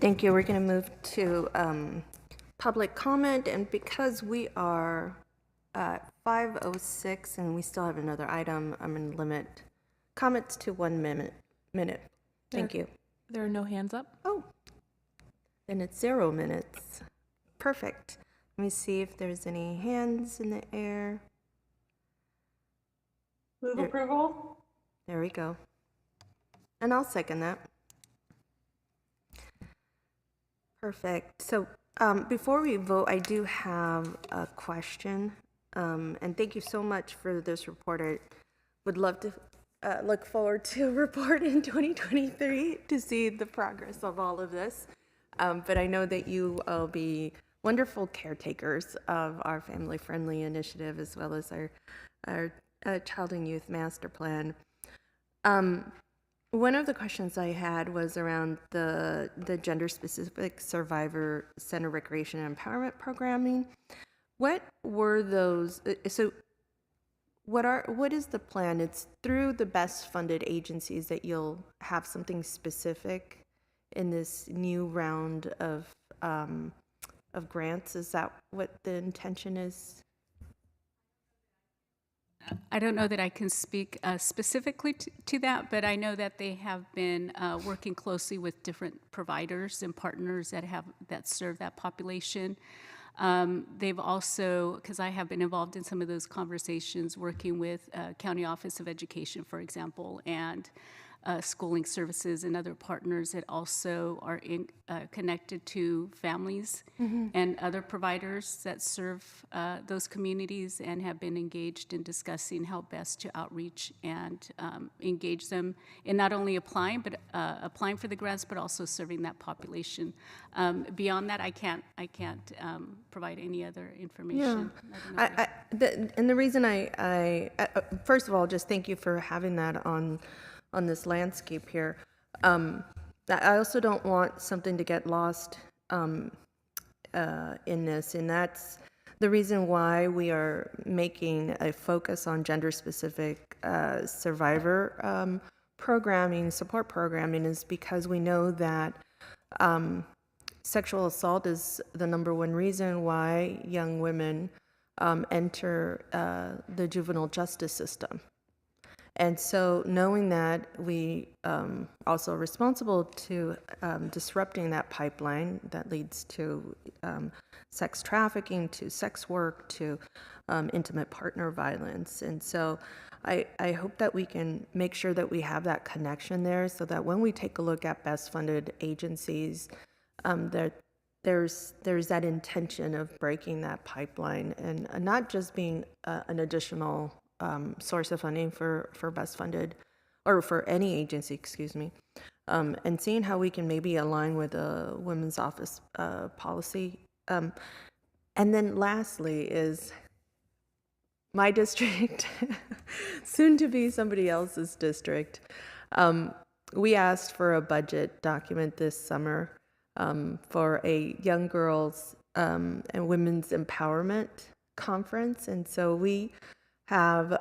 Thank you. We're going to move to public comment, and because we are at 5:06 and we still have another item, I'm going to limit comments to 1 minute. Thank you. There are no hands up? Oh, then it's 0 minutes. Perfect. Let me see if there's any hands in the air. Move approval. There we go. And I'll second that. Perfect. So before we vote, I do have a question. And thank you so much for this report. I would love to look forward to a report in 2023 to see the progress of all of this. But I know that you will be wonderful caretakers of our family-friendly initiative as well as our Child and Youth Master Plan. One of the questions I had was around the gender-specific survivor center recreation and empowerment programming. What were those? So, what is the plan? It's through the best funded agencies that you'll have something specific in this new round of grants. Is that what the intention is? I don't know that I can speak specifically to that, but I know that they have been working closely with different providers and partners that serve that population. They've also, because I have been involved in some of those conversations, working with County Office of Education, for example, and schooling services and other partners that also are connected to families and other providers that serve those communities, and have been engaged in discussing how best to outreach and engage them in not only applying for the grants, but also serving that population. Beyond that, I can't provide any other information. Yeah. And the reason I first of all, just thank you for having that on this landscape here. I also don't want something to get lost in this, and that's the reason why we are making a focus on gender-specific survivor programming, support programming, is because we know that sexual assault is the #1 reason why young women enter the juvenile justice system. And so knowing that we also are responsible to disrupting that pipeline that leads to sex trafficking, to sex work, to intimate partner violence. And so I hope that we can make sure that we have that connection there, so that when we take a look at best funded agencies, there's that intention of breaking that pipeline and not just being an additional source of funding for best funded, or for any agency, excuse me, and seeing how we can maybe align with a women's office policy. And then lastly is my district, soon to be somebody else's district. We asked for a budget document this summer for a young girls and women's empowerment conference, and so we have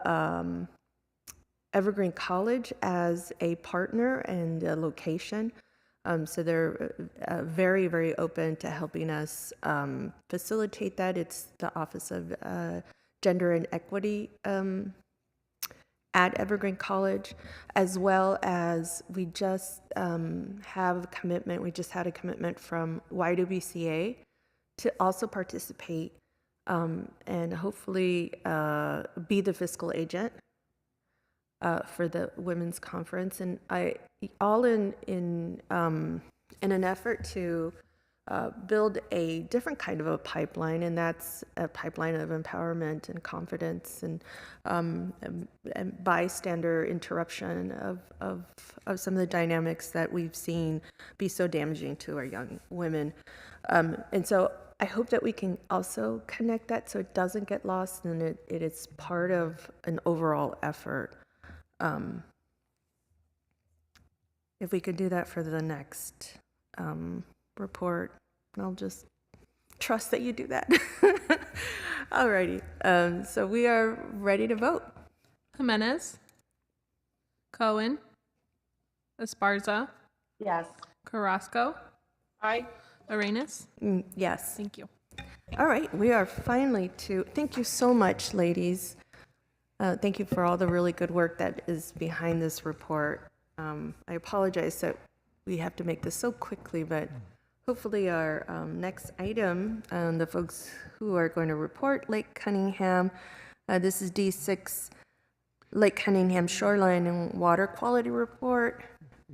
Evergreen College as a partner and a location. So they're very, very open to helping us facilitate that. It's the Office of Gender and Equity at Evergreen College, as well as we just have a commitment. We just had a commitment from YWCA to also participate and hopefully be the fiscal agent for the women's conference, and all in an effort to build a different kind of a pipeline, and that's a pipeline of empowerment and confidence and bystander interruption of some of the dynamics that we've seen be so damaging to our young women, and so I hope that we can also connect that so it doesn't get lost and it is part of an overall effort. If we could do that for the next report, I'll just trust that you do that. Alrighty, so we are ready to vote. Jimenez, Cohen, Esparza, Yes. Carrasco, Aye. Arenas. Yes. Thank you. All right, we are finally thank you so much, ladies. Thank you for all the really good work that is behind this report. I apologize that we have to make this so quickly, but hopefully our next item, the folks who are going to report Lake Cunningham, this is D6 Lake Cunningham Shoreline and Water Quality Report.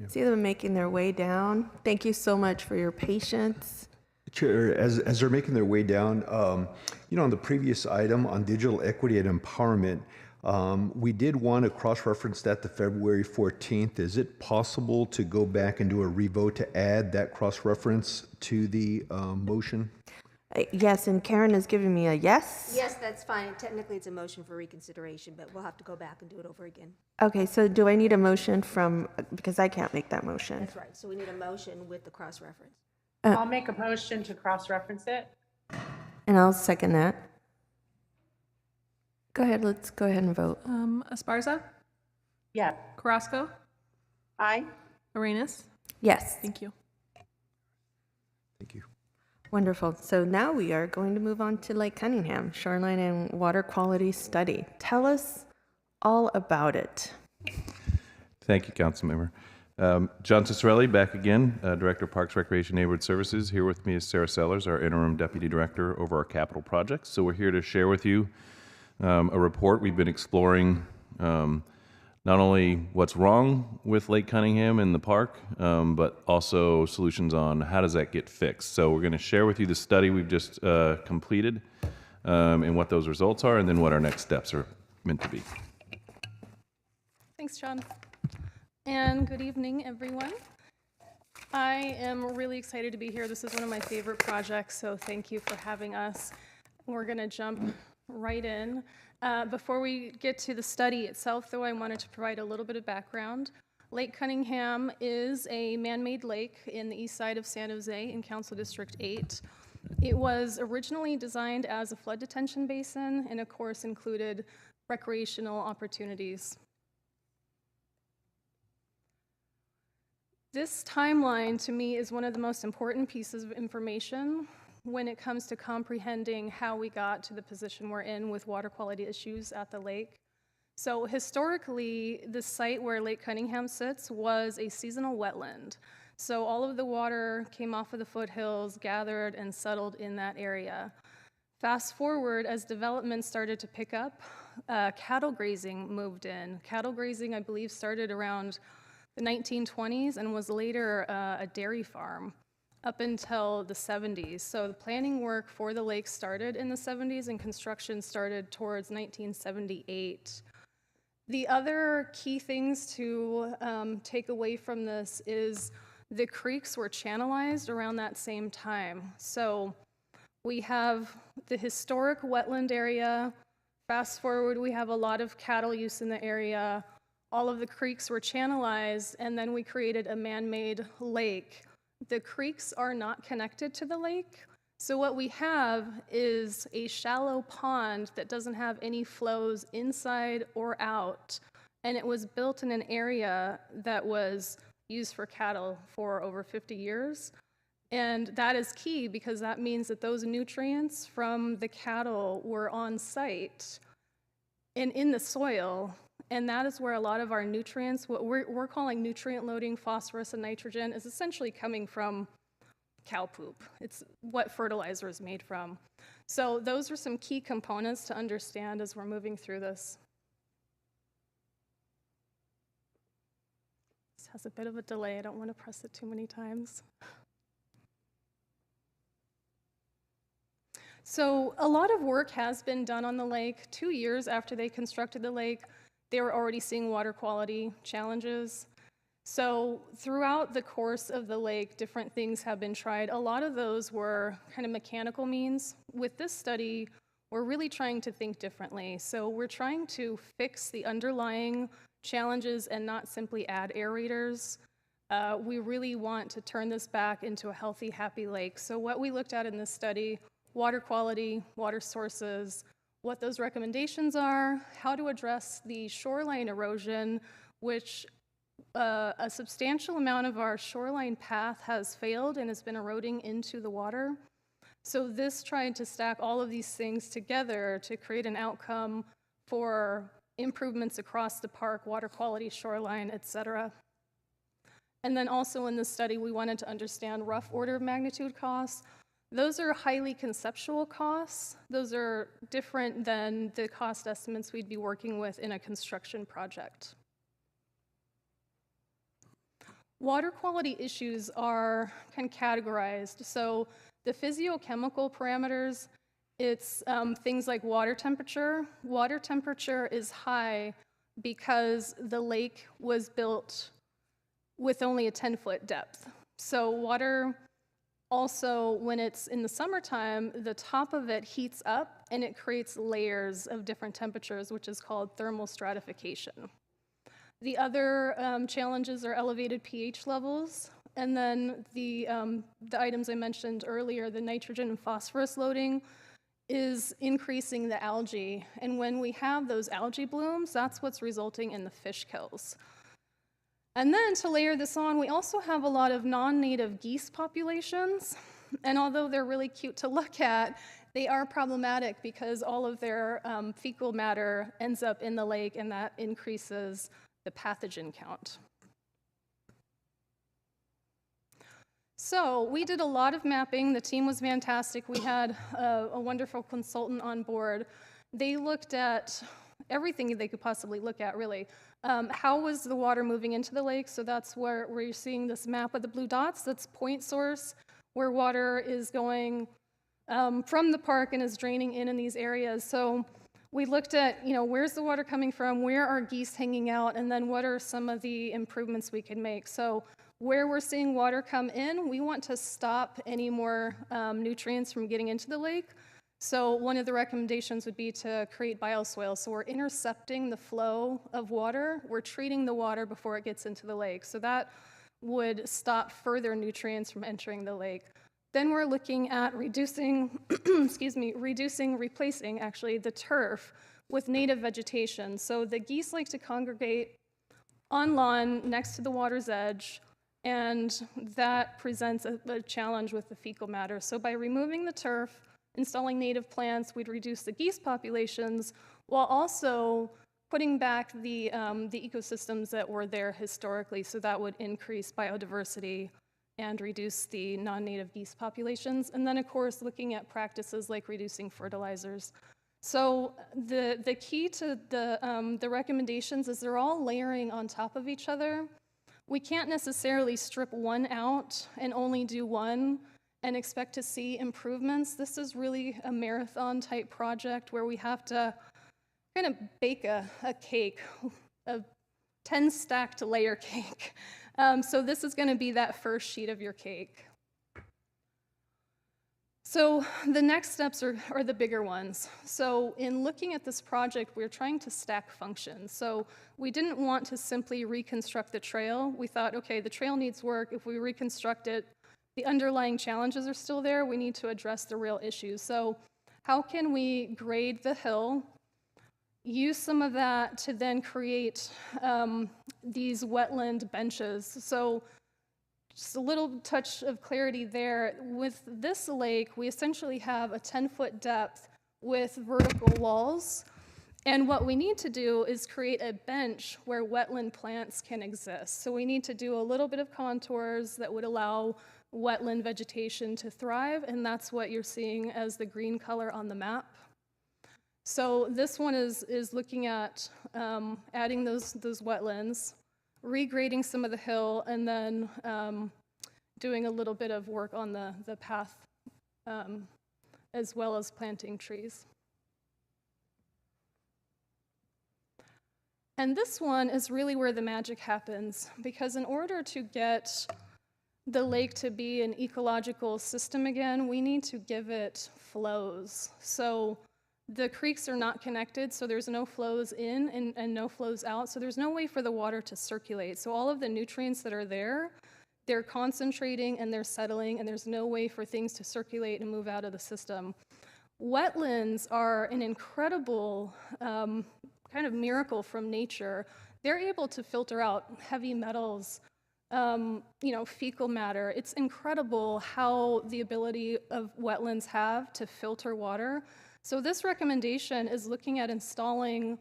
See them making their way down. Thank you so much for your patience. Chair, as they're making their way down, on the previous item on digital equity and empowerment, we did want to cross-reference that to February 14th. Is it possible to go back and do a revote to add that cross-reference to the motion? Yes, and Karen is giving me a yes. Yes, that's fine. Technically, it's a motion for reconsideration, but we'll have to go back and do it over again. Okay, so do I need a motion because I can't make that motion. That's right. So we need a motion with the cross-reference. I'll make a motion to cross-reference it. And I'll second that. Go ahead, let's go ahead and vote. Esparza, Yeah. Carrasco, Aye. Arenas. Yes. Thank you. Thank you. Wonderful. So now we are going to move on to Lake Cunningham, Shoreline and Water Quality Study. Tell us all about it. Thank you, Councilmember. John Cicerelli, back again, Director of Parks, Recreation, Neighborhood Services. Here with me is Sarah Sellers, our Interim Deputy Director over our capital projects. So we're here to share with you a report. We've been exploring not only what's wrong with Lake Cunningham and the park, but also solutions on how does that get fixed. So we're going to share with you the study we've just completed and what those results are, and then what our next steps are meant to be. Thanks, John. And good evening, everyone. I am really excited to be here. This is one of my favorite projects, so thank you for having us. We're going to jump right in. Before we get to the study itself, though, I wanted to provide a little bit of background. Lake Cunningham is a man-made lake in the east side of San Jose in Council District 8. It was originally designed as a flood detention basin and, of course, included recreational opportunities. This timeline, to me, is one of the most important pieces of information when it comes to comprehending how we got to the position we're in with water quality issues at the lake. So historically, the site where Lake Cunningham sits was a seasonal wetland. So all of the water came off of the foothills, gathered, and settled in that area. Fast forward, as development started to pick up, cattle grazing moved in. Cattle grazing, I believe, started around the 1920s and was later a dairy farm up until the 70s. So the planning work for the lake started in the 70s and construction started towards 1978. The other key things to take away from this is the creeks were channelized around that same time. So we have the historic wetland area. Fast forward, we have a lot of cattle use in the area. All of the creeks were channelized, and then we created a man-made lake. The creeks are not connected to the lake, so what we have is a shallow pond that doesn't have any flows inside or out, and it was built in an area that was used for cattle for over 50 years. And that is key because that means that those nutrients from the cattle were on site and in the soil. And that is where a lot of our nutrients, what we're calling nutrient loading, phosphorus and nitrogen, is essentially coming from cow poop. It's what fertilizer is made from. So those are some key components to understand as we're moving through this. This has a bit of a delay. I don't want to press it too many times. So a lot of work has been done on the lake. 2 years after they constructed the lake, they were already seeing water quality challenges. So throughout the course of the lake, different things have been tried. A lot of those were kind of mechanical means. With this study, we're really trying to think differently. So we're trying to fix the underlying challenges and not simply add aerators. We really want to turn this back into a healthy, happy lake. So what we looked at in this study, water quality, water sources, what those recommendations are, how to address the shoreline erosion, which a substantial amount of our shoreline path has failed and has been eroding into the water. So this tried to stack all of these things together to create an outcome for improvements across the park, water quality, shoreline, et cetera. And then also in this study, we wanted to understand rough order of magnitude costs. Those are highly conceptual costs. Those are different than the cost estimates we'd be working with in a construction project. Water quality issues are kind of categorized. So the physiochemical parameters, it's things like water temperature. Water temperature is high because the lake was built with only a 10-foot depth. So water also, when it's in the summertime, the top of it heats up and it creates layers of different temperatures, which is called thermal stratification. The other challenges are elevated pH levels, and then the items I mentioned earlier, the nitrogen and phosphorus loading, is increasing the algae. And when we have those algae blooms, that's what's resulting in the fish kills. And then to layer this on, we also have a lot of non-native geese populations. And although they're really cute to look at, they are problematic because all of their fecal matter ends up in the lake, and that increases the pathogen count. So we did a lot of mapping. The team was fantastic. We had a wonderful consultant on board. They looked at everything they could possibly look at, really. How was the water moving into the lake? So that's where you're seeing this map with the blue dots. That's point source, where water is going from the park and is draining in these areas. So we looked at, where's the water coming from, where are geese hanging out, and then what are some of the improvements we can make. So where we're seeing water come in, we want to stop any more nutrients from getting into the lake. So one of the recommendations would be to create bioswale. So we're intercepting the flow of water. We're treating the water before it gets into the lake. So that would stop further nutrients from entering the lake. Then we're looking at replacing actually the turf with native vegetation. So the geese like to congregate on lawn next to the water's edge, and that presents a challenge with the fecal matter. So by removing the turf, installing native plants, we'd reduce the geese populations while also putting back the ecosystems that were there historically. So that would increase biodiversity and reduce the non-native geese populations. And then, of course, looking at practices like reducing fertilizers. So the key to the recommendations is they're all layering on top of each other. We can't necessarily strip one out and only do one and expect to see improvements. This is really a marathon type project where we have to kind of bake a cake, a 10 stacked layer cake. So this is going to be that first sheet of your cake. So the next steps are the bigger ones. So in looking at this project, we're trying to stack functions. So we didn't want to simply reconstruct the trail. We thought, okay, the trail needs work. If we reconstruct it, the underlying challenges are still there. We need to address the real issues. So how can we grade the hill, use some of that to then create these wetland benches? So just a little touch of clarity there. With this lake, we essentially have a 10-foot depth with vertical walls. And what we need to do is create a bench where wetland plants can exist. So we need to do a little bit of contours that would allow wetland vegetation to thrive, and that's what you're seeing as the green color on the map. So this one is looking at adding those wetlands, regrading some of the hill, and then doing a little bit of work on the path, as well as planting trees. And this one is really where the magic happens, because in order to get the lake to be an ecological system again, we need to give it flows. So the creeks are not connected, so there's no flows in and no flows out, so there's no way for the water to circulate. So all of the nutrients that are there, they're concentrating and they're settling, and there's no way for things to circulate and move out of the system. Wetlands are an incredible kind of miracle from nature. They're able to filter out heavy metals, fecal matter. It's incredible how the ability of wetlands have to filter water. So this recommendation is looking at installing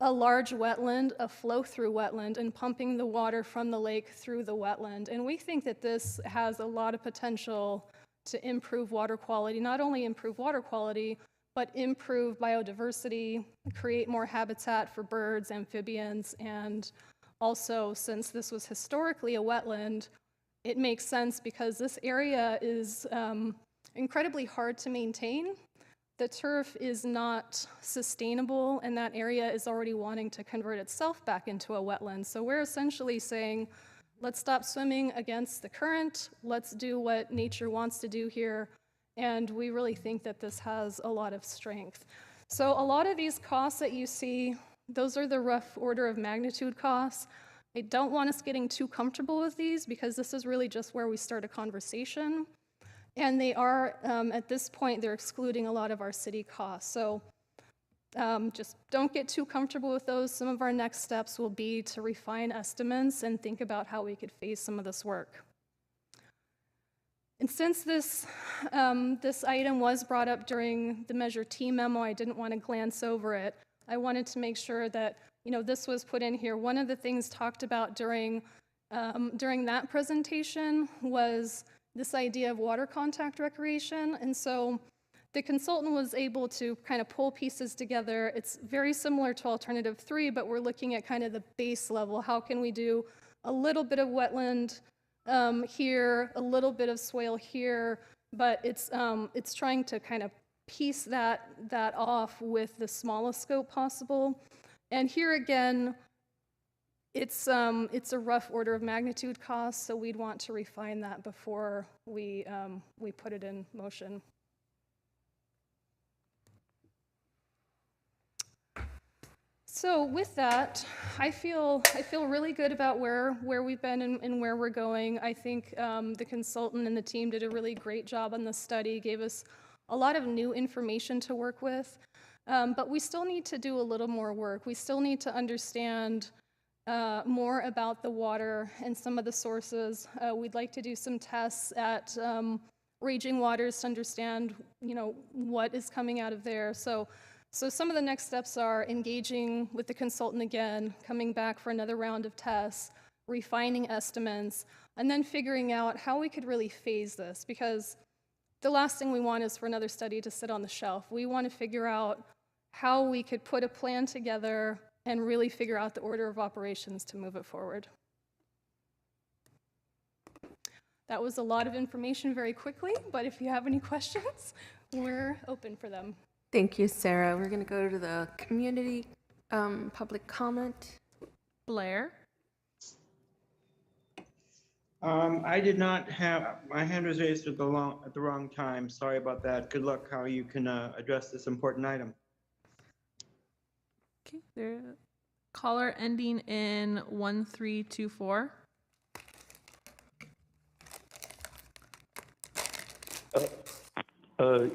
a large wetland, a flow-through wetland, and pumping the water from the lake through the wetland. And we think that this has a lot of potential to improve water quality, not only improve water quality, but improve biodiversity, create more habitat for birds, amphibians, and also, since this was historically a wetland, it makes sense because this area is incredibly hard to maintain. The turf is not sustainable, and that area is already wanting to convert itself back into a wetland. So we're essentially saying, let's stop swimming against the current, let's do what nature wants to do here, and we really think that this has a lot of strength. So a lot of these costs that you see, those are the rough order of magnitude costs. I don't want us getting too comfortable with these because this is really just where we start a conversation. And they are, at this point, they're excluding a lot of our city costs. So just don't get too comfortable with those. Some of our next steps will be to refine estimates and think about how we could phase some of this work. And since this item was brought up during the Measure T memo, I didn't want to glance over it. I wanted to make sure that this was put in here. One of the things talked about during that presentation was this idea of water contact recreation. And so the consultant was able to kind of pull pieces together. It's very similar to Alternative 3, but we're looking at kind of the base level. How can we do a little bit of wetland here, a little bit of swale here, but it's trying to kind of piece that off with the smallest scope possible. And here again, it's a rough order of magnitude cost, so we'd want to refine that before we put it in motion. So with that, I feel really good about where we've been and where we're going. I think the consultant and the team did a really great job on the study, gave us a lot of new information to work with, but we still need to do a little more work. We still need to understand more about the water and some of the sources. We'd like to do some tests at raging waters to understand, what is coming out of there. So some of the next steps are engaging with the consultant again, coming back for another round of tests, refining estimates, and then figuring out how we could really phase this, because the last thing we want is for another study to sit on the shelf. We want to figure out how we could put a plan together and really figure out the order of operations to move it forward. That was a lot of information very quickly, but if you have any questions, we're open for them. Thank you, Sarah. We're going to go to the community public comment. Blair? I did not have, my hand was raised at the wrong time. Sorry about that. Good luck how you can address this important item. Okay, there. Caller ending in 1324.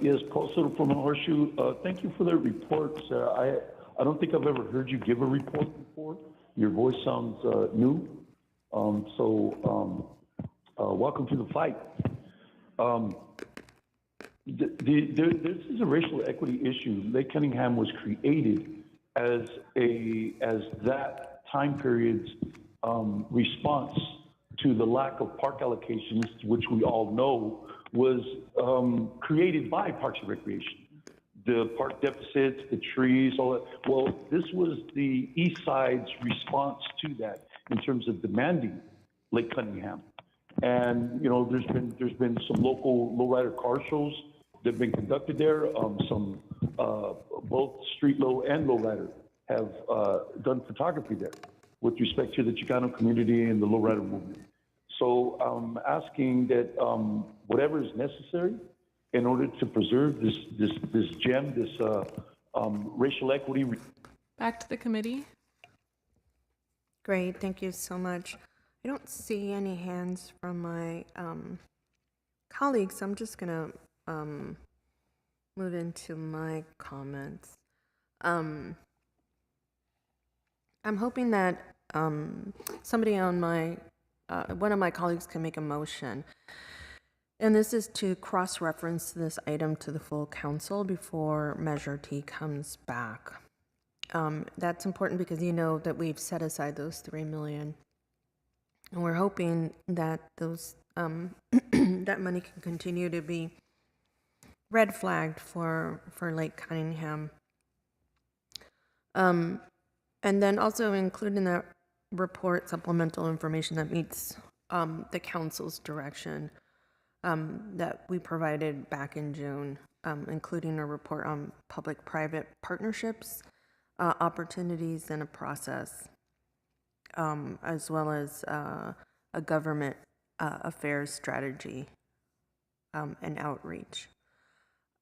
Yes, Paul Soto from Horseshoe. Thank you for the report, Sarah. I don't think I've ever heard you give a report before. Your voice sounds new. Welcome to the fight. This is a racial equity issue. Lake Cunningham was created as that time period's response to the lack of park allocations, which we all know was created by Parks and Recreation. The park deficits, the trees, all that. Well, this was the East Side's response to that in terms of demanding Lake Cunningham. And there's been some local lowrider car shows that have been conducted there. Some both street low and lowrider have done photography there with respect to the Chicano community and the lowrider movement. So I'm asking that whatever is necessary in order to preserve this gem, this racial equity. Back to the committee. Great, thank you so much. I don't see any hands from my colleagues, so I'm just gonna move into my comments. I'm hoping that somebody on my one of my colleagues can make a motion. And this is to cross-reference this item to the full council before Measure T comes back. That's important because you know that we've set aside those $3 million. And we're hoping that those that money can continue to be red flagged for Lake Cunningham. And then also include in that report supplemental information that meets the council's direction that we provided back in June, including a report on public-private partnerships, opportunities, and a process, as well as a government affairs strategy and outreach.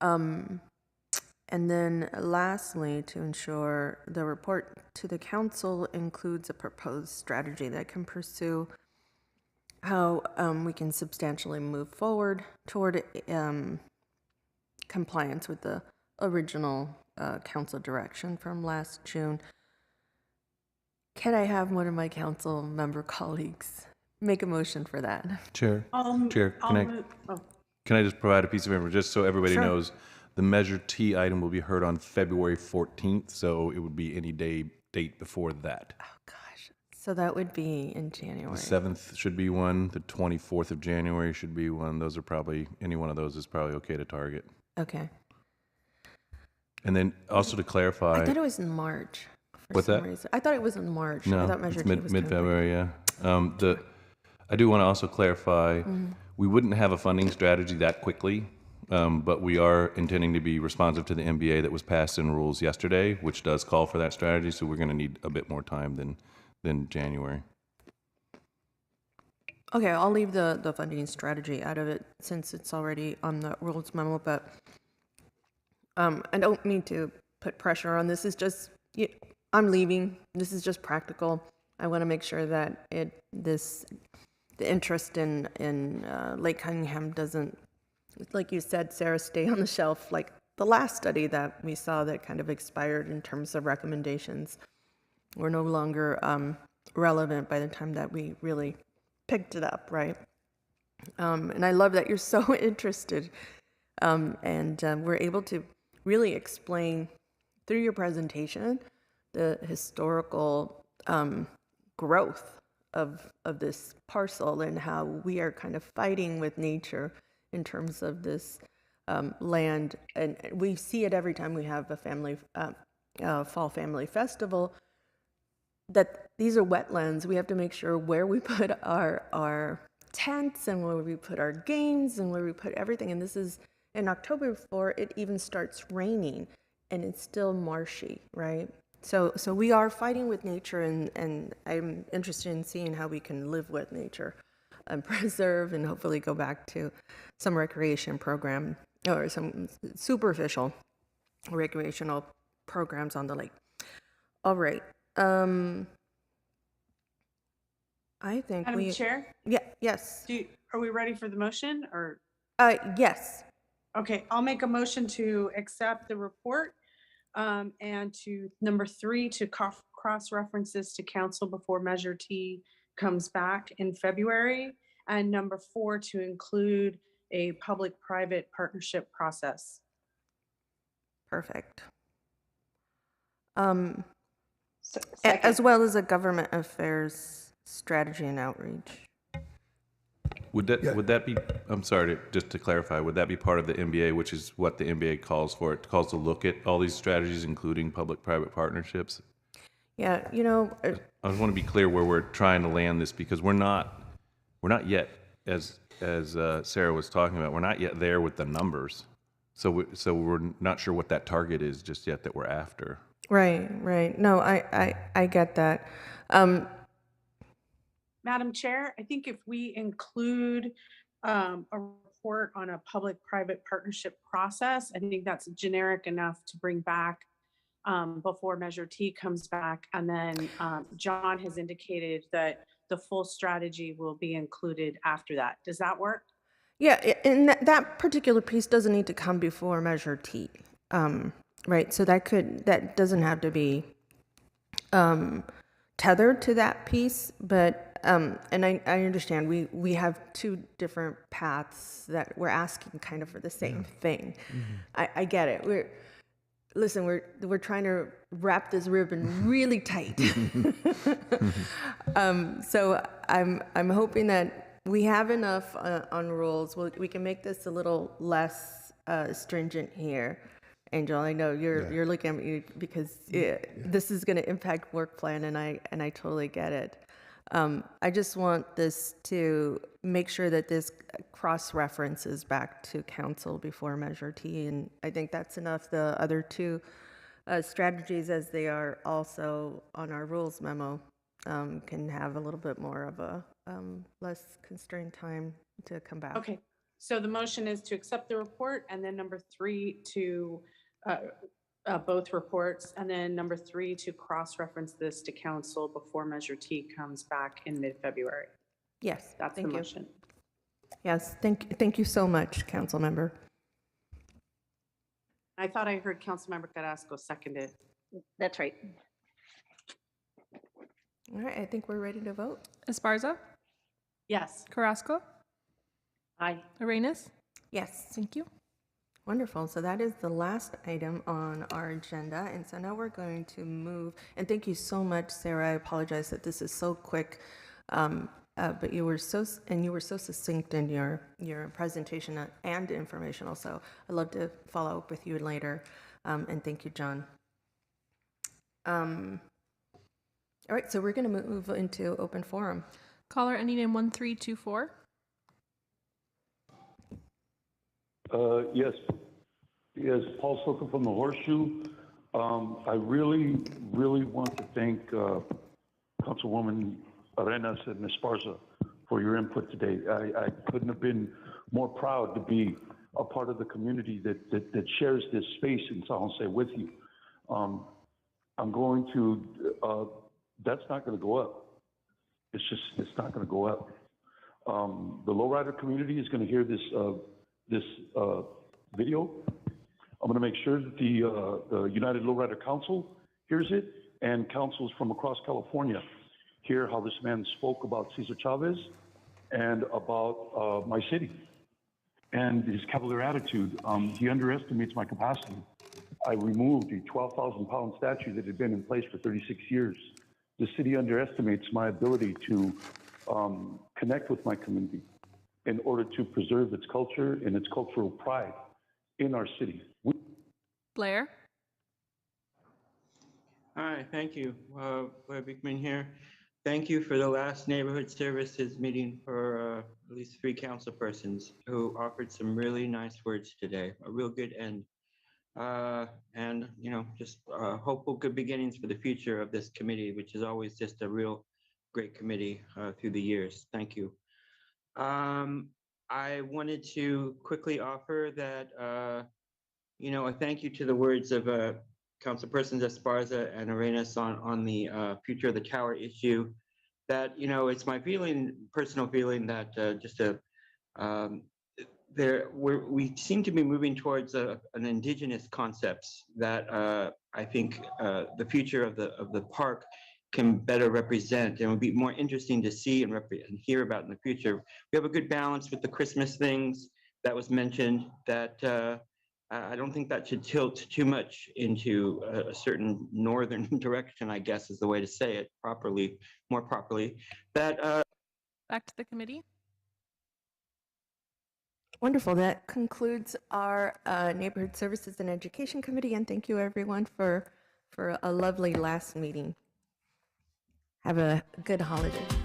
And then lastly, to ensure the report to the council includes a proposed strategy that can pursue how we can substantially move forward toward compliance with the original council direction from last June. Can I have one of my council member colleagues make a motion for that? Chair, can I just provide a piece of information just so everybody Sure. knows? The Measure T item will be heard on February 14th, so it would be any date before that. Oh, gosh. So that would be in January. The 7th should be one. The 24th of January should be one. Those are probably, any one of those is probably okay to target. Okay. And then also to clarify. I thought it was in March. For What's some that? reason. I thought it was in March. No, I thought Measure it's T was mid-February, yeah. I do want to also clarify, we wouldn't have a funding strategy that quickly, but we are intending to be responsive to the MBA that was passed in rules yesterday, which does call for that strategy, so we're going to need a bit more time than January. Okay, I'll leave the funding strategy out of it since it's already on the rules memo, but I don't mean to put pressure on. This is just, I'm leaving. This is just practical. I want to make sure that the interest in Lake Cunningham doesn't, like you said, Sarah, stay on the shelf like the last study that we saw that kind of expired in terms of recommendations were no longer relevant by the time that we really picked it up, right? And I love that you're so interested and we're able to really explain through your presentation the historical growth of this parcel and how we are kind of fighting with nature in terms of this land. And we see it every time we have a family fall family festival, that these are wetlands. We have to make sure where we put our tents and where we put our games and where we put everything. And this is in October before it even starts raining and it's still marshy, right? So we are fighting with nature, and I'm interested in seeing how we can live with nature and preserve and hopefully go back to some recreation program or some superficial recreational programs on the lake. All right. I think Madam Chair? Yeah, yes. Are we ready for the motion or? Yes. Okay, I'll make a motion to accept the report and to number 3 to cross-reference this to council before Measure T comes back in February, and number 4 to include a public-private partnership process. Perfect. As well as a government affairs strategy and outreach. Would that be, I'm sorry, just to clarify, would that be part of the MBA, which is what the MBA calls for? It calls to look at all these strategies, including public-private partnerships? Yeah, I just want to be clear where we're trying to land this, because we're not yet, as Sarah was talking about, we're not yet there with the numbers. So we're not sure what that target is just yet that we're after. Right. No, I get that. Madam Chair, I think if we include a report on a public-private partnership process, I think that's generic enough to bring back before Measure T comes back. And then John has indicated that the full strategy will be included after that. Does that work? Yeah, and that particular piece doesn't need to come before Measure T, right? So that doesn't have to be tethered to that piece, but and I understand we have two different paths that we're asking kind of for the same thing. Mm-hmm. I get it. We're trying to wrap this ribbon really tight. So I'm hoping that we have enough on rules. We can make this a little less stringent here. Angel, I know you're looking at me because this is going to impact work plan, and I totally get it. I just want this to make sure that this cross-references back to council before Measure T, and I think that's enough. The other two strategies, as they are also on our rules memo, can have a little bit more of a less constrained time to come back. Okay, so the motion is to accept the report, and then number 3 to both reports, and then number 3 to cross-reference this to council before Measure T comes back in mid-February. Yes, that's the motion. Yes, thank you so much, council member. I thought I heard Councilmember Carrasco seconded. That's right. All right, I think we're ready to vote. Esparza? Yes. Carrasco? Aye. Arenas? Yes. Thank you. Wonderful. So that is the last item on our agenda. And so now we're going to move, and thank you so much, Sarah. I apologize that this is so quick, but you were so succinct in your presentation and informational. So I'd love to follow up with you later. And thank you, John. All right, so we're going to move into open forum. Caller ending in 1324. Yes, Paul Soka from the Horseshoe. I really want to thank Councilwoman Arenas and Ms. Esparza for your input today. I couldn't have been more proud to be a part of the community that shares this space in San Jose with you. I'm going to, that's not going to go up. It's not going to go up. The lowrider community is going to hear this video. I'm going to make sure that the United Lowrider Council hears it, and councils from across California hear how this man spoke about Cesar Chavez and about my city and his cavalier attitude. He underestimates my capacity. I removed a 12,000-pound statue that had been in place for 36 years. The city underestimates my ability to connect with my community in order to preserve its culture and its cultural pride in our city. Blair? Hi, thank you. Blair Beekman here. Thank you for the last neighborhood services meeting for at least 3 council persons who offered some really nice words today. A real good end. And, you know, just hopeful good beginnings for the future of this committee, which is always just a real great committee through the years. Thank you. I wanted to quickly offer that, you know, a thank you to the words of Councilpersons Esparza and Arenas on the future of the tower issue. That, you know, it's my personal feeling that we seem to be moving towards an indigenous concepts that I think the future of the park can better represent, and it would be more interesting to see and hear about in the future. We have a good balance with the Christmas things that was mentioned, that I don't think that should tilt too much into a certain northern direction, I guess is the way to say it properly, more properly. That Back to the committee. Wonderful. That concludes our Neighborhood Services and Education Committee, and thank you everyone for a lovely last meeting. Have a good holiday.